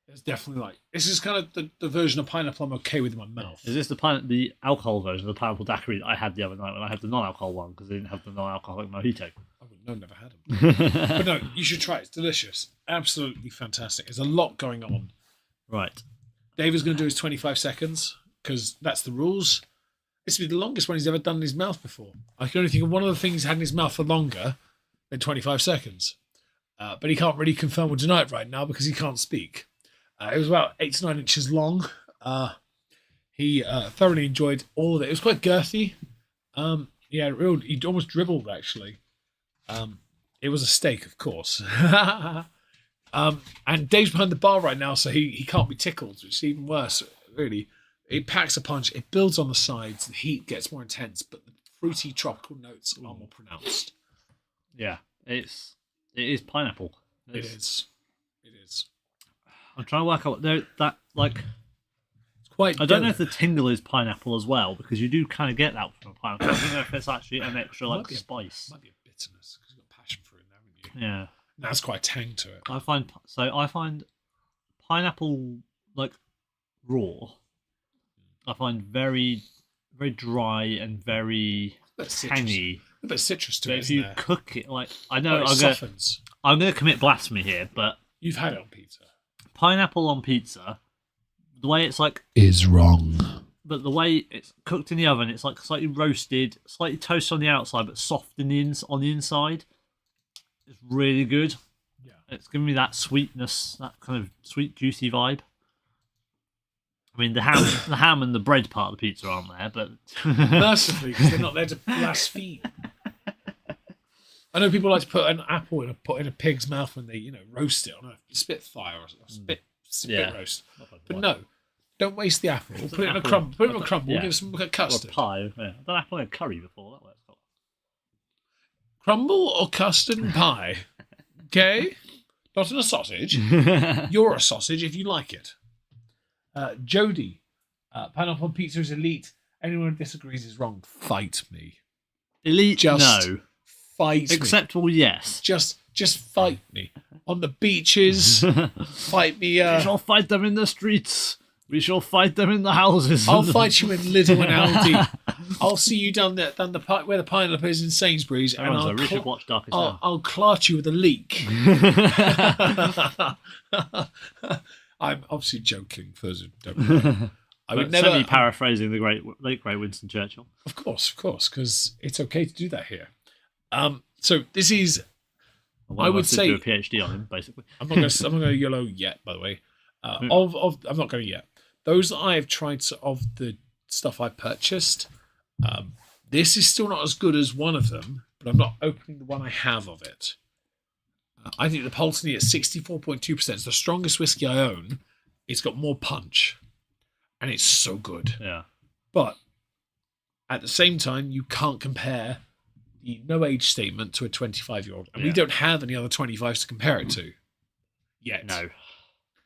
It's definitely like, this is kind of the version of pineapple I'm okay with in my mouth. Is this the alcohol version of the pineapple daiquiri that I had the other night when I had the non-alcohol one, because I didn't have the non-alcoholic mojito? I wouldn't know, never had them. But no, you should try it. It's delicious. Absolutely fantastic. There's a lot going on. Right. Dave is going to do his 25 seconds, because that's the rules. This will be the longest one he's ever done in his mouth before. I can only think of one of the things he's had in his mouth for longer than 25 seconds. But he can't really confirm or deny it right now because he can't speak. It was about 8 to 9 inches long. He thoroughly enjoyed all of it. It was quite girthy. He almost dribbled, actually. It was a steak, of course. And Dave's behind the bar right now, so he can't be tickled, which is even worse, really. It packs a punch. It builds on the sides. The heat gets more intense, but the fruity tropical notes are more pronounced. Yeah, it is pineapple. It is. I'm trying to work out it's quite. I don't know if the tingle is pineapple as well, because you do kind of get that from a pineapple. I don't know if it's actually an extra like spice. Might be a bitterness because you've got passion fruit in there, haven't you? Yeah, That's quite a tang to it. I find pineapple like raw. I find very, very dry and very tangy. A bit of citrus to But it. if you there? cook it, like I know, it softens. I'm going to commit blasphemy here, but You've had it on pizza. pineapple on pizza, the way it's like, Is wrong. but the way it's cooked in the oven, it's like slightly roasted, slightly toasted on the outside, but soft on the inside. It's really good. Yeah. It's giving me that sweetness, that kind of sweet, juicy vibe. I mean, the ham and the bread part of the pizza aren't there, but Mercifully, because they're not there to blaspheme. I know people like to put an apple in a pig's mouth when they, roast it on a spitfire or spit roast. But no, don't waste the apple. Put it in a crumble. Put it in a crumble. Yeah. Give it some or custard. pie. Yeah. I've done apple and curry before. That works. Crumble or custard and pie. Okay, not in a sausage. You're a sausage if you like it. Jody, pineapple on pizza is elite. Anyone who disagrees is wrong. Fight me. Elite, Just no. Fight me. Acceptable, yes. Just fight me on the beaches. Fight me. We shall fight them in the streets. We shall fight them in the houses. I'll fight you in Lidl and Aldi. I'll see you down the park where the pineapple is in Sainsbury's, and I'll clutch you with a leek. I'm obviously joking. For those who don't know. I would never. Paraphrasing the late great Winston Churchill. Of course, because it's okay to do that here. So this is. I would say do a PhD on him, basically. I'm not going to yellow yet. By the way, I'm not going yet. Those that I have tried of the stuff I purchased, this is still not as good as one of them. But I'm not opening the one I have of it. I think the Pulteney at 64.2% is the strongest whiskey I own. It's got more punch, and it's so good. Yeah. But at the same time, you can't compare the no age statement to a 25-year-old, and we don't have any other 25s to compare it to yet. No.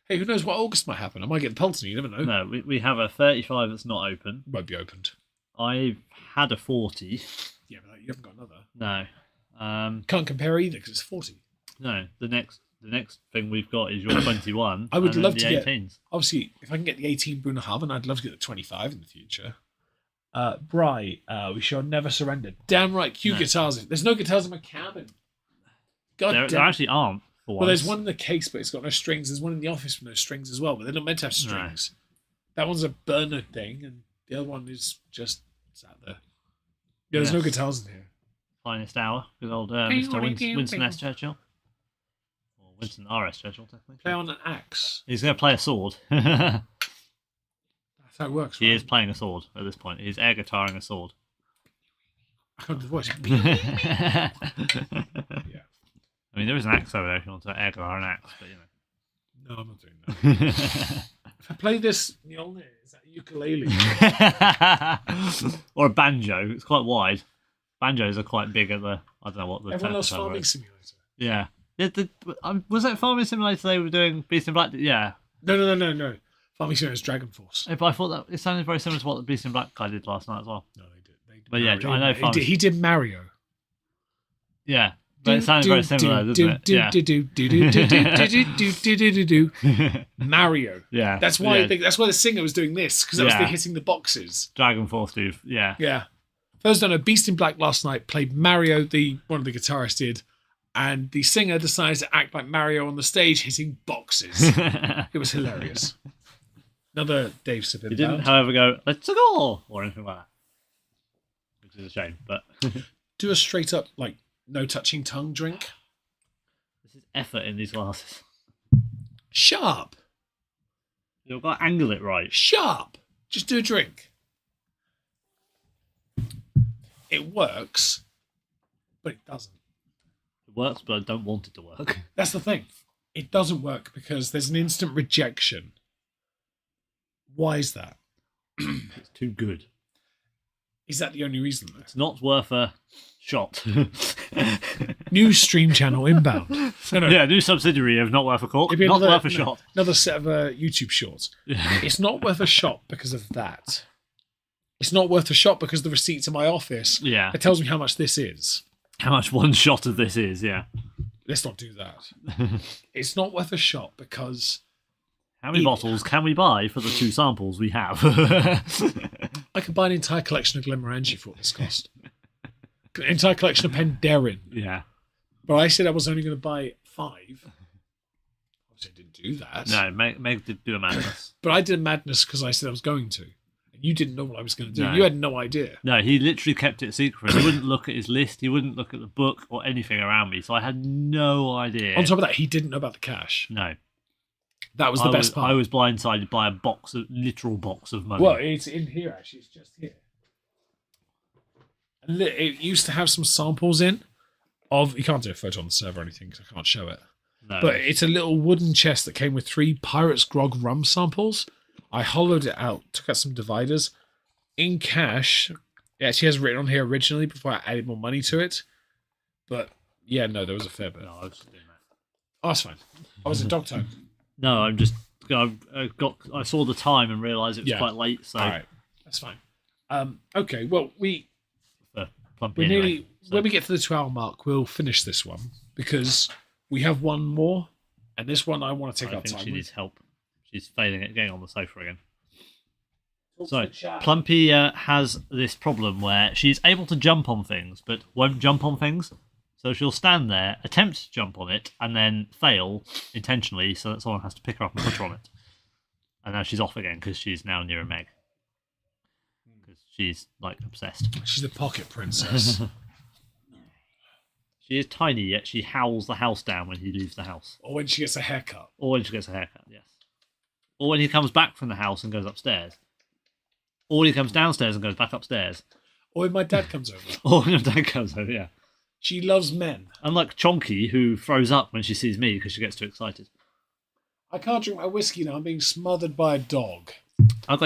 Hey, who knows what August might happen? I might get the Pulteney. You never know. No, we have a 35 that's not open. Won't be opened. I've had a 40. Yeah, but you haven't got another. No. Can't compare either because it's 40. No, the next thing we've got is your 21. I would love to get 18s. Obviously, if I can get the 18 Brunnenhaven, I'd love to get the 25 in the future. Bry, we shall never surrender. Damn right, cue guitars. There's no guitars in my cabin. God damn. There actually aren't. Well, there's one in the case, but it's got no strings. There's one in the office with no strings as well, but they're not meant to have strings. No. That one's a burner thing, and the other one is just sat there. Yeah, there's no guitars in here. Finest hour with old Mr. Winston S. Churchill. Or Winston R.S. Churchill, technically. Play on an axe. He's going to play a sword. That's how it works, right? He is playing a sword at this point. He's air guitaring a sword. I can't do the voice. Yeah. Yeah. I mean, there is an axe over there if you want to air guitar an axe, but No, I'm not doing that. If I play this, is that a ukulele? Or a banjo. It's quite wide. Banjos are quite big at the. I don't know what the. Everyone loves Farming Simulator. Yeah. Was that Farming Simulator they were doing Beast in Black? Yeah. No. Farming Simulator is Dragon Force. But I thought that it sounded very similar to what the Beast in Black guy did last night as well. No, they did. But yeah, I know he did Mario. Yeah. But it sounded very similar, doesn't it? Mario. Yeah. That's why the singer was doing this, because that was the hitting the boxes. Dragon Force dude. Yeah. Yeah. For those who don't know, Beast in Black last night played Mario, one of the guitarists did, and the singer decided to act like Mario on the stage hitting boxes. It was hilarious. Another Dave Sippin. He didn't, however, go, let's go, or anything like that. Which is a shame, but... Do a straight up, no touching tongue drink. This is effort in these glasses. Sharp. You've got to angle it right. Sharp. Just do a drink. It works, but it doesn't. It works, but I don't want it to work. That's the thing. It doesn't work because there's an instant rejection. Why is that? It's too good. Is that the only reason? It's not worth a Shot. New stream channel inbound. No, Yeah, new subsidiary of Not Worth a Cork. It'd be Not worth a no, shot. Another set of YouTube shorts. It's not worth a shot because of that. It's not worth a shot because the receipt's in my office. Yeah. It tells me how much this is. How much one shot of this is, yeah. Let's not do that. It's not worth a shot because How many bottles can we buy for the 2 samples we have? I could buy an entire collection of Glenmorangie for what this cost. An entire collection of Penderyn. Yeah. But I said I was only going to buy 5. Obviously, I didn't do that. No, Meg did do a madness. But I did a madness because I said I was going to. And you didn't know what I was going to do. No. You had no idea. No, he literally kept it secret. He wouldn't look at his list. He wouldn't look at the book or anything around me. So I had no idea. On top of that, he didn't know about the cash. No. That was the best part. I was blindsided by a literal box of money. Well, it's in here, actually. It's just here. And it used to have some samples in of... You can't do a photo on the server or anything because I can't show it. No. But it's a little wooden chest that came with 3 Pirates Grog rum samples. I hollowed it out, took out some dividers. In cash, it actually has written on here originally before I added more money to it. But, yeah, no, there was a fair bit. No, I was just doing that. Oh, that's fine. I was at dog time. No, I'm just... I saw the time and realised it was quite late, so... All right, that's fine. Okay, well, we Plumpy nearly... anyway, so. When we get to the 2-hour mark, we'll finish this one because we have one more, and this one I want to take I our think time she with. needs help. She's failing at getting on the sofa again. Talk So, to the chat. Plumpy has this problem where she's able to jump on things, but won't jump on things. So she'll stand there, attempt to jump on it, and then fail intentionally so that someone has to pick her up and put her on it. And now she's off again because she's now near a Meg. Because she's, like, obsessed. She's the pocket princess. She is tiny, yet she howls the house down when he leaves the house. Or when she gets a haircut. Or when she gets a haircut, yes. Or when he comes back from the house and goes upstairs. Or when he comes downstairs and goes back upstairs. Or when my dad comes over. Or when your dad comes over, yeah. She loves men. Unlike Chonky, who throws up when she sees me because she gets too excited. I can't drink my whiskey now. I'm being smothered by a dog. I got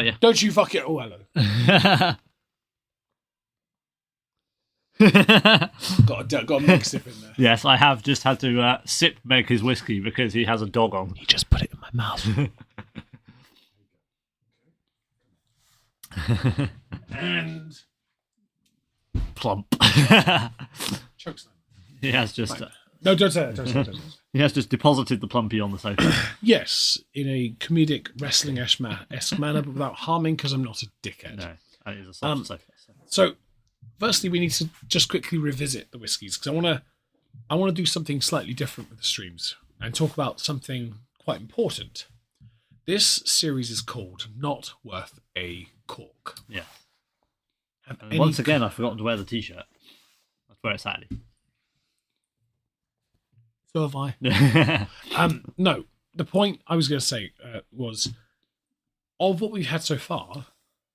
you. Don't you fuck it. Oh, hello. got a Meg sip in there. Yes, I have just had to sip Meg his whiskey because he has a dog on. He just put it in my mouth. And Plump. chokeslam. He has just No, don't say it. Don't say it. he has just deposited the plumpy on the sofa. Yes, in a comedic wrestling-esque manner, but without harming, because I'm not a dickhead. No, and it's a soft sofa. So, firstly, we need to just quickly revisit the whiskies because I want to do something slightly different with the streams and talk about something quite important. This series is called Not Worth a Cork. Yeah. Have And any- once again, I've forgotten to wear the t-shirt. That's where it's sadly. So have I. No, the point I was going to say was, of what we've had so far,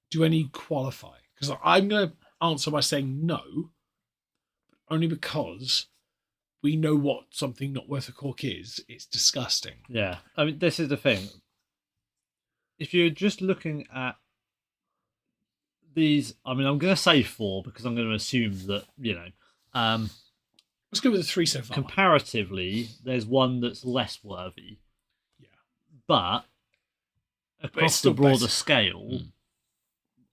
do any qualify? Because I'm going to answer by saying no, only because we know what something not worth a cork is. It's disgusting. Yeah, I mean, this is the thing. If you're just looking at these, I mean, I'm going to say 4 because I'm going to assume that, Let's go with the 3 so far. comparatively, there's one that's less worthy. Yeah. But across still the broader better. scale,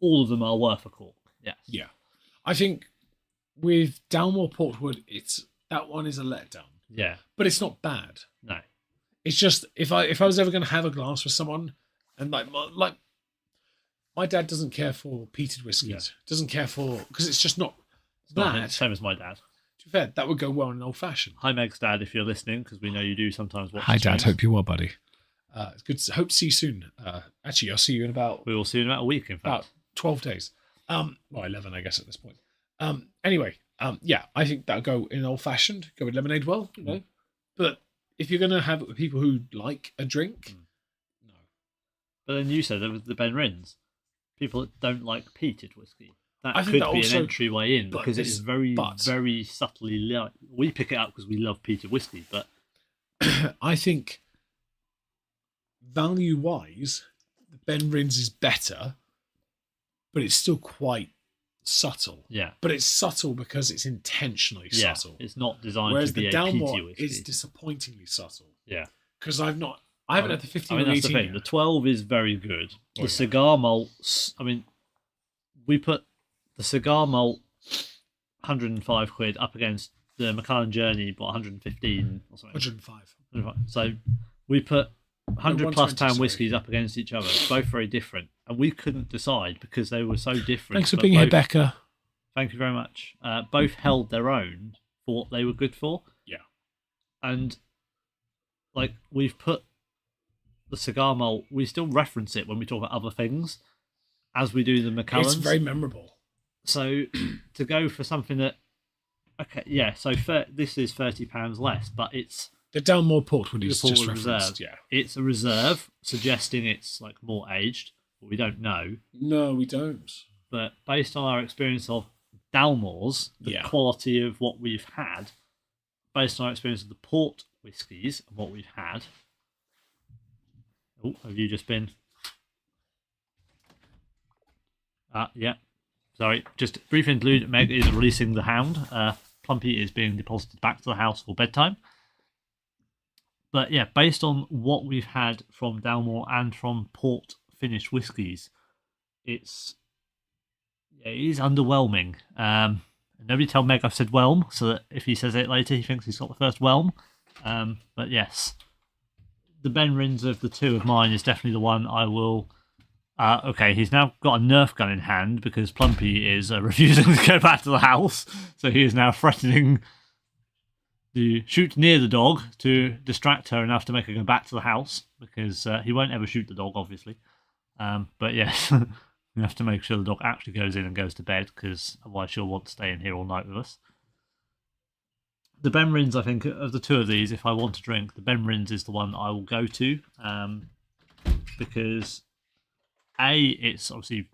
all of them are worth a cork. Yes. Yeah. I think with Downmore Portwood, that one is a letdown. Yeah. But it's not bad. No. It's just if I was ever going to have a glass with someone, and like my dad doesn't care for peated whiskies, Yeah. doesn't care for because it's just not Not that. same as my dad. To be fair, that would go well in an old fashioned. Hi, Meg's dad, if you're listening, because we know you do sometimes watch. Hi, the Dad. streams. Hope you're well, buddy. It's good. Hope to see you soon. Actually, I'll see you in about We will see you in about a week, in fact. about 12 days. Well, 11, I guess, at this point. Anyway, yeah, I think that'll go in old fashioned. Go with lemonade, well, you know. But if you're going to have it with people who like a drink, no. But then you said there was the Ben Rins. People that don't like peated whiskey. I That think could that be also- an entryway in but because it this- is very, but- very subtly. We pick it up because we love peated whiskey, but I think value-wise, Ben Rins is better, but it's still quite subtle. Yeah. But it's subtle because it's intentionally Yeah. subtle. It's not designed Whereas to be the a Dalmore peaty whiskey. is disappointingly subtle. Yeah. Because I haven't had the 15 I mean, or that's 18 the thing. yet. The 12 is very good. Oh, The cigar malts, I mean, we put the cigar malt 105 quid up against the Macallan Journey, but 115 or something. 105. So we put 100 plus 120, pound sorry. whiskies up against each other, both very different. And we couldn't decide because they were so different. Thanks for but being here, both- Becca. Thank you very much. Both held their own for what they were good for. Yeah. And like we've put the cigar malt, we still reference it when we talk about other things, as we do the Macallans. It's very memorable. So to go for something that, okay, yeah. So this is £30 less, but it's The Dalmore Portwood is the just Portwood referenced, Reserve. yeah. It's a reserve, suggesting it's like more aged, but we don't know. No, we don't. But based on our experience of Dalmore's, the Yeah. quality of what we've had, based on our experience of the port whiskies and what we've had. Oh, have you just been? Yeah. Sorry, just a brief interlude. Meg is releasing the hound. Plumpy is being deposited back to the house for bedtime. But yeah, based on what we've had from Dalmore and from port finished whiskies, it is underwhelming. Nobody tell Meg I've said whelm, so that if he says it later, he thinks he's got the first whelm. But yes, the Ben Rins of the two of mine is definitely the one I will. Okay, he's now got a Nerf gun in hand because Plumpy is refusing to go back to the house, so he is now threatening to shoot near the dog to distract her enough to make her go back to the house, because he won't ever shoot the dog, obviously. But yes, we have to make sure the dog actually goes in and goes to bed, because otherwise she'll want to stay in here all night with us. The Ben Rins, I think, of the two of these, if I want to drink, the Ben Rins is the one I will go to, because it's obviously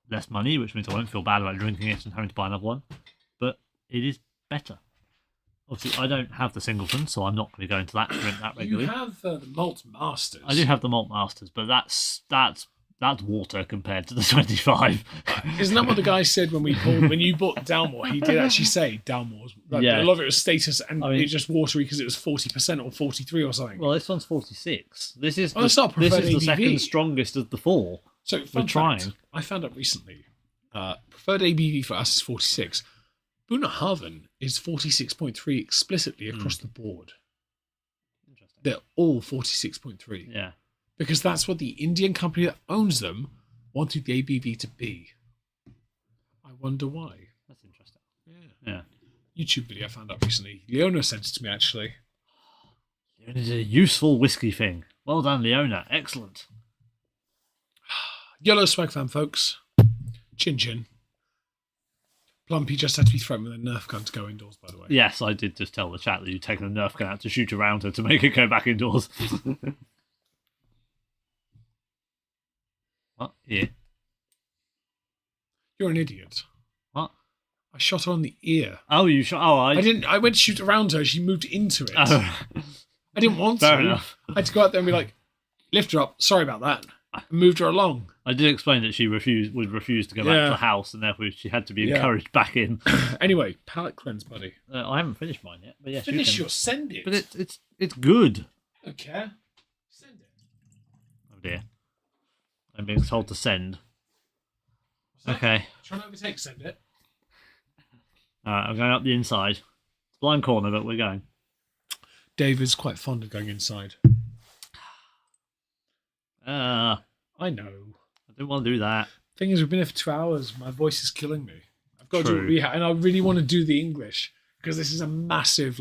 less money, which means I won't feel bad about drinking it and having to buy another one, but it is better. Obviously, I don't have the Singleton, so I'm not going to go into that to drink that regularly. You have the Malt Masters. I do have the Malt Masters, but that's water compared to the 25. Isn't that what the guy said when you bought Dalmore? He did actually say Dalmore's. Like, Yeah. A lot of it was status, and I mean, it's just watery because it was 40% or 43 or something. Well, this one's 46. This is it's not this preferred is the ABV. second strongest of the four. So We're trying. I found out recently. Preferred ABV for us is 46. Bunnahabhain is 46.3 explicitly across the board. Interesting. They're all 46.3. Yeah. Because that's what the Indian company that owns them wanted the ABV to be. I wonder why. That's interesting. Yeah. Yeah. YouTube video I found out recently. Leona sent it to me, actually. It is a useful whiskey thing. Well done, Leona. Excellent. Yellow swag fan, folks. Chin chin. Plumpy just had to be thrown with a Nerf gun to go indoors, by the way. Yes, I did just tell the chat that you'd taken a Nerf gun out to shoot around her to make her go back indoors. What? Yeah. You're an idiot. What? I shot her on the ear. Oh, you shot. Oh, I didn't. I went to shoot around her. She moved into it. Oh. I didn't want Fair to. enough. I had to go out there and be like, lift her up. Sorry about that. And moved her along. I did explain that she would refuse to go back to the house, and therefore she had to be encouraged back in. Anyway, palate cleanse, buddy. I haven't finished mine yet, but yes, you Finish can. your send it. But it's good. I don't care. Send it. Oh dear, I'm being told to send. Okay, Try not to overtake send it. I'm going up the inside. It's a blind corner, but we're going. David's quite fond of going inside. I know. I didn't want to do that. Thing is, we've been here for 2 hours. My voice is killing me. I've got to do True. a rehab, and I really want to do the English because this is a massive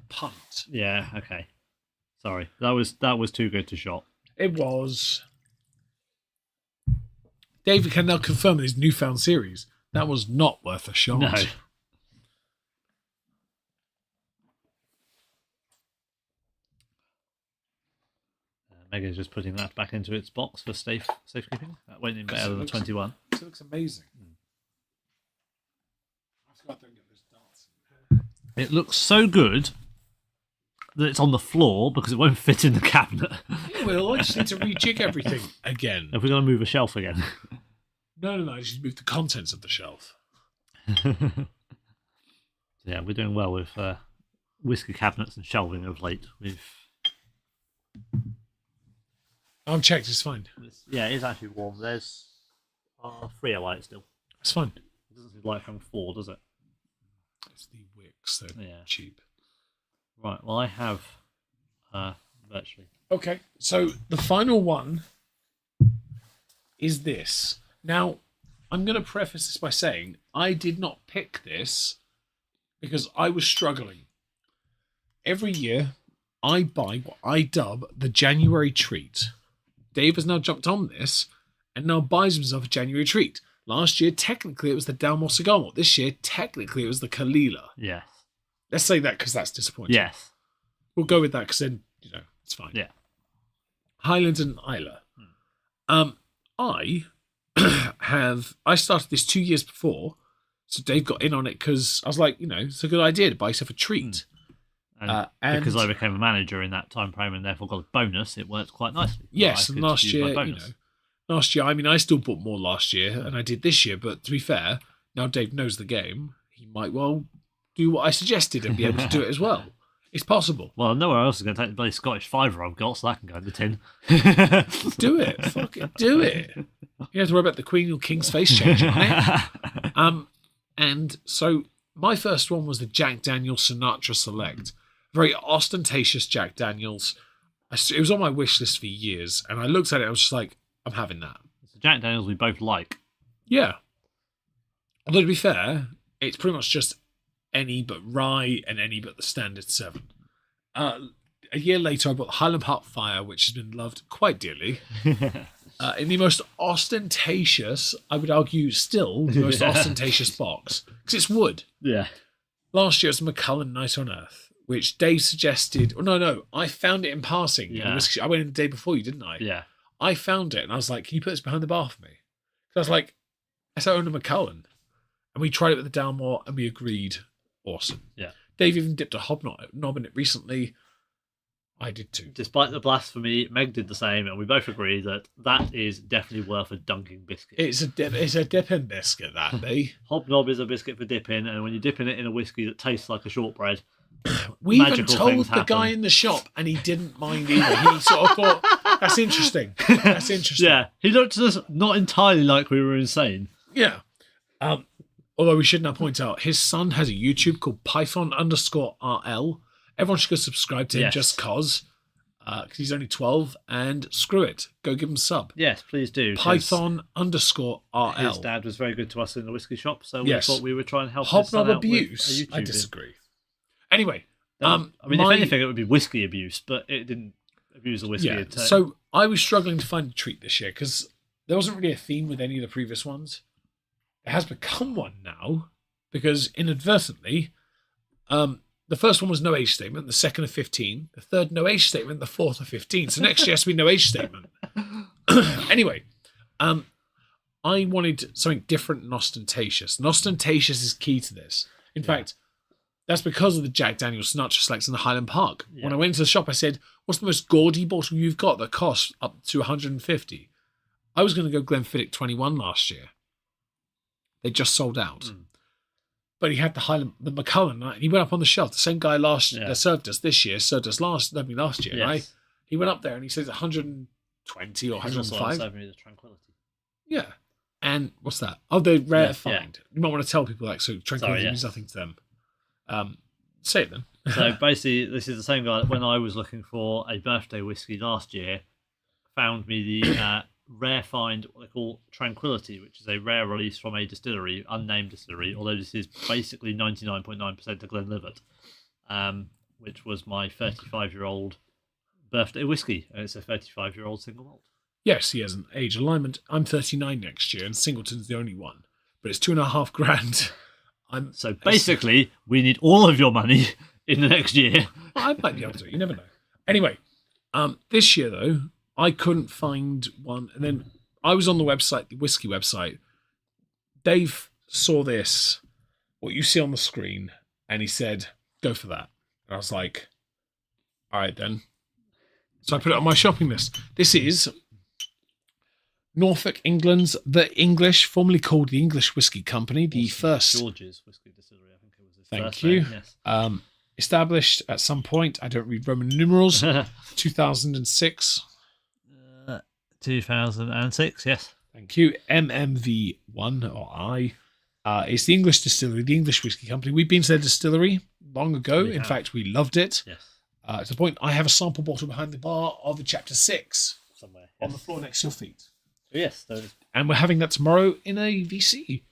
punt. Yeah, okay. Sorry, that was too good to shot. It was. David can now confirm in his newfound series that was not worth a shot. No. Megan's just putting that back into its box for safekeeping. That went in better than the 21. It looks amazing. I have to go out there and get those darts. It looks so good that it's on the floor because it won't fit in the cabinet. It will. I just need to rejig everything again. If we're going to move a shelf again. No. I just moved the contents of the shelf. Yeah, we're doing well with whiskey cabinets and shelving of late. I'm checked. It's fine. Yeah, it is actually warm. There's 3 light still. It's fine. It doesn't seem like from 4, does it? It's the wicks. They're cheap. Right. Well, I have virtually. Okay. So the final one is this. Now, I'm going to preface this by saying I did not pick this because I was struggling. Every year, I buy what I dub the January treat. Dave has now jumped on this and now buys himself a January treat. Last year, technically, it was the Dalmor Cigar. This year, technically, it was the Kalila. Yes. Let's say that because that's disappointing. Yes. We'll go with that because then, it's fine. Yeah. Highland and Isla. I started this 2 years before, so Dave got in on it because I was like, it's a good idea to buy yourself a treat. And because I became a manager in that time frame and therefore got a bonus, it worked quite nicely. Yes, and last year, I mean, I still bought more last year and I did this year, but to be fair, now Dave knows the game, he might well do what I suggested and be able to do it as well. It's possible. Well, nowhere else is going to take the bloody Scottish fiver I've got, so that can go in the tin. Do it. Fuck it. Do it. You don't have to worry about the Queen or King's face changing on it. And so my first one was the Jack Daniel's Sinatra Select. Very ostentatious Jack Daniel's. It was on my wish list for years, and I looked at it and I was just like, I'm having that. It's the Jack Daniel's we both like. Yeah. Although to be fair, it's pretty much just any but rye and any but the standard 7. A year later, I bought Highland Park Fire, which has been loved quite dearly. In the most ostentatious, I would argue still, the most ostentatious box, because it's wood. Yeah. Last year it was Macallan Night on Earth, which Dave suggested. Oh, no, I found it in passing. Yeah. I went in the day before you, didn't I? Yeah. I found it, and I was like, can you put this behind the bar for me? So I was like, I own a Macallan. And we tried it with the Dalmor, and we agreed. Awesome. Yeah. Dave even dipped a hobnob in it recently. I did too. Despite the blasphemy, Meg did the same, and we both agree that is definitely worth a dunking biscuit. It's a dipping biscuit, that be. Hobnob is a biscuit for dipping, and when you're dipping it in a whiskey that tastes like a shortbread, we even told the guy in the shop, and he didn't mind either. He sort of thought, that's interesting. That's interesting. Yeah, he looked at us not entirely like we were insane. Yeah. Although we should now point out, his son has a YouTube called Python_RL. Everyone should go subscribe to him just because he's only 12, and screw it. Go give him a sub. Yes, please do. Python_RL. His dad was very good to us in the whiskey shop, so we thought we would try and help his Hobnob son out abuse. with a YouTube I disagree. Anyway. I mean, if anything, it would be whiskey abuse, but it didn't abuse the whiskey. Yeah, so I was struggling to find a treat this year because there wasn't really a theme with any of the previous ones. It has become one now because inadvertently, the first one was no age statement, the second of 15, the third no age statement, the fourth of 15. So next year has to be no age statement. Anyway, I wanted something different and ostentatious. And ostentatious is key to this. In fact, that's because of the Jack Daniel's Sinatra Selects in the Highland Park. Yeah. When I went into the shop, I said, what's the most gaudy bottle you've got that costs up to 150? I was going to go Glenfiddich 21 last year. They just sold out. But he had the Macallan, and he went up on the shelf. The same guy that served us this year served us last year, yes. right? He went up there and he says 120 or 105. Served me the Tranquility. Yeah. And what's that? Oh, the rare find. You might want to tell people that, so Tranquility means nothing to them. Say it then. So basically, this is the same guy that when I was looking for a birthday whiskey last year, found me the rare find, what they call Tranquility, which is a rare release from a distillery, unnamed distillery, although this is basically 99.9% a Glenlivet, which was my 35-year-old birthday whiskey, and it's a 35-year-old single malt. Yes, he has an age alignment. I'm 39 next year, and Singleton's the only one. But it's $2,500. So basically, we need all of your money in the next year. I might be able to. You never know. Anyway, this year, though, I couldn't find one. And then I was on the website, the whiskey website. Dave saw this, what you see on the screen, and he said, go for that. And I was like, all right, then. So I put it on my shopping list. This is Norfolk, England's The English, formerly called the English Whisky Company, the first. George's Whisky Distillery, I think it was his Thank first you. name, yes. Established at some point, I don't read Roman numerals, 2006. 2006, yes. Thank you. MMV1 or I. It's the English distillery, the English Whisky Company. We've been to their distillery long ago. In fact, we loved it. Yes. To the point, I have a sample bottle behind the bar of the Chapter 6 Somewhere. on the floor next to your feet. Yes. That is... And we're having that tomorrow in a VC.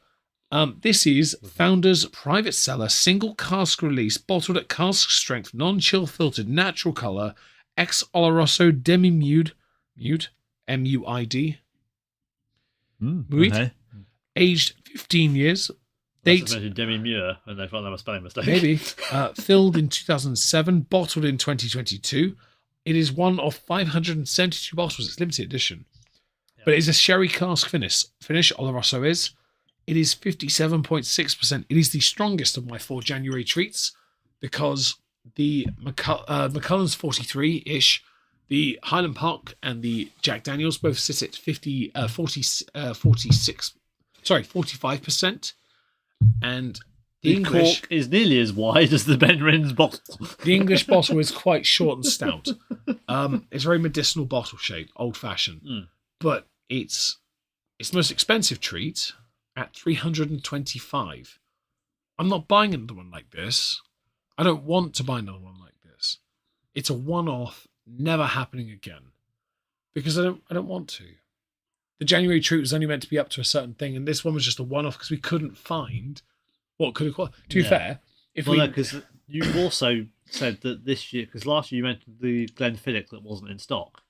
This is Founder's Private Cellar Single Cask Release, bottled at cask strength, non-chill filtered, natural colour, ex Oloroso Demi-Mude, M-U-I-D. Muid. Okay. Aged 15 years. Date Demi-Muir, and they thought that was a spelling mistake. maybe. Filled in 2007, bottled in 2022. It is one of 572 bottles. It's limited edition. Yep. But it is a sherry cask finish. Oloroso is. It is 57.6%. It is the strongest of my 4 January treats because the Macallan's 43-ish, the Highland Park and the Jack Daniels both sit at 45%. And the English cork is nearly as wide as the Ben Rins bottle. The English bottle is quite short and stout. It's a very medicinal bottle shape, old-fashioned. But it's the most expensive treat at $325. I'm not buying another one like this. I don't want to buy another one like this. It's a one-off, never happening again. Because I don't want to. The January treat was only meant to be up to a certain thing, and this one was just a one-off because we couldn't find what could have qualified. To be fair, because you also said that this year, because last year you mentioned the Glenfiddich that wasn't in stock.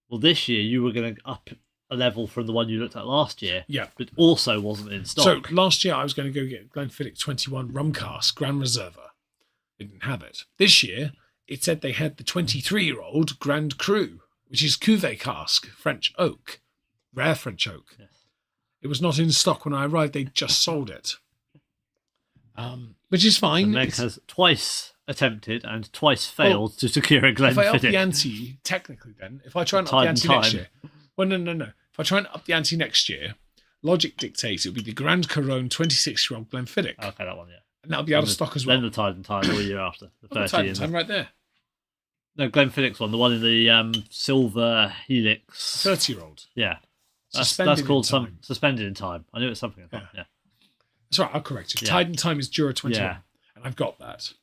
Well, this year you were going to up a level from the one you looked at last year, but also wasn't in stock. So last year I was going to go get Glenfiddich 21 rum cask Grand Reserva. Didn't have it. This year it said they had the 23-year-old Grand Cru, which is cuvee cask, French oak, rare French oak. Yes. It was not in stock when I arrived. They just sold it, which is fine. And Meg has twice attempted and twice failed to secure a Glenfiddich. If I up the ante, technically, then if I try and up the ante next year, well, no. If I try and up the ante next year, logic dictates it will be the Grand Corone 26-year-old Glenfiddich. Okay, that one, yeah. And that'll be out of stock as well. Then the Tide and Time the year after. The 30 the Tide and Time right there. No, Glenfiddich's one, the one in the silver helix. 30-year-old. Yeah. That's called Suspended in Time. I knew it was something like that. Yeah. That's right, I'll correct you. Tide and Time is Jura 21. Yeah. And I've got that.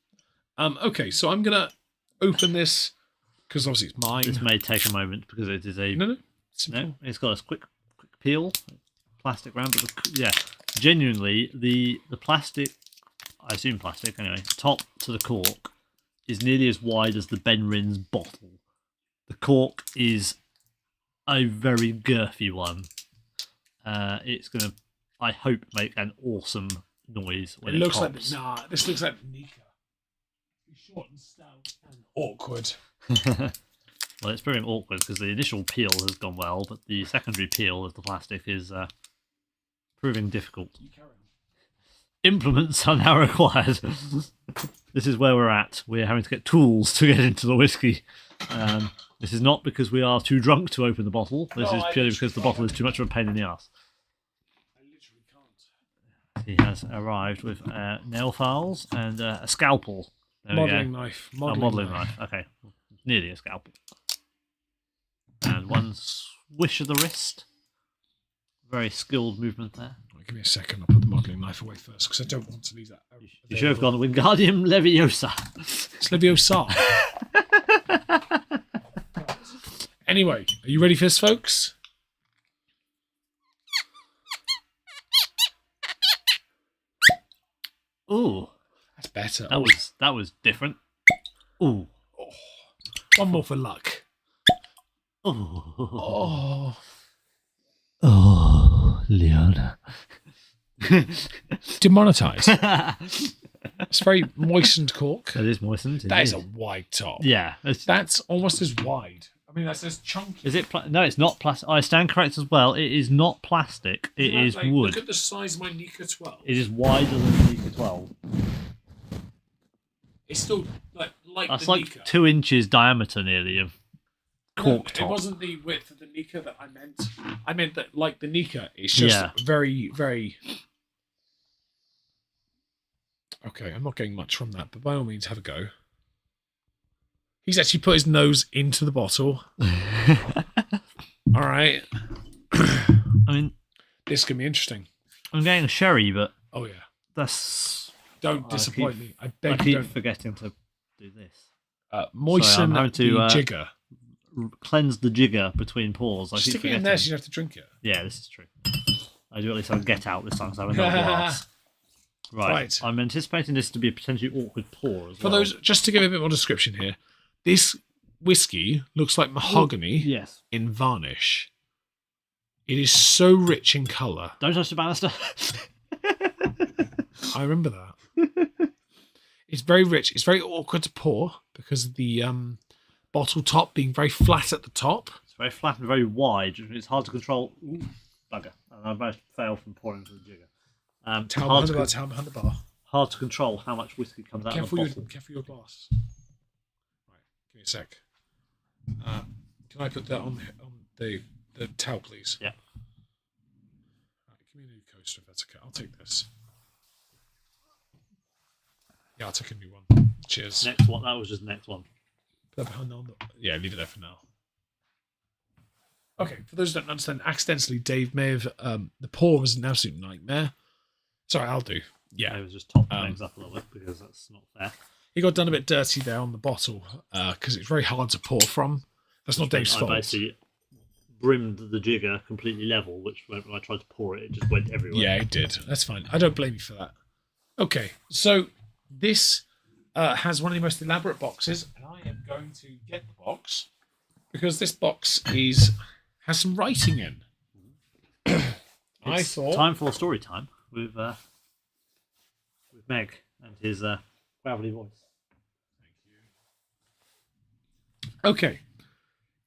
Okay, so I'm going to open this because obviously it's mine. This may take a moment because it is a... No. No, it's got a quick peel. Plastic round. But genuinely, the plastic, I assume plastic anyway, top to the cork is nearly as wide as the Ben Rins bottle. The cork is a very girthy one. It's going to, I hope, make an awesome noise when it looks pops. This looks like Nika. Short and stout and awkward. Well, it's proving awkward because the initial peel has gone well, but the secondary peel of the plastic is proving difficult. Implements are now required. This is where we're at. We're having to get tools to get into the whiskey. This is not because we are too drunk to open the bottle. This is purely because the bottle is too much of a pain in the ass. I literally can't. He has arrived with nail files and a scalpel. Modelling knife. Modelling knife. Okay. Nearly a scalpel. And one swish of the wrist. Very skilled movement there. Give me a second. I'll put the modelling knife away first because I don't want to leave that. You should have gone Wingardium Leviosa. It's Leviosa. Anyway, are you ready for this, folks? Ooh, that's better. That was different. Ooh, one more for luck. Oh, Leona. Demonetized. It's very moistened cork. It is moistened. That is a wide top. Yeah, that's almost as wide. I mean, that's as chunky. Is it? No, it's not plastic. I stand correct as well. It is not plastic. It is wood. Look at the size of my Nika 12. It is wider than the Nika 12. It's still like that's the like Nika. 2 inches diameter nearly of cork It top. wasn't the width of the Nika that I meant. I meant that, like the Nika, it's just very, very. Okay, I'm not getting much from that, but by all means, have a go. He's actually put his nose into the bottle. All right. I mean, this can be interesting. I'm getting a sherry, but oh yeah, that's don't disappoint me. I beg I you keep don't. forgetting to do this. Moisten I'm having to, the jigger. Cleanse the jigger between pores. I keep Stick it forgetting. in there so you have to drink it. Yeah, this is true. I do at least have a get out this time, so I have another glass. Right. I'm anticipating this to be a potentially awkward pour as well. For those, just to give a bit more description here, this whiskey looks like mahogany in varnish. It is so rich in colour. Don't touch the banister. I remember that. It's very rich. It's very awkward to pour because of the bottle top being very flat at the top. It's very flat and very wide. It's hard to control. Ooh, bugger. And I've managed to fail from pouring into the jigger. Towel behind the bar. Hard to control how much whiskey comes out of the bottle. Careful your glass. Right, give me a sec. Can I put that on the towel, please? Yeah. Right, give me a new coaster if that's okay. I'll take this. Yeah, I'll take a new one. Cheers. Next one. That was just the next one. Put that behind yeah, leave it there for now. Okay, for those who don't understand, accidentally, Dave may have... the pour was an absolute nightmare. Sorry, I'll do. Yeah. I was just topping things up a little bit because that's not fair. He got done a bit dirty there on the bottle because it's very hard to pour from. That's not Dave's fault. I basically brimmed the jigger completely level, which when I tried to pour it, it just went everywhere. Yeah, it did. That's fine. I don't blame you for that. Okay, so this has one of the most elaborate boxes, and I am going to get the box because this box has some writing in. It's time for story time with Meg and his gravelly voice. Okay.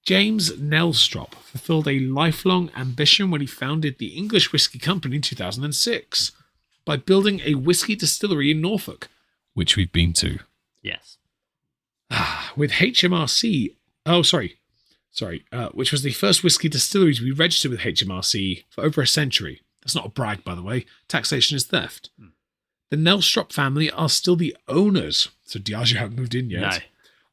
James Nelstrop fulfilled a lifelong ambition when he founded the English Whisky Company in 2006 by building a whisky distillery in Norfolk, which we've been to. Yes. With HMRC... which was the first whisky distillery to be registered with HMRC for over a century. That's not a brag, by the way. Taxation is theft. The Nelstrop family are still the owners, so Diageo haven't moved in yet,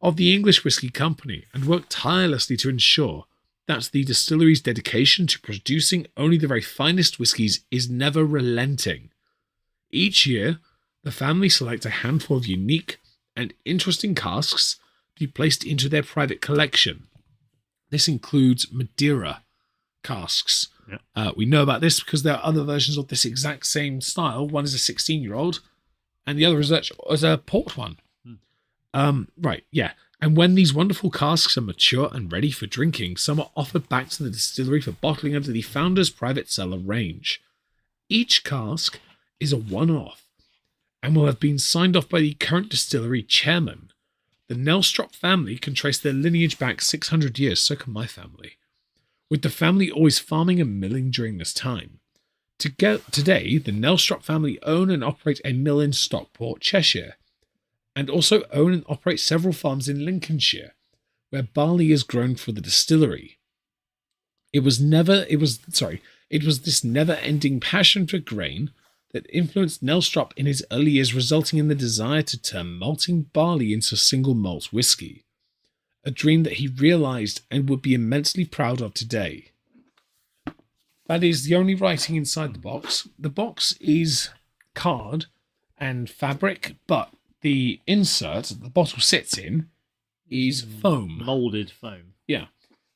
of the English Whisky Company and work tirelessly to ensure that the distillery's dedication to producing only the very finest whiskies is never relenting. Each year, the family select a handful of unique and interesting casks to be placed into their private collection. This includes Madeira casks. We know about this because there are other versions of this exact same style. One is a 16-year-old, and the other is a port one. Right, yeah. And when these wonderful casks are mature and ready for drinking, some are offered back to the distillery for bottling under the founder's private cellar range. Each cask is a one-off and will have been signed off by the current distillery chairman. The Nelstrop family can trace their lineage back 600 years, so can my family, with the family always farming and milling during this time. Today, the Nelstrop family own and operate a mill in Stockport, Cheshire, and also own and operate several farms in Lincolnshire, where barley is grown for the distillery. It was this never-ending passion for grain that influenced Nelstrop in his early years, resulting in the desire to turn malting barley into single malt whiskey, a dream that he realised and would be immensely proud of today. That is the only writing inside the box. The box is card and fabric, but the insert the bottle sits in is foam. Moulded foam. Yeah.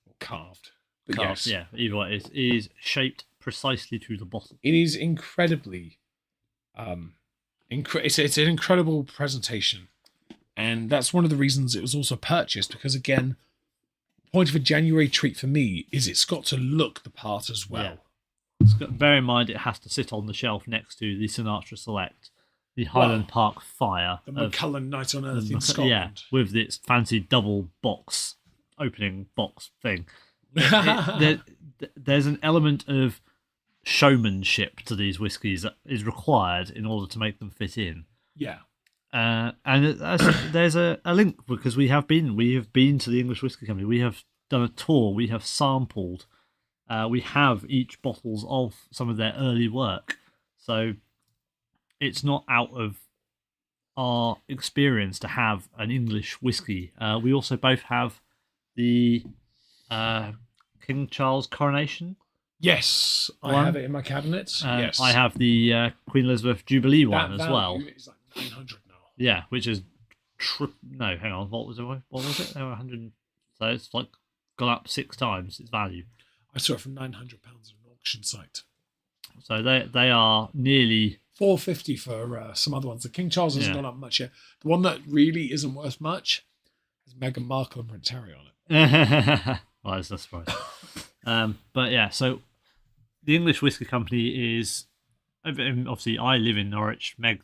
Or carved. But yes. Yeah, either way, it is shaped precisely to the bottle. It is incredibly... it's an incredible presentation. And that's one of the reasons it was also purchased, because again, the point of a January treat for me is it's got to look the part as well. Yeah. Bear in mind it has to sit on the shelf next to the Sinatra Select, the Highland Park Fire. The Macallan Night on Earth in Scotland. Yeah, with its fancy double box, opening box thing. There's an element of showmanship to these whiskies that is required in order to make them fit in. Yeah. And there's a link, because we have been to the English Whisky Company. We have done a tour. We have sampled. We have each bottles of some of their early work. So it's not out of our experience to have an English whiskey. We also both have the King Charles Coronation. Yes, I One. have it in my cabinet. Yes, I have the Queen Elizabeth Jubilee one as well. It's like 900 now. Yeah, which is no, hang on. What was it? What was it? They were 100. So it's like gone up 6 times its value. I saw it for £900 on an auction site. So they are nearly $450 for some other ones. The King Charles hasn't gone up much yet. The one that really isn't worth much is Meghan Markle and Prince Harry on it. well, that's a surprise. But yeah, so the English Whiskey Company is obviously I live in Norwich. Meg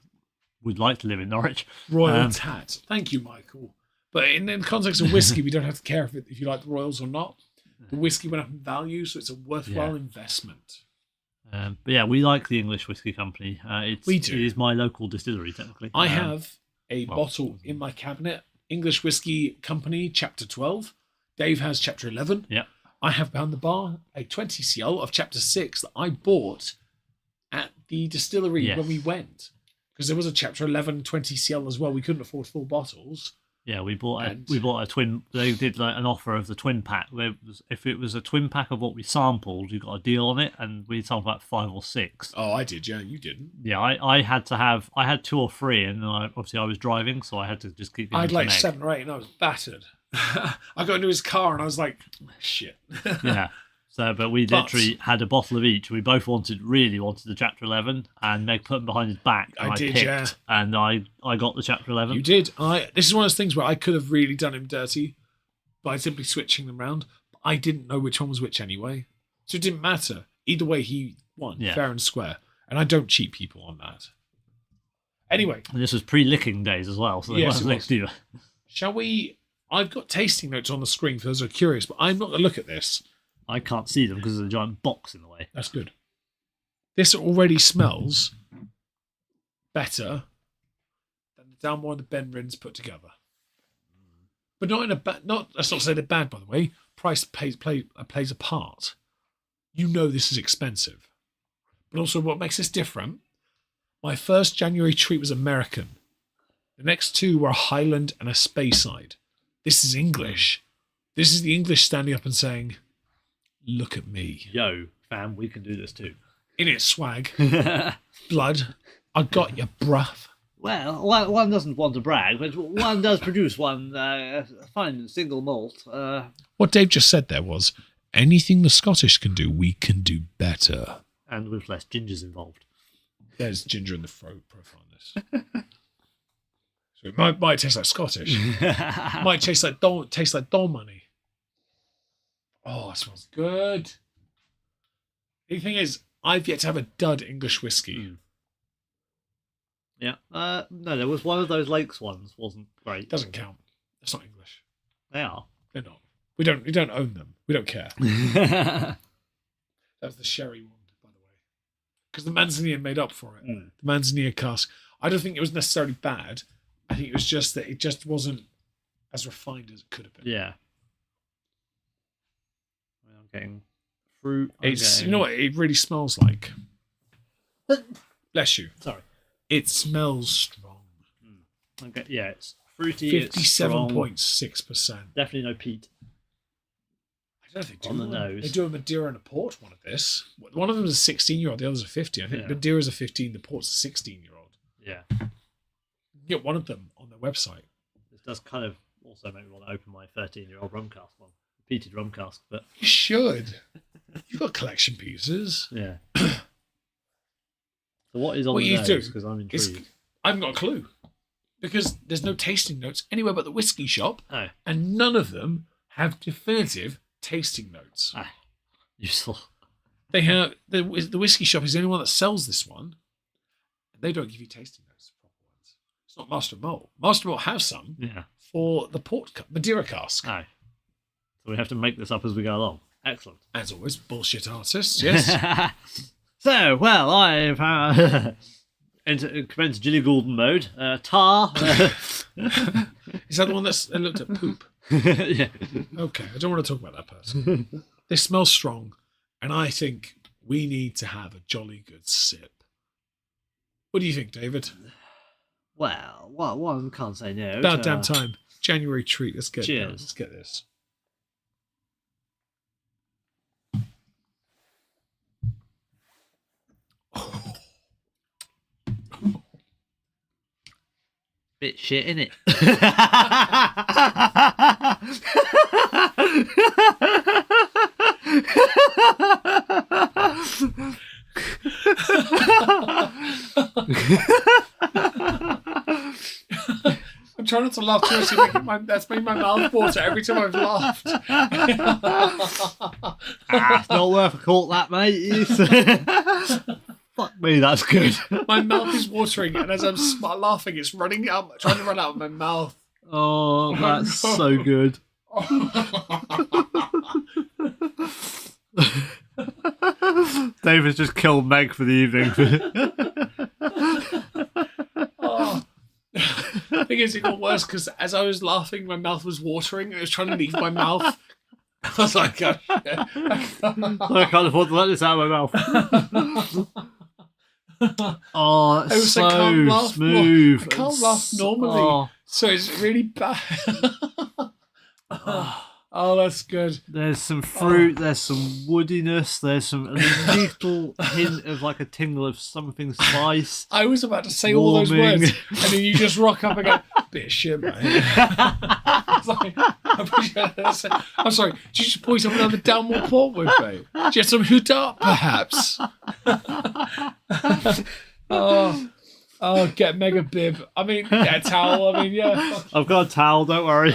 would like to live in Norwich. Royal Tat. Thank you, Michael. But in the context of whiskey, we don't have to care if you like the Royals or not. The whiskey went up in value, so it's a worthwhile investment. But yeah, we like the English Whiskey Company. We do. It is my local distillery, technically. I have a bottle in my cabinet. English Whiskey Company, Chapter 12. Dave has Chapter 11. Yeah. I have behind the bar a 20 CL of Chapter 6 that I bought at the distillery when we went. Because there was a Chapter 11 20 CL as well. We couldn't afford full bottles. Yeah, we bought a twin. They did like an offer of the twin pack. If it was a twin pack of what we sampled, you got a deal on it, and we sampled like 5 or 6. Oh, I did. Yeah, you didn't. Yeah, I had 2 or 3, and obviously I was driving, so I had to just keep. I had like 7 or 8, and I was battered. I got into his car, and I was like, shit. Yeah. So, but we literally had a bottle of each. We both really wanted the Chapter 11, and Meg put them behind his back. And I did, picked, and I got the Chapter 11. You did. This is one of those things where I could have really done him dirty by simply switching them around. But I didn't know which one was which anyway, so it didn't matter. Either way, he won, fair and square. And I don't cheat people on that. Anyway, and this was pre-licking days as well, so yes, next to you. Shall we? I've got tasting notes on the screen for those who are curious, but I'm not going to look at this. I can't see them because there's a giant box in the way. That's good. This already smells better than the Dalmore and the Ben Rins put together. But not in a bad. Let's not say they're bad, by the way. Price plays a part. You know this is expensive, but also what makes this different. My first January treat was American. The next 2 were a Highland and a Speyside. This is English. This is the English standing up and saying, "Look at me. Yo, fam, we can do this too." In its swag. Blood. I got you, bruv. Well, one doesn't want to brag, but one does produce one fine single malt. What Dave just said there was, anything the Scottish can do, we can do better. And with less gingers involved. There's ginger in the throat profile on this. So it might taste like Scottish. Might taste like money. Oh, it smells good. The thing is, I've yet to have a dud English whiskey. Yeah. No, there was one of those Lakes ones. Wasn't great. Doesn't count. It's not English. They are. They're not. We don't own them. We don't care. That was the sherry one, by the way, because the Manzanilla made up for it. The Manzanilla cask. I don't think it was necessarily bad. I think it was just that it just wasn't as refined as it could have been. Yeah. I'm getting fruit. You know what it really smells like? Bless you. Sorry. It smells strong. Okay. Yeah, it's fruity. 57.6%. Definitely no peat. I don't know if they do on the nose. They do a Madeira and a port one of this. One of them is a 16-year-old, the other's a 50. I think Madeira's a 15, the port's a 16-year-old. Yeah. You get one of them on their website. This does kind of also make me want to open my 13-year-old rum cask one. Peated rum cask, but you should. You've got collection pieces. Yeah. So what is on the nose? Because I'm intrigued. I haven't got a clue. Because there's no tasting notes anywhere but the whiskey shop. Oh. And none of them have definitive tasting notes. Useful. They have the whiskey shop is the only one that sells this one. And they don't give you tasting notes. Proper ones. It's not Master Malt. Master Malt have some for the Madeira cask. Oh. So we have to make this up as we go along. Excellent. As always, bullshit artists, yes. So, well, I've commenced Jilly Goulden mode. Tar. Is that the one that looked at poop? Yeah. Okay, I don't want to talk about that person. They smell strong, and I think we need to have a jolly good sip. What do you think, David? Well, one can't say no. About damn time. January treat. Let's get Cheers. Let's get this. Bit shit, innit? I'm trying not to laugh too much. That's made my mouth water every time I've laughed. It's not worth a quart, that, mate. Fuck me, that's good. My mouth is watering, and as I'm laughing, it's running out, trying to run out of my mouth. Oh, that's so good. David's just killed Meg for the evening. Oh. The thing is, it got worse because as I was laughing, my mouth was watering, and it was trying to leave my mouth. I was like, oh, shit. I can't afford to let this out of my mouth. Oh, it's so smooth. I can't laugh normally, so it's really bad. Oh, that's good. There's some fruit, there's some woodiness, there's some little hint of like a tingle of something spice. I was about to say all those words, and then you just rock up and go, bit of shit, mate. I'm sorry, did you just pour yourself another Downmore Portwood, mate? Do you have some hoot up, perhaps? Oh, get Meg a bib. I mean, get a towel. I mean, yeah. I've got a towel, don't worry.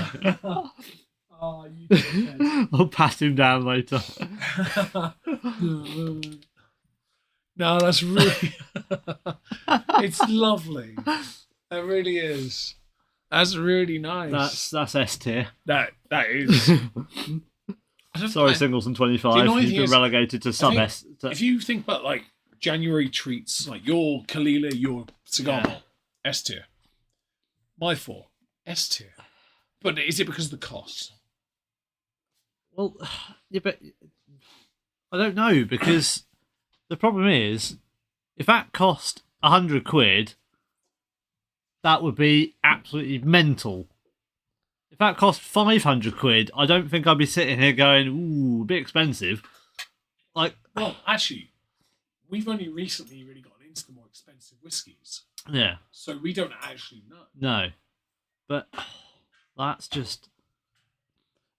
Oh, you dickhead. I'll pat him down later. No, that's really... It's lovely. It really is. That's really nice. That's S tier. That is. Sorry, Singleton 25. You've been relegated to sub S. If you think about like January treats, like your Kalila, your cigar, S tier. My 4, S tier. But is it because of the cost? Well, yeah, but I don't know, because the problem is, if that cost 100 quid, that would be absolutely mental. If that cost 500 quid, I don't think I'd be sitting here going, ooh, a bit expensive. Like, well, actually, we've only recently really gotten into the more expensive whiskies. Yeah. So we don't actually know. No. But that's just...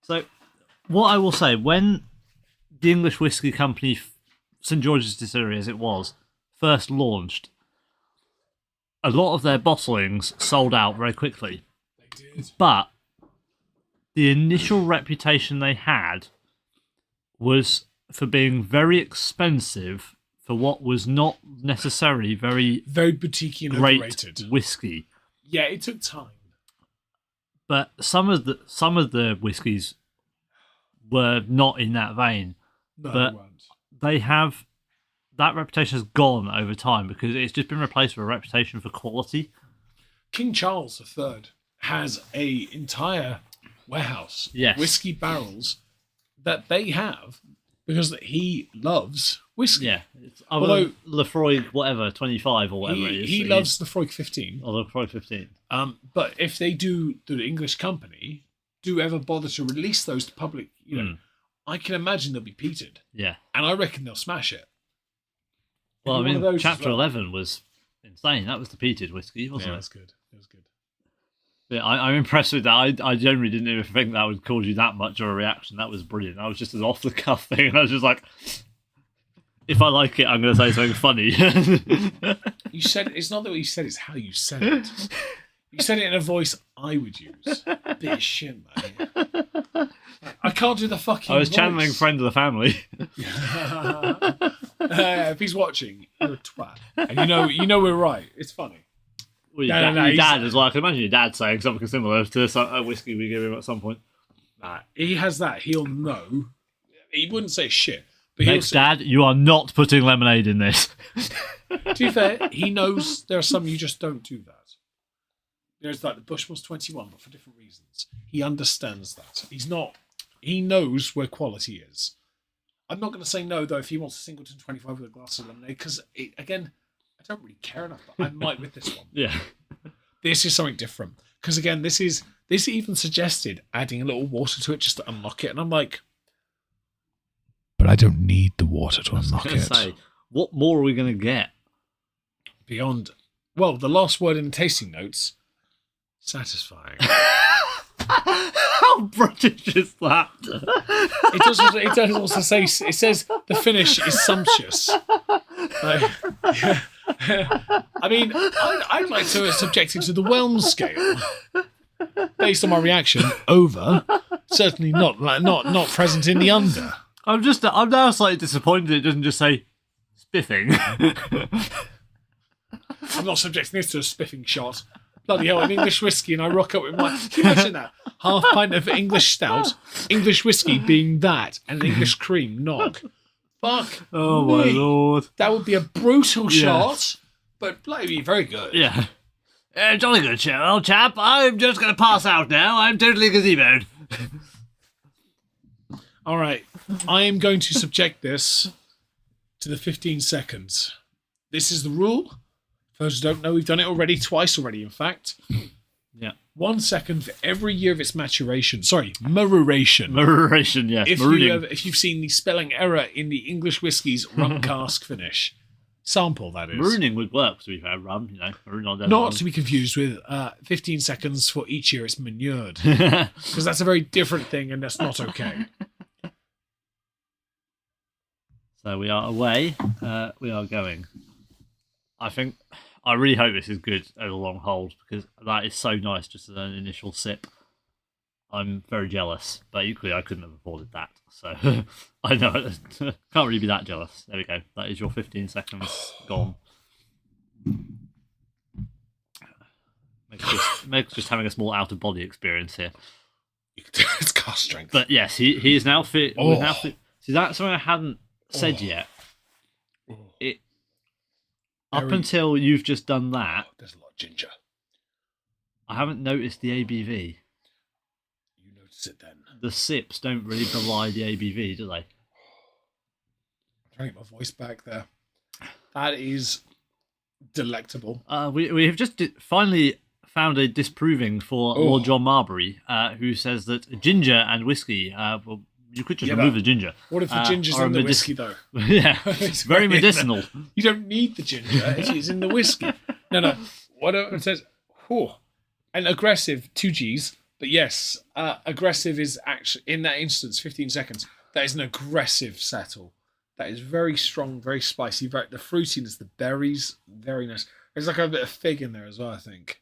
So, what I will say, when the English Whisky Company, St George's Distillery as it was, first launched, a lot of their bottlings sold out very quickly. They did. But the initial reputation they had was for being very expensive for what was not necessarily very boutique and great overrated whiskey. Yeah, it took time. But some of the whiskies were not in that vein. No, but they weren't. They have... That reputation has gone over time because it's just been replaced with a reputation for quality. King Charles III has a entire warehouse of whiskey barrels that they have because he loves whiskey. Yeah. Although Lefroy, whatever, 25 or whatever it is. He loves Lefroy 15. Or Lefroy 15. But if they do, the English company, do ever bother to release those to public, you know, I can imagine they'll be peated. Yeah. And I reckon they'll smash it. Well, I mean, Chapter 11 was insane. That was the peated whiskey, wasn't it? Yeah, that's good. It was good. Yeah, I'm impressed with that. I generally didn't even think that would cause you that much of a reaction. That was brilliant. That was just an off-the-cuff thing. I was just like, if I like it, I'm going to say something funny. You said, it's not that what you said, it's how you said it. You said it in a voice I would use. Bit of shit, mate. I can't do the fucking I was voice. channeling Friend of the Family. If he's watching, you're a twat. And you know we're right. It's funny. Well, your dad as well. I can imagine your dad saying something similar to a whiskey we give him at some point. Nah, he has that. He'll know. He wouldn't say shit. But Next, Dad, you are not putting lemonade in this. To be fair, he knows there are some you just don't do that. There's like the Bushmills 21, but for different reasons. He understands that. He knows where quality is. I'm not going to say no, though, if he wants a Singleton 25 with a glass of lemonade, because, again, I don't really care enough, but I might with this one. Yeah. This is something different. Because, again, this even suggested adding a little water to it just to unlock it, and I'm like, but I don't need the water to unlock it. Say, what more are we going to get? Beyond, well, the last word in the tasting notes, satisfying. How British is that? It does also say, it says the finish is sumptuous. Like, I mean, I'd like to subject it to the Whelm scale. Based on my reaction, over. Certainly not present in the under. I'm now slightly disappointed it doesn't just say spiffing. I'm not subjecting this to a spiffing shot. Bloody hell, an English whiskey, and I rock up with my... Can you imagine that? Half pint of English stout, English whiskey being that, and an English cream nog. Fuck. Oh my lord. That would be a brutal shot, but bloody very good. Yeah. Jolly good show, old chap. I'm just going to pass out now. I'm totally gazeboed. All right. I am going to subject this to the 15 seconds. This is the rule. For those who don't know, we've done it already, twice already, in fact. Yeah. 1 second for every year of its maturation. Sorry, maruration. Maruration, yes. If you've seen the spelling error in the English whiskey's rum cask finish. Sample, that is. Marooning would work, to be fair. Rum, Not to be confused with 15 seconds for each year it's manured. Because that's a very different thing, and that's not okay. So we are away. We are going. I really hope this is good over long hold, because that is so nice just as an initial sip. I'm very jealous, but equally I couldn't have afforded that. So I know can't really be that jealous. There we go. That is your 15 seconds gone. Meg's just having a small out of body experience here. It's cast strength. But yes, he is now fit. Oh. Now fit. See, that's something I hadn't said yet. Up until you've just done that, there's a lot of ginger. I haven't noticed the ABV. You notice it then. The sips don't really belie the ABV, do they? I'm trying to get my voice back there. That is delectable. We have just finally found a disproving for Lord John Marbury, who says that ginger and whiskey, well, you could just remove the ginger. What if the ginger's in the whiskey, though? Yeah, it's very medicinal. You don't need the ginger if it's in the whiskey. No. What it says, and aggressive, 2 Gs, but yes, aggressive is actually, in that instance, 15 seconds. That is an aggressive settle. That is very strong, very spicy. The fruitiness, the berries, very nice. There's like a bit of fig in there as well, I think.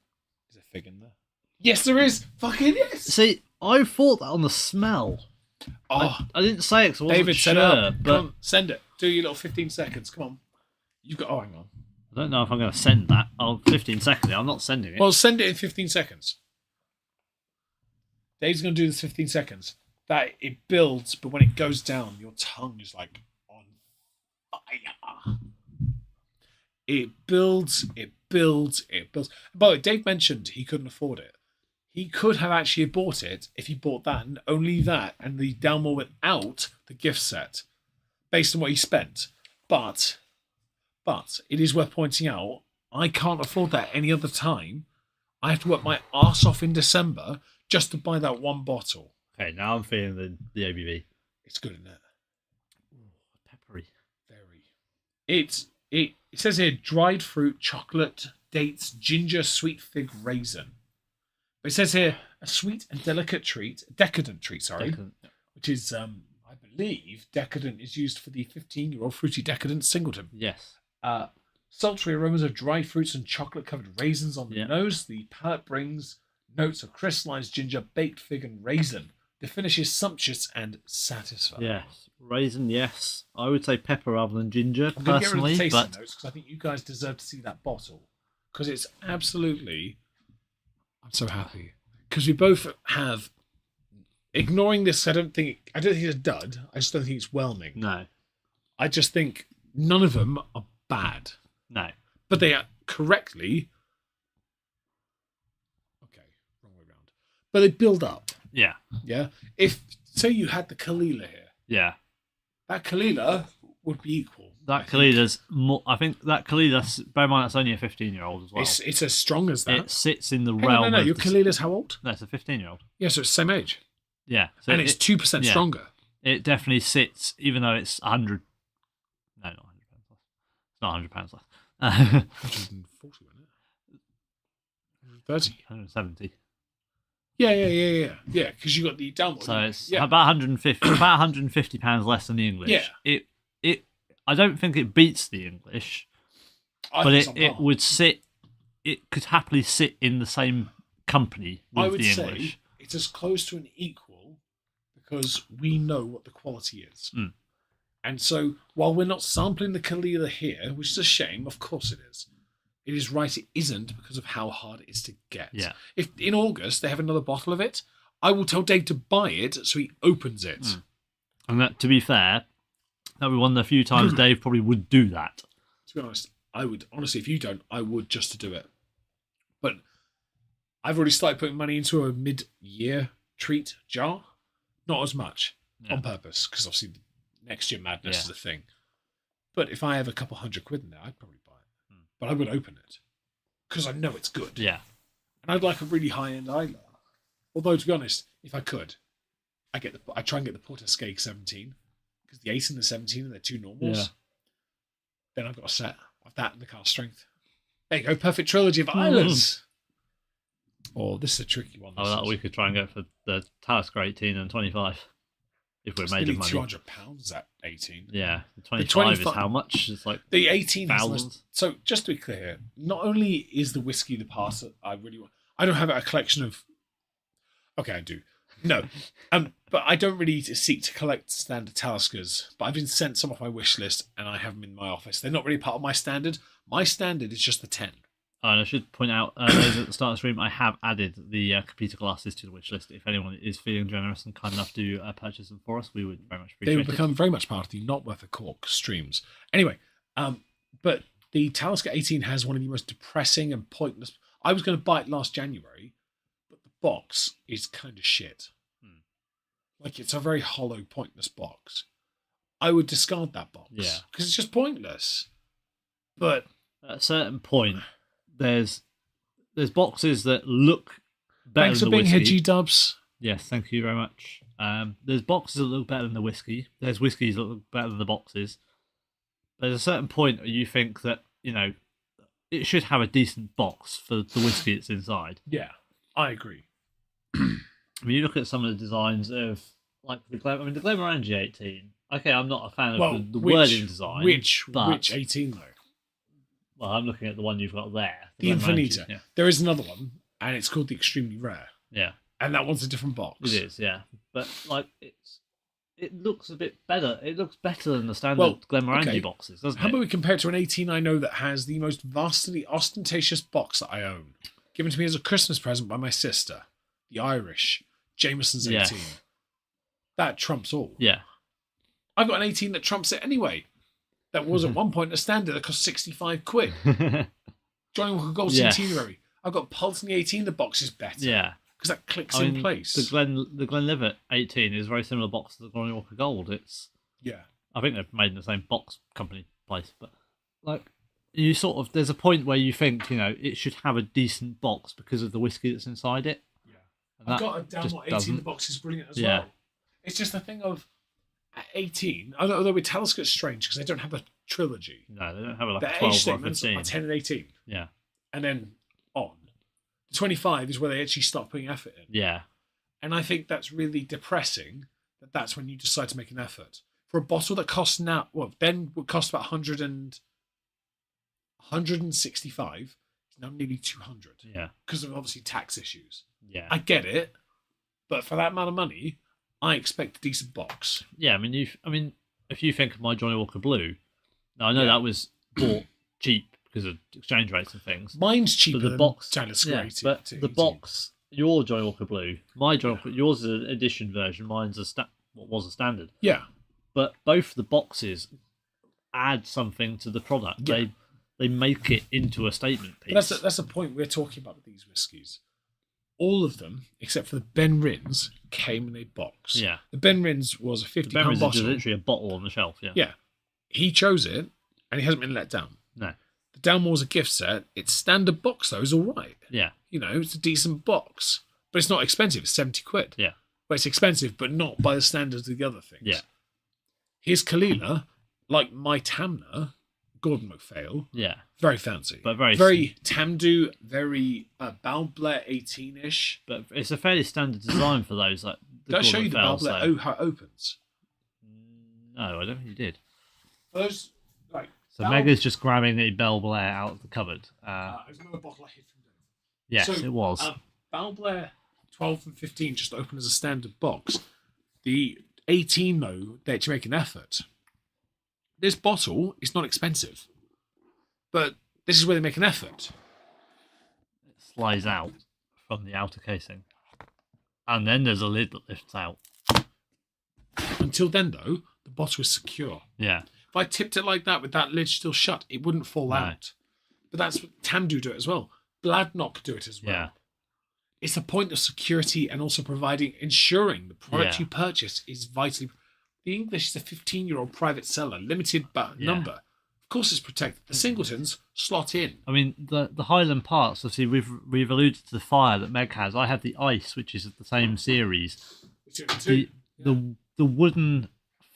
Is there fig in there? Yes, there is. Fucking yes. See, I thought that on the smell. I didn't say it because I wasn't David, sure. set up. But Come on, send it. Do your little 15 seconds. Come on. You've got. Hang on. I don't know if I'm going to send that. 15 seconds. I'm not sending it. Well, send it in 15 seconds. Dave's going to do this 15 seconds. That it builds, but when it goes down, your tongue is like on fire. It builds. By the way, Dave mentioned he couldn't afford it. He could have actually bought it if he bought that and only that, and the Dalmore without the gift set, based on what he spent. But it is worth pointing out, I can't afford that any other time. I have to work my arse off in December just to buy that one bottle. Okay, now I'm feeling the ABV. It's good, isn't it? Peppery. Very. It says here dried fruit, chocolate, dates, ginger, sweet fig, raisin. But it says here a sweet and decadent treat, which is I believe decadent is used for the 15-year-old fruity decadent singleton. Yes. Sultry aromas of dried fruits and chocolate-covered raisins on the nose. The palate brings notes of crystallized ginger, baked fig, and raisin. The finish is sumptuous and satisfying. Yes, raisin. Yes, I would say pepper rather than ginger I'm going to get rid of personally, the tasting but notes because I think you guys deserve to see that bottle because it's absolutely. I'm so happy because we both have. Ignoring this, I don't think it's a dud. I just don't think it's whelming. No, I just think none of them are bad. No, but they are correctly but they build up. Yeah. Yeah. If say you had the Kalila here, Yeah. that Kalila would be equal. That Kalida's more. I think that Kalida's. Bear in mind, that's only a 15-year-old as well. It's as strong as that. It sits in the Hang on, realm. no. of Your the- Kalila's how old? No, it's a 15-year-old. Yeah, so it's the same age. Yeah. So And it's 2% yeah. stronger. It definitely sits, even though it's 100. No, not 100 pounds less. It's not 100 pounds less. 140, wasn't it? 130. 170. Yeah, because you got the downward. So it's yeah. about 150. About 150 pounds less than the English. Yeah. It. I don't think it beats the English, I but think it's on it par. would sit. It could happily sit in the same company with I would the say English. it's as close to an equal because we know what the quality is. Mm. And so while we're not sampling the Kalila here, which is a shame, of course it is. It is right, it isn't because of how hard it is to get. Yeah. If in August they have another bottle of it, I will tell Dave to buy it so he opens it. Mm. And that, to be fair, that would be one of the few times Dave probably would do that. To be honest, I would, honestly, if you don't, I would just to do it. But I've already started putting money into a mid-year treat jar. Not as much on purpose, because obviously next year madness is a thing. But if I have a couple £100 in there, I'd probably buy it. Mm. But I would open it because I know it's good. Yeah. And I'd like a really high-end Isla. Although, to be honest, if I could, I try and get the Porter-Skeg 17 because the 8 and the 17 are their two normals. Yeah. Then I've got a set of that and the cast strength. There you go, perfect trilogy of Islas. Oh, this is a tricky one. Oh, that we could try and go for the Talisker 18 and 25 if we're It's made nearly of money. £200 at 18. Yeah, the 25 is 25 how much? It's like The 18 is thousands. most, so just to be clear here, not only is the whiskey the part that I really want, I don't have a collection of. Okay, I do. No, but I don't really seek to collect standard Taliskers. But I've been sent some off my wish list, and I have them in my office. They're not really part of my standard. My standard is just the 10. Oh, and I should point out, those at the start of the stream, I have added the computer glasses to the wish list. If anyone is feeling generous and kind enough to purchase them for us, we would very much They appreciate will it. become very much part of the Not Worth a Cork streams. Anyway, but the Talisker 18 has one of the most depressing and pointless. I was going to buy it last January, but the box is kind of shit. Like, it's a very hollow, pointless box. I would discard that box. Yeah. Because it's just pointless. But At a certain point, there's boxes that look better thanks than for the being here, whiskey. G-Dubs. Yes, thank you very much. There's boxes that look better than the whiskey. There's whiskies that look better than the boxes. There's a certain point where you think that, it should have a decent box for the whiskey that's inside. Yeah, I agree. I mean, you look at some of the designs of, like, the Glenmorangie 18. Okay, I'm not a fan of the wording design. Which 18, though? Well, I'm looking at the one you've got there. The Glenmorangie, Infinita. Yeah. There is another one, and it's called the Extremely Rare. Yeah. And that one's a different box. It is, yeah. But like it looks a bit better. It looks better than the standard Glenmorangie okay. boxes, doesn't How it? about we compare it to an 18 I know that has the most vastly ostentatious box that I own, given to me as a Christmas present by my sister, the Irish, Jameson's 18. Yeah. That trumps all. Yeah. I've got an 18 that trumps it anyway. That was at one point a standard that cost £65. Johnny Walker Gold Yeah. Centenary. I've got Pulteney 18, the box is better. Yeah. Because that clicks I in mean, place. The Glenlivet 18 is a very similar box to the Johnny Walker Gold. It's Yeah. I think they're made in the same box company place, but like you sort of there's a point where you think it should have a decent box because of the whiskey that's inside it. Yeah. And I've that got a just Downmore 18, doesn't. the box is brilliant as Yeah. well. It's just a thing of at 18, although with Talisker it's strange because they don't have a trilogy. No, they don't have like Their a age 12 or a statements 15. are 10 and 18. Yeah. And then on. The 25 is where they actually start putting effort in. Yeah. And I think that's really depressing that that's when you decide to make an effort. For a bottle that costs now, then would cost about 165, it's now nearly 200. Yeah. Because of obviously tax issues. Yeah. I get it, but for that amount of money, I expect a decent box. Yeah, I mean, if you think of my Johnny Walker Blue, now I know Yeah. that was bought cheap because of exchange rates and things. Mine's cheaper But the than box, Talisker yeah, 18. but the box, your Johnny Walker Blue, my Johnny Walker, yours is an edition version, mine's what was a standard. Yeah. But both the boxes add something to the product. Yeah. They make it into a statement piece. But that's the point we're talking about with these whiskies. all of them, except for the Ben Rins, came in a box. Yeah. The Ben Rins was a £50 Memories bottle. is literally a bottle on the shelf. Yeah. Yeah. He chose it, and he hasn't been let down. No. The Dalmore's a gift set. Its standard box, though, is all right. Yeah. You know, it's a decent box. But it's not expensive. It's 70 quid. Yeah. But it's expensive, but not by the standards of the other things. Yeah. His Kalila, like my Tamna, Gordon MacPhail, Yeah. very fancy. But very Tamdu, very Balblair 18-ish. But it's a fairly standard design for those. Like the Did I show you the Gordon Balblair? Fells, Oh, how it opens? No, I don't think you did. Those, like... So Meg is just grabbing the Bell Blair out of the cupboard. There's another bottle I hid from Dave. Yes, So, it was. Balblair 12 and 15 just open as a standard box. The 18, though, they actually make an effort. This bottle is not expensive, but this is where they make an effort. It slides out from the outer casing. And then there's a lid that lifts out. Until then, though, the bottle is secure. Yeah. If I tipped it like that with that lid still shut, it wouldn't fall No. out. But that's what Tamdu do it as well. Bladnock do it as well. Yeah. It's a point of security and also ensuring the product Yeah. you purchase is vitally. The English is a 15-year-old private seller, limited number. Of course, it's protected. The Singletons slot in. I mean, the Highland parts, obviously, we've alluded to the fire that Meg has. I have the ice, which is of the same series. The wooden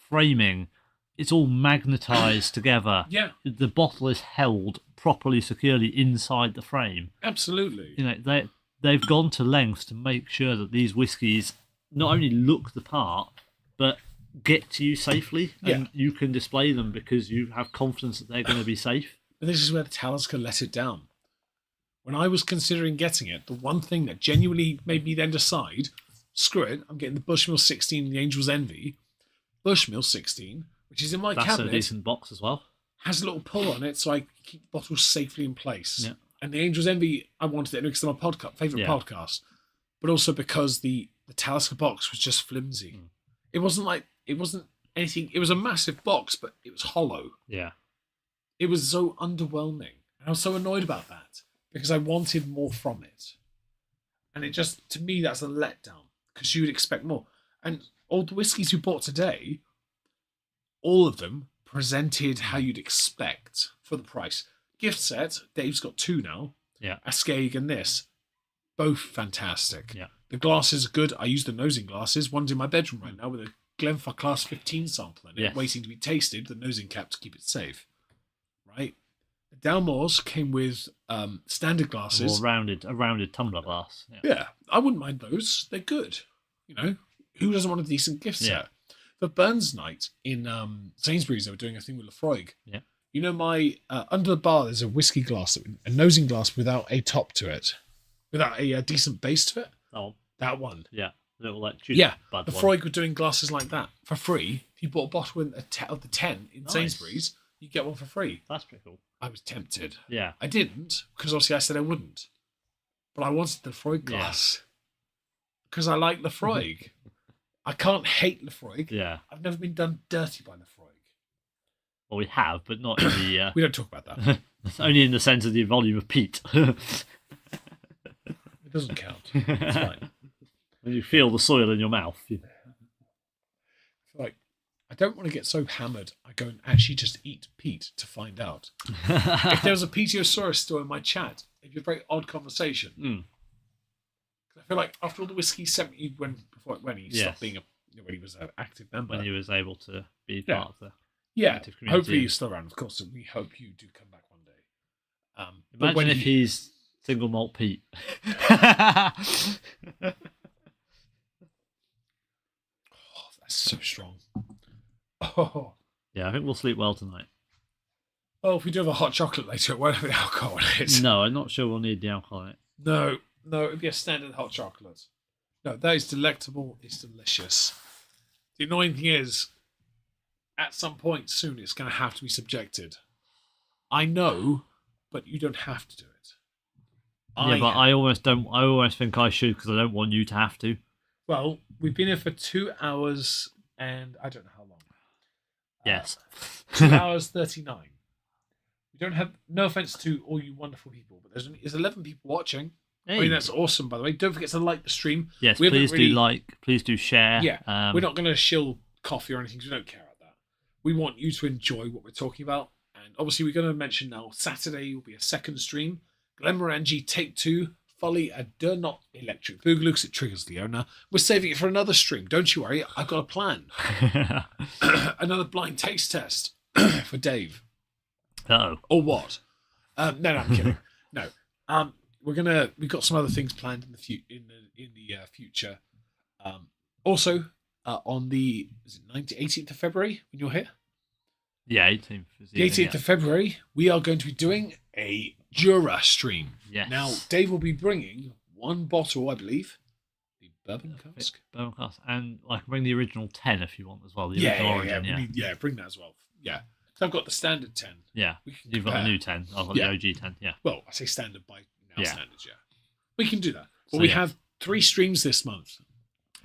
framing, it's all magnetized together. Yeah, The bottle is held properly, securely inside the frame. absolutely. You know, they've gone to lengths to make sure that these whiskies not only look the part, but get to you safely, and you can display them because you have confidence that they're going to be safe. But this is where the Talisker let it down. When I was considering getting it, the one thing that genuinely made me then decide, screw it, I'm getting the Bushmill 16 and the Angel's Envy. Bushmill 16, which is in my That's cabinet, a decent box as well. has a little pull on it so I keep the bottles safely in place. Yeah. And the Angel's Envy, I wanted it because of my favourite podcast, but also because the Talisker box was just flimsy. It wasn't anything, it was a massive box, but it was hollow. Yeah. It was so underwhelming. And I was so annoyed about that because I wanted more from it. And it just, to me, that's a letdown because you would expect more. And all the whiskies we bought today, all of them presented how you'd expect for the price. Gift set, Dave's got 2 now. Yeah. A Skeg and this. Both fantastic. Yeah. The glasses are good. I use the nosing glasses. One's in my bedroom right now with a Glenfarclas Class 15 sample in it, waiting to be tasted, the nosing cap to keep it safe. Right? The Dalmore's came with standard glasses. Or a rounded tumbler glass. Yeah, I wouldn't mind those. They're good. You know, who doesn't want a decent gift set? For Burns Night in Sainsbury's, they were doing a thing with Lafroig. Yeah. You know, my under the bar, there's a whiskey glass, a nosing glass without a top to it, without a decent base to it. Oh, that one. Yeah. Little like Bud the Freud were doing glasses like that for free. If you bought a bottle of the 10 in Sainsbury's, you get one for free. That's pretty cool. I was tempted. Yeah. I didn't, because obviously I said I wouldn't. But I wanted the Freud glass. Because I like Lafroig. I can't hate Lafroig. Yeah. I've never been done dirty by Lafroig. Well, we have, but not in the... We don't talk about that. only in the sense of the volume of peat. It doesn't count. It's fine. When you feel the soil in your mouth. Like, I don't want to get so hammered I go and actually just eat peat to find out. If there was a Petiosaurus still in my chat, it'd be a very odd conversation. I feel like after all the whiskey he sent me when he stopped being when he was an active member. When he was able to be part of the active community. Hopefully he's still around, of course, and we hope you do come back one day. Imagine if he's single malt Pete. That's so strong. Oh. Yeah, I think we'll sleep well tonight. Oh, if we do have a hot chocolate later, it won't have the alcohol in it. No, I'm not sure we'll need the alcohol in it. No, it'd be a standard hot chocolate. No, that is delectable. It's delicious. The annoying thing is, at some point soon, it's going to have to be subjected. I know, but you don't have to do it. I almost don't. I almost think I should because I don't want you to have to. Well, we've been here for 2 hours and I don't know how long. Yes. 2 hours 39. We don't have, no offense to all you wonderful people, but there's 11 people watching. I mean, that's awesome, by the way. Don't forget to like the stream. Yes, please do like, please do share. Yeah, we're not going to shill coffee or anything because we don't care about that. We want you to enjoy what we're talking about. And obviously, we're going to mention now, Saturday will be a second stream. Glenmorangie Take 2, Folly a Deux Not Electric Boogaloo, because it triggers the owner. We're saving it for another stream. Don't you worry, I've got a plan. Another blind taste test for Dave. Uh-oh. Or what? No, I'm kidding. No. We've got some other things planned in the future. Also, on the 18th of February when you're here. Yeah, 18th. The 18th of February, we are going to be doing a Jura stream. Yes. Now, Dave will be bringing one bottle, I believe, the bourbon cask. Bourbon cask, and I can bring the original 10 if you want as well. The original Origin, bring that as well. Yeah. So I've got the standard 10. Yeah. You've got the new 10. I've got the OG 10. Yeah. Well, I say standard by now standards. Yeah. We can do that. But we have 3 streams this month.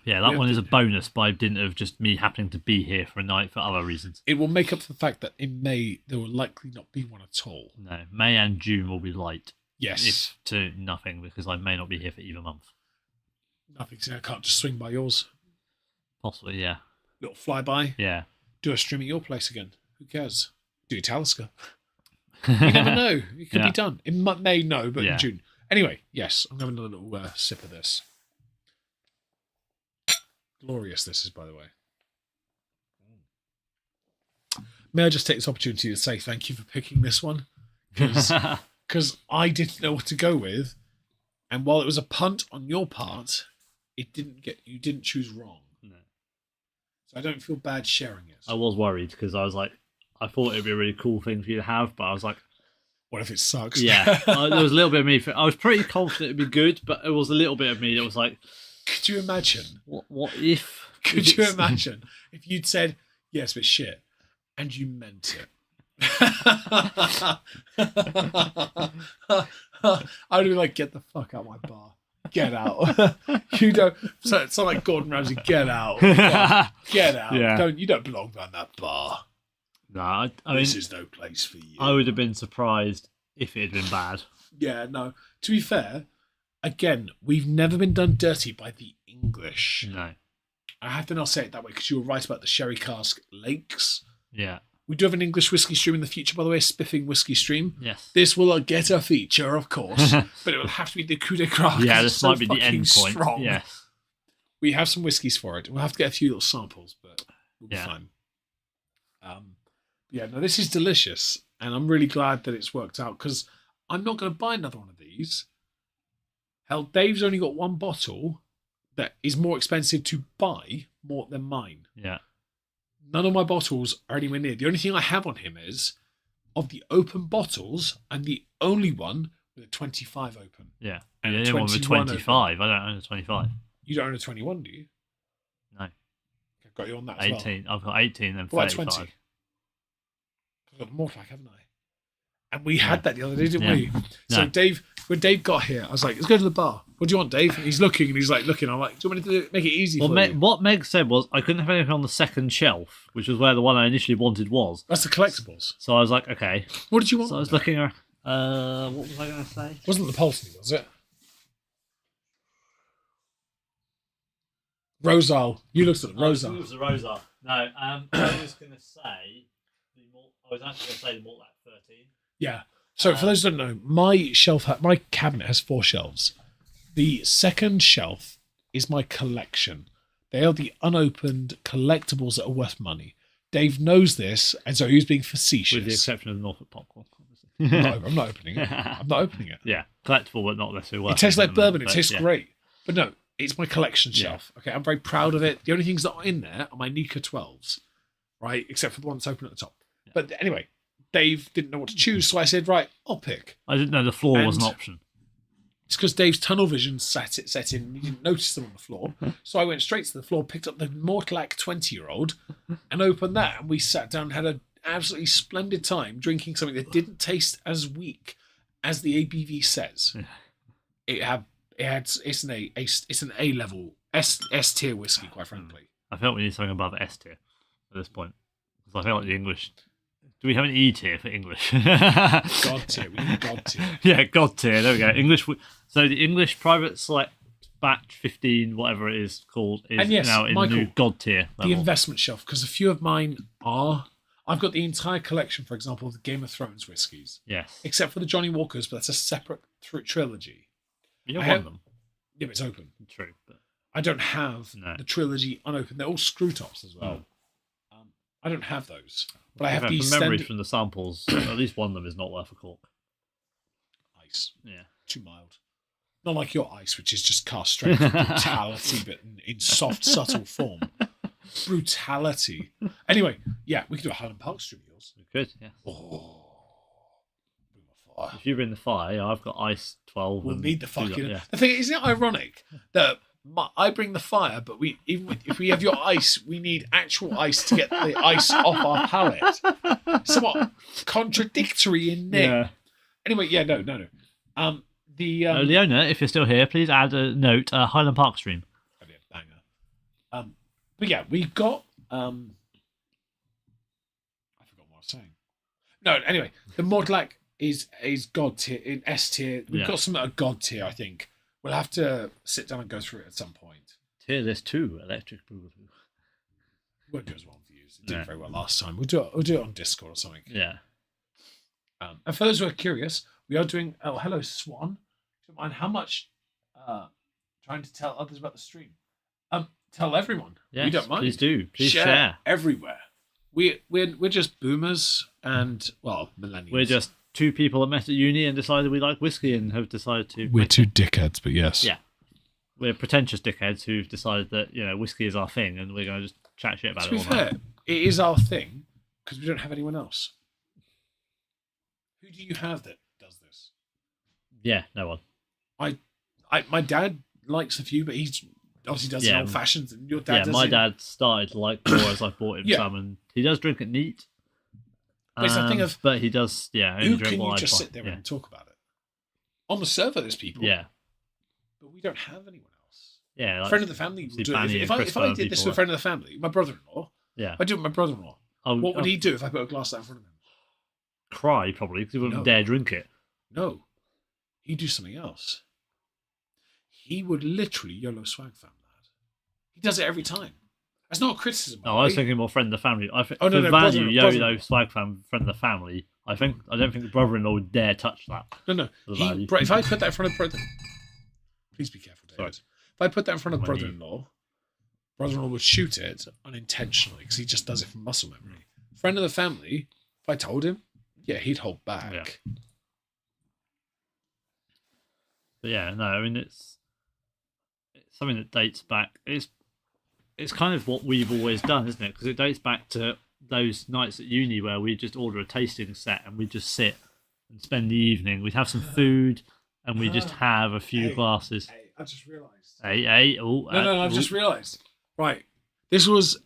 Yeah, that one is a bonus by dint of just me happening to be here for a night for other reasons. It will make up for the fact that in May there will likely not be one at all. No, May and June will be light. Yes. If to nothing, because I may not be here for either month. Nothing, so I can't just swing by yours. Possibly, yeah. Little flyby. Yeah. Do a stream at your place again. Who cares? Do Talisker. You never know. It could be done. In May, no, but in June. Anyway, yes, I'm having a little sip of this. Glorious this is, by the way. May I just take this opportunity to say thank you for picking this one? Because I didn't know what to go with. And while it was a punt on your part, you didn't choose wrong. No. So I don't feel bad sharing it. I was worried because I was like, I thought it'd be a really cool thing for you to have, but I was like, what if it sucks? Yeah. There was a little bit of me. I was pretty confident it'd be good, but it was a little bit of me that was like, could you imagine? What if? Could you imagine if you'd said, yes, but shit, and you meant it? I would be like, get the fuck out of my bar. Get out. You don't. So it's not like Gordon Ramsay, get out. Get out. Yeah. You don't belong behind that bar. No, I this mean, is no place for you. I would have been surprised if it had been bad. Yeah, no. To be fair, again, we've never been done dirty by the English. No. I have to not say it that way because you were right about the sherry cask lakes. Yeah. We do have an English whiskey stream in the future, by the way, a spiffing whiskey stream. Yes. This will get a feature, of course, but it will have to be the coup de grace. Yeah, this might be the end point. Strong. Yes. We have some whiskies for it. We'll have to get a few little samples, but we'll be fine. Yeah, no, this is delicious, and I'm really glad that it's worked out because I'm not going to buy another one of these. Hell, Dave's only got one bottle that is more expensive to buy more than mine. Yeah. None of my bottles are anywhere near. The only thing I have on him is, of the open bottles, I'm the only one with a 25 open. Yeah. And the a only one with 25. I don't own a 25. You don't own a 21, do you? No. I've got you on that as 18. well. I've got 18 and What 35. about 20? I've got the Mortlack, haven't I? And we had that the other day, didn't we? So when Dave got here, I was like, let's go to the bar. What do you want, Dave? And he's looking. I'm like, do you want me to make it easy for you? What Meg said was, I couldn't have anything on the second shelf, which was where the one I initially wanted was. That's the collectibles. So I was like, okay. What did you want? So I was looking at, what was I going to say? It wasn't the Pulsney, was it? Rosal. You looked at the Rosal. It was the Rosal. No, I was going to say, I was actually going to say the Mortlack 13. Yeah. So for those who don't know, my cabinet has 4 shelves. The second shelf is my collection. They are the unopened collectibles that are worth money. Dave knows this, and so he was being facetious. With the exception of the Norfolk popcorn, obviously. I'm not opening it. I'm not opening it. Yeah, collectible, but not necessarily worth. It tastes like bourbon. It tastes great. But no, it's my collection shelf. Okay, I'm very proud of it. The only things that are in there are my Nika 12s, right? Except for the one that's open at the top. Yeah. But anyway, Dave didn't know what to choose, so I said, right, I'll pick. I didn't know the floor was an option. It's because Dave's tunnel vision set in and he didn't notice them on the floor. So I went straight to the floor, picked up the Mortlack 20-year-old and opened that. And we sat down and had an absolutely splendid time drinking something that didn't taste as weak as the ABV says. It's an A-level, S-tier whiskey, quite frankly. I felt we need something above S tier at this point. Because I feel like the English Do we have an E tier for English? God tier. We need God tier. Yeah, God tier. There we go. English. So the English private select batch 15, whatever it is called, is And yes, now in Michael, the new God tier level. The investment shelf, because a few of mine are. I've got the entire collection, for example, of the Game of Thrones whiskies, Yes. except for the Johnny Walkers, but that's a separate trilogy. You don't I want have- them. Yeah, but it's open. True. But I don't have No. the trilogy unopened. They're all screw tops as well. I don't have those, but I have the from memory extended from the samples, at least one of them is not worth a cork. ice. Yeah. Too mild. Not like your ice, which is just cast strength and brutality, but in soft, subtle form. Brutality. Anyway, yeah, we could do a Highland Park stream of yours. We could, yeah. Oh, bring my fire. If you bring the fire, I've got ice 12. We'll and need the do that, fucking. yeah. The thing is, isn't it ironic that I bring the fire, but if we have your ice, we need actual ice to get the ice off our palate. Somewhat contradictory in name. Yeah. Anyway, yeah, no. Leona, if you're still here, please add a note, Highland Park stream. That'd be a banger. But yeah, we've got. I forgot what I was saying. No, anyway, the Modlac is God tier in S tier. We've got some at a God tier, I think. We'll have to sit down and go through it at some point. Tier list 2, Electric Boogaloo. Won't do as well for you. It did very well last time. We'll do it on Discord or something. Yeah. And for those who are curious, we are doing. Oh, hello, Swan. Don't mind how much. Trying to tell others about the stream. Tell everyone. Yes, we don't mind. please do. Please share. Everywhere. We're just boomers and millennials. We're just two people that met at uni and decided we like whiskey and have decided to. We're two dickheads, but yes. Yeah. We're pretentious dickheads who've decided that, whiskey is our thing and we're going to just chat shit about To it be all fair, night. it is our thing because we don't have anyone else. Who do you have that does this? Yeah, no one. My dad likes a few, but he's obviously does it old fashioned. And your dad does my it. dad started to like more as I bought him Yeah. some, and he does drink it neat. But it's a thing of but he does, only who drink can what you I just buy. sit there and talk about it? On the server, there's people. Yeah, But we don't have anyone else. yeah. Like, Friend of the family will do it. Banny If and I Christopher did this people with a friend of the family, my brother-in-law, yeah. if I do it with my brother-in-law, what would he do if I put a glass down in front of him? Cry probably because he wouldn't No. dare drink it. No. He'd do something else. He would literally YOLO swag fam that. He does it every time. That's not a criticism. No, I was thinking more friend of the family. I think Oh, no, for no, value, brother-in-law. YOLO swag fan friend of the family. I don't think the brother-in-law would dare touch that. No. For the value. If I put that in front of brother, please be careful, David. Sorry. If I put that in front of When he- brother-in-law would shoot it unintentionally because he just does it from muscle memory. Friend of the family, if I told him, yeah, he'd hold back. Yeah. But yeah, no, I mean it's something that dates back. It's kind of what we've always done, isn't it? Because it dates back to those nights at uni where we just order a tasting set and we just sit and spend the evening. We'd have some food and we just have a few glasses. Hey, I just realised. No, I've just realised. Right, this was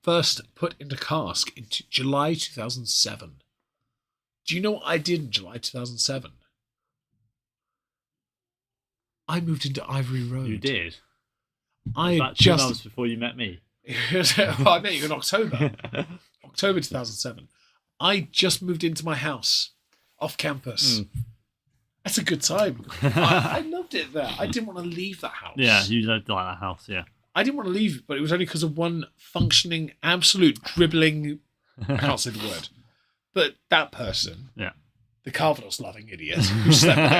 first put into cask in July 2007. Do you know what I did in July 2007? I moved into Ivory Road. You did. I About had 2 just. months before you met me. Well, I met you in October. October 2007. I just moved into my house off campus. That's a good time. I loved it there. I didn't want to leave that house. Yeah, you lived like that house, yeah. I didn't want to leave, but it was only because of one functioning, absolute dribbling. I can't say the word, but that person, Yeah. the Calvados-loving idiot who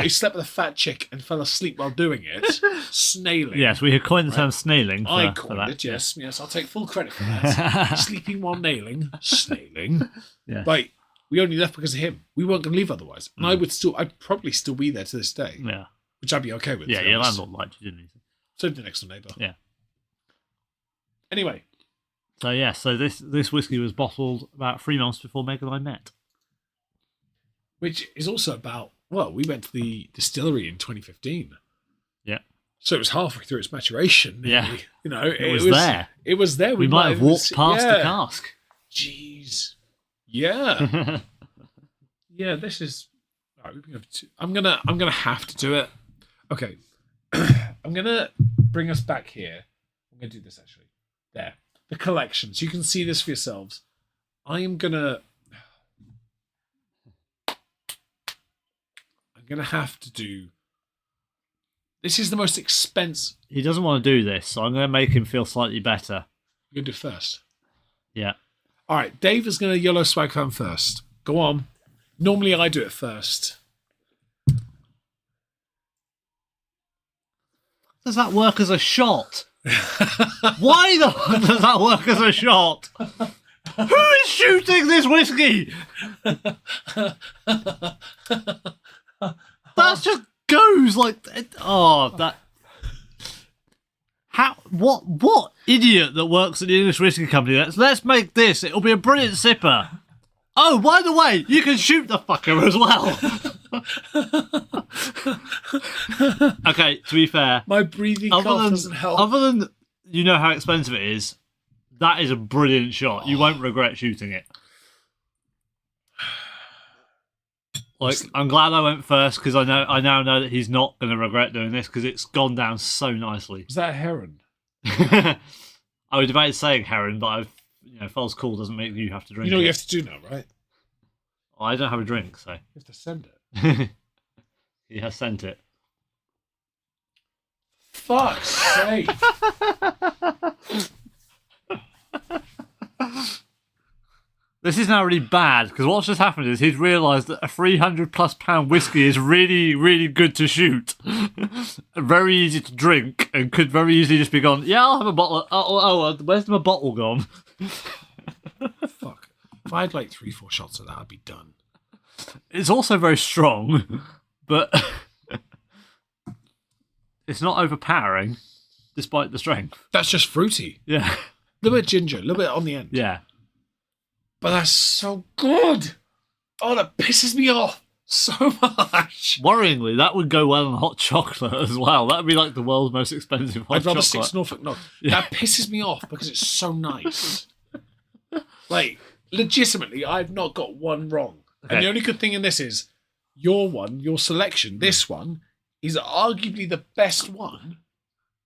slept with a fat chick and fell asleep while doing it, snailing. Yes, we had coined the term snailing. For, I for coined that. it. Yes, I'll take full credit for that. Sleeping while nailing, snailing. Yeah. Right, we only left because of him. We weren't going to leave otherwise, and I'd probably still be there to this day, Yeah. which I'd be okay with. Yeah, to be your honest. landlord liked you, didn't he? So did the next door neighbour. Yeah. Anyway, So yeah, so this whiskey was bottled about 3 months before Meg and I met. which is also about, well, we went to the distillery in 2015. Yeah. So it was halfway through its maturation. Yeah. nearly. You know, It was there. It was there. We might have walked past the cask. Jeez. Yeah. Yeah, this is. All right, I'm gonna have to do it. Okay. I'm gonna bring us back here. I'm gonna do this actually. There. The collections. You can see this for yourselves. I am gonna. going to have to do... This is the most expensive... He doesn't want to do this, so I'm going to make him feel slightly better. You're going to do first. Yeah. All right, Dave is going to YOLO swag fan first. Go on. Normally I do it first. Does that work as a shot? Why the fuck does that work as a shot? Who is shooting this whiskey? That just goes like... Oh, that... How? What idiot that works at the English Whiskey Company? Let's make this. It'll be a brilliant sipper. Oh, by the way, you can shoot the fucker as well. Okay, to be fair, My breathing cough doesn't help. Other than you know how expensive it is, that is a brilliant shot. You won't regret shooting it. Like, I'm glad I went first because I now know that he's not going to regret doing this because it's gone down so nicely. Was that a heron? I was debated saying heron, but false call doesn't make you have to drink. You know what you it. have to do now, right? I don't have a drink, so You have to send it. he has sent it. Fuck's sake. This is now really bad because what's just happened is he's realised that a £300+ whiskey is really, really good to shoot, very easy to drink, and could very easily just be gone. Yeah, I'll have a bottle. Where's my bottle gone? Fuck. If I had like 3-4 shots of that, I'd be done. It's also very strong, but it's not overpowering, despite the strength. That's just fruity. Yeah, A little bit of ginger, a little bit on the end. yeah. But that's so good. Oh, that pisses me off so much. Worryingly, that would go well on hot chocolate as well. That would be like the world's most expensive hot I'd rather chocolate. 6 Norfolk Knock. Yeah. That pisses me off because it's so nice. Like, legitimately, I've not got one wrong. Okay. And the only good thing in this is your selection, this one, is arguably the best one.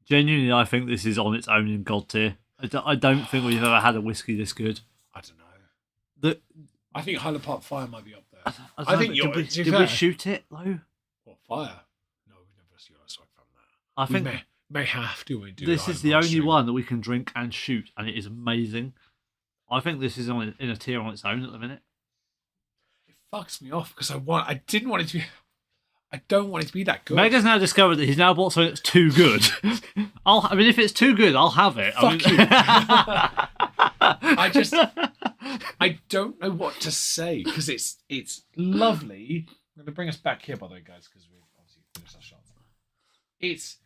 Genuinely, I think this is on its own in God tier. I don't think we've ever had a whiskey this good. I don't know. The, I think Highland Park Fire might be up there. I think you're... did we shoot it though? What, fire? No, we never see a swag from that. I We think may have to when we do this is Highland the Park only stream. one that we can drink and shoot, and it is amazing. I think this is in a tier on its own at the minute. It fucks me off because I didn't want it to be... I don't want it to be that good. Meg has now discovered that he's now bought something that's too good. If it's too good, I'll have it. Fuck you. I don't know what to say because it's lovely. I'm going to bring us back here, by the way, guys, because we've obviously finished our shots. It's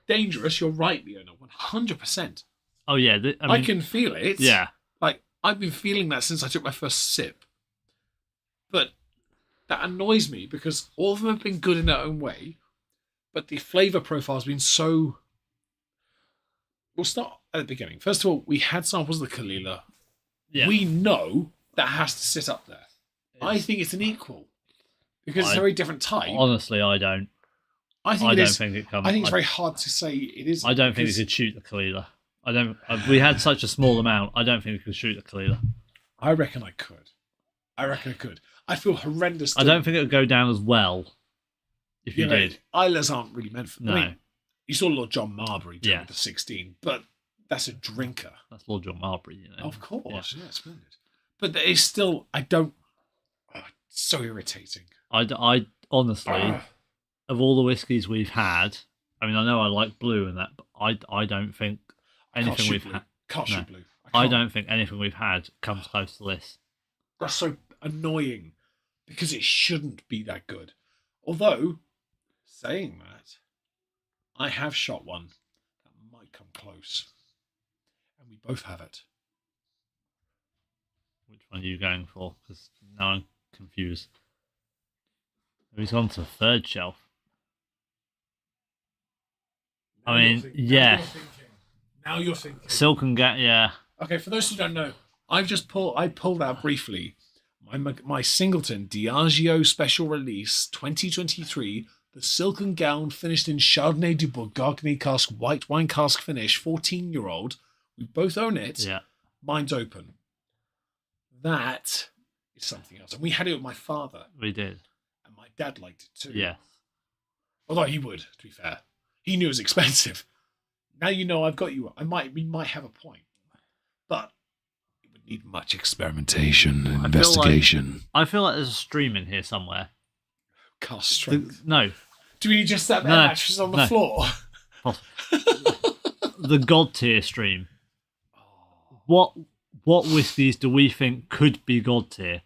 dangerous. You're right, Leona. 100%. Oh yeah, I can feel it. Yeah, Like, I've been feeling that since I took my first sip. But that annoys me because all of them have been good in their own way, but the flavour profile has been so... We'll start at the beginning. First of all, we had samples of the Kalila. yeah. We know that has to sit up there. I think it's an equal because it's a very different type. Honestly, I don't. I Think it's it's very hard to say it is. I don't think we could shoot the Kalila. I don't. We had such a small amount. I don't think we could shoot the Kalila. I reckon I could. I feel horrendous. I don't think it would go down as well if you did. Islas aren't really meant for. No. I mean, you saw Lord John Marbury do Yeah. with the 16, but that's a drinker. That's Lord John Marbury, you know. Of course, yeah, splendid. But it's still. I don't. Oh, it's so irritating. I honestly, of all the whiskies we've had, I mean, I know I like blue and that, but I don't think anything we've had. Can't shoot blue. I can't. don't think anything we've had comes close to this. That's so annoying because it shouldn't be that good. Although, saying that, I have shot one that might come close. And we both have it. Which one are you going for? Because now I'm confused. He's gone to the third shelf. I mean, yeah. Now you're thinking. Silk and yeah. Okay, for those who don't know, I pulled out briefly my Singleton Diageo Special Release 2023, the silken gown finished in Chardonnay du Bourgogne cask, white wine cask finish, 14-year-old. We both own it. Yeah. Mine's open. That is something else. And we had it with my father. We did. And my dad liked it too. Yeah. Although he would, to be fair. He knew it was expensive. Now you know I've got you. We might have a point. But it would need much experimentation and investigation. I feel like there's a stream in here somewhere. Cast strength. No. Do we just set that mattress on the floor? The God tier stream. What whiskies do we think could be God tier?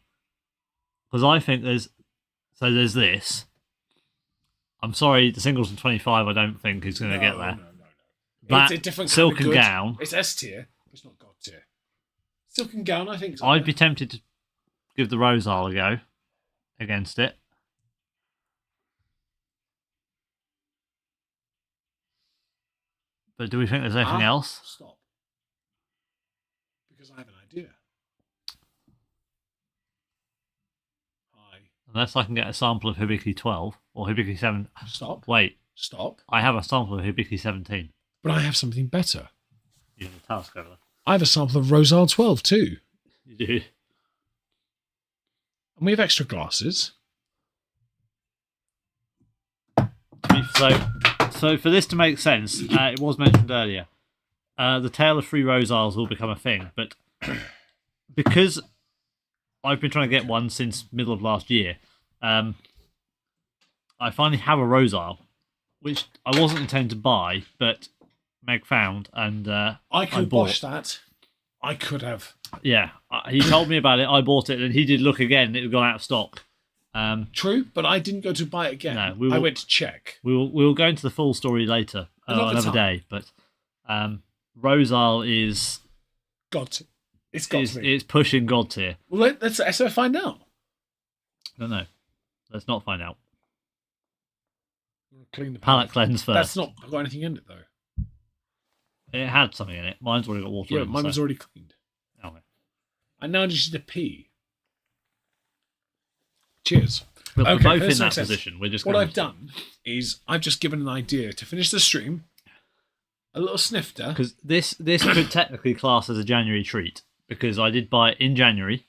Because I think there's this. I'm sorry, the singles and 25 I don't think is going to get there. No. That It's a different Silk kind of and good. Gown. It's S tier, but it's not God tier. Silk and Gown, I think. I'd be tempted to give the Rosal a go against it. But do we think there's anything else? Stop. Because I have an idea. Hi. Unless I can get a sample of Hibiki 12 or Hibiki 7. Stop. Wait, Stop. I have a sample of Hibiki 17. But I have something better. You have a task over there. I have a sample of Rosal 12 too. You do. And we have extra glasses. So for this to make sense, it was mentioned earlier, the Tale of Three Rosals will become a thing, but because I've been trying to get one since middle of last year, I finally have a Rosal, which I wasn't intending to buy, but Meg found, and I could bought. wash that. I could have. Yeah, he told me about it, I bought it, and he did look again, it had gone out of stock. True, but I didn't go to buy it again. No, I went to check. We'll go into the full story later, another day. But Rosal is It's got to be. It's pushing God tier. Well, let's find out. No. Let's not find out. Clean the Palate cleanse first. That's not got anything in it though. It had something in it. Mine's already got water. Yeah, in, mine was already cleaned. Okay. I now just need to pee. Cheers. We're Okay, both in first that success. position. We're just What gonna... I've done is I've just given an idea to finish the stream. A little snifter. Because this could technically class as a January treat because I did buy it in January.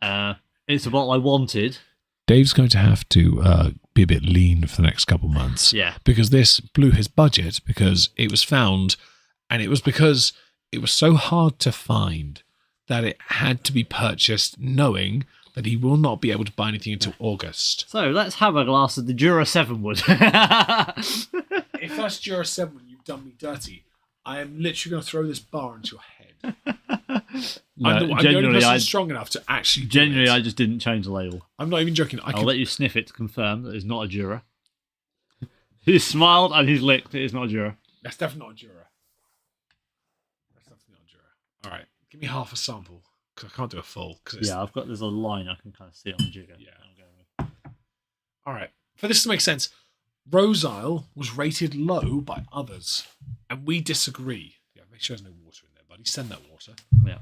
It's a bottle I wanted. Dave's going to have to be a bit lean for the next couple of months. Yeah. Because this blew his budget because it was found, and it was because it was so hard to find that it had to be purchased knowing that he will not be able to buy anything until August. So let's have a glass of the Jura 7 wood. If that's Jura 7, you've done me dirty. I am literally going to throw this bar into your head. I'm the only person strong enough to actually do Genuinely, it. I just didn't change the label. I'm not even joking. I'll let you sniff it to confirm that it's not a Jura. He's smiled and he's licked. It is not a Jura. That's definitely not a Jura. That's definitely not a Jura. All right, give me half a sample because I can't do a full. Yeah, there's a line I can kind of see it on the jigger. Yeah. All right. For this to make sense, Rosal was rated low by others, and we disagree. Yeah, make sure there's no water in there, buddy. Send that water. Yeah.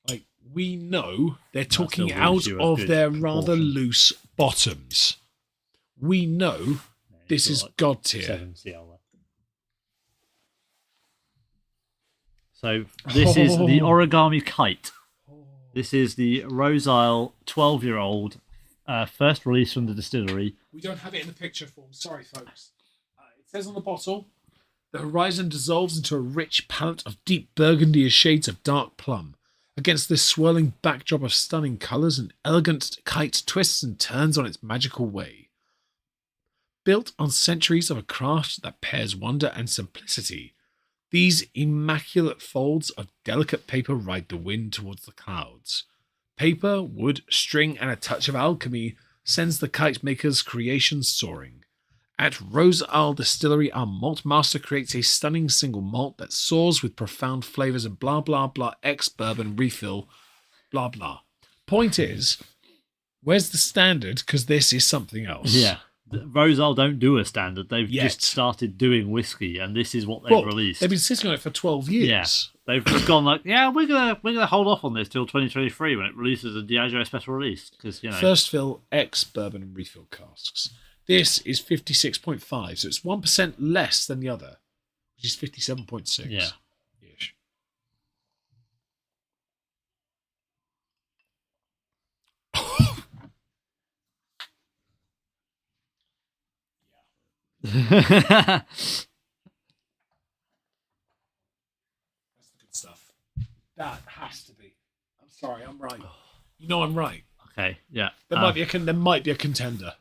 Like, we know they're talking still out leaves you a of good their proportion. rather loose bottoms. We know this is God tier. 7 CL. So this is the Origami Kite. This is the Rosal 12-year-old, first release from the distillery. We don't have it in the picture form. Sorry, folks. It says on the bottle, the horizon dissolves into a rich palette of deep burgundy as shades of dark plum. Against this swirling backdrop of stunning colours, an elegant kite twists and turns on its magical way. Built on centuries of a craft that pairs wonder and simplicity, these immaculate folds of delicate paper ride the wind towards the clouds. Paper, wood, string, and a touch of alchemy sends the kite maker's creations soaring. At Rosal Distillery, our malt master creates a stunning single malt that soars with profound flavours of blah blah blah ex-bourbon refill, blah blah. Point is, where's the standard? Because this is something else. Yeah. Rosal don't do a standard. They've Yet. just started doing whiskey, and this is what they've released. They've been sitting on it for 12 years. Yeah. They've just gone like, yeah, we're gonna hold off on this till 2023 when it releases a Diageo special release because First fill ex-bourbon and refill casks. This is 56.5, so it's 1% less than the other, which is 57.6. Yeah. Ish. That's the good stuff. That has to be. I'm sorry, I'm right. You know I'm right. Okay, yeah. There might be a contender.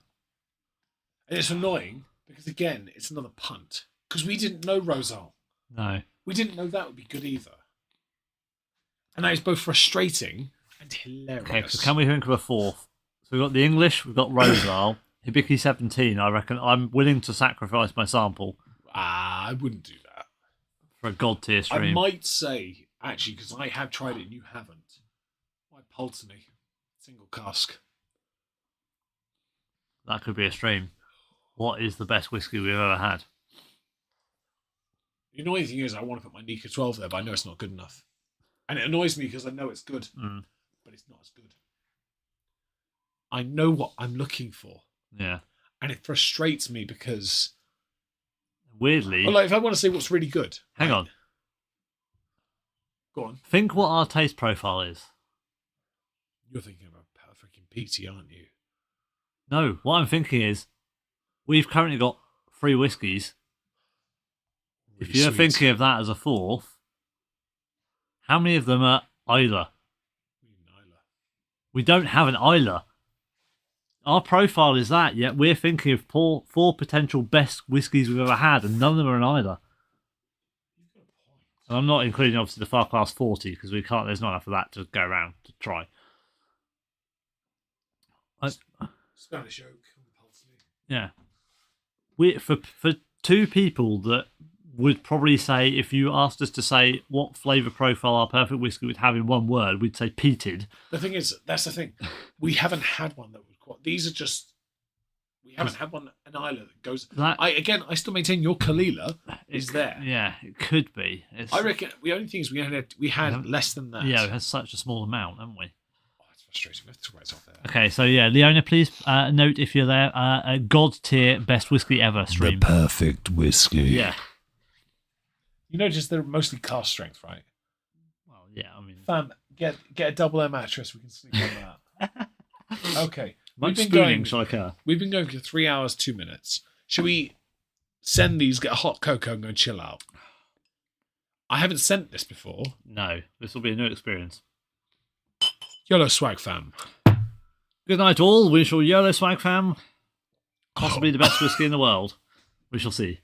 And it's annoying because again, it's another punt. Because we didn't know Rosal. No. We didn't know that would be good either. And that is both frustrating and hilarious. Okay, so can we think of a fourth? So we've got the English, we've got Rosal, Hibiki 17. I reckon I'm willing to sacrifice my sample I wouldn't do that. for a god tier I stream. might say, actually, because I have tried it and you haven't. Why Pulteney? Single cask. That could be a stream. What is the best whiskey we've ever had? The annoying thing is I want to put my Nika 12 there, but I know it's not good enough. And it annoys me because I know it's good, but it's not as good. I know what I'm looking for. Yeah. And it frustrates me because... Weirdly... Well, like, if I want to say what's really good... Hang on. Go on. Think what our taste profile is. You're thinking about freaking peaty, aren't you? No, what I'm thinking is we've currently got 3 whiskies. Really If you're sweet. thinking of that as a fourth, how many of them are Isla? We don't have an Isla. Our profile is that, yet we're thinking of 4 potential best whiskies we've ever had, and none of them are an Isla. And I'm not including, obviously, the Far Class 40, because we can't. There's not enough of that to go around to try. Spanish oak. Yeah. For 2 people that would probably say, if you asked us to say what flavour profile our perfect whiskey would have in one word, we'd say peated. The thing is, that's the thing. We haven't had one that was quite... These are just... We haven't had one, an Isla that goes... I still maintain your Kalila is there. Yeah, it could be. I reckon the only thing is we had less than that. Yeah, we had such a small amount, haven't we? Oh, it's frustrating. We have to talk about it off there. Okay, so yeah, Leona, please note if you're there, a god tier best whiskey ever stream. The perfect whiskey. Yeah. You notice they're mostly cast strength, right? Well, yeah, I mean... Fam, get a double air mattress. We can sleep on that. Okay. Much spooning shall occur. We've been going for 3 hours, 2 minutes. Should we send these, get a hot cocoa and go and chill out? I haven't sent this before. No, this will be a new experience. YOLO swag fam. Good night all. We shall YOLO swag fam. Possibly the best whiskey in the world. We shall see.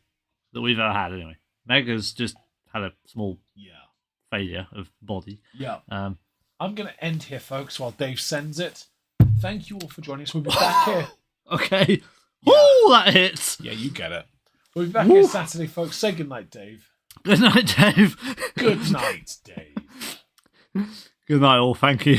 That we've ever had anyway. Meg has just had a small failure of body. Yeah. Um, I'm going to end here, folks, while Dave sends it. Thank you all for joining us. We'll be back here. Okay. Yeah. Ooh, that hits. Yeah, you get it. We'll be back here Saturday, folks. Say goodnight, Dave. Good night, Dave. Good night, Dave. Good night all. Thank you.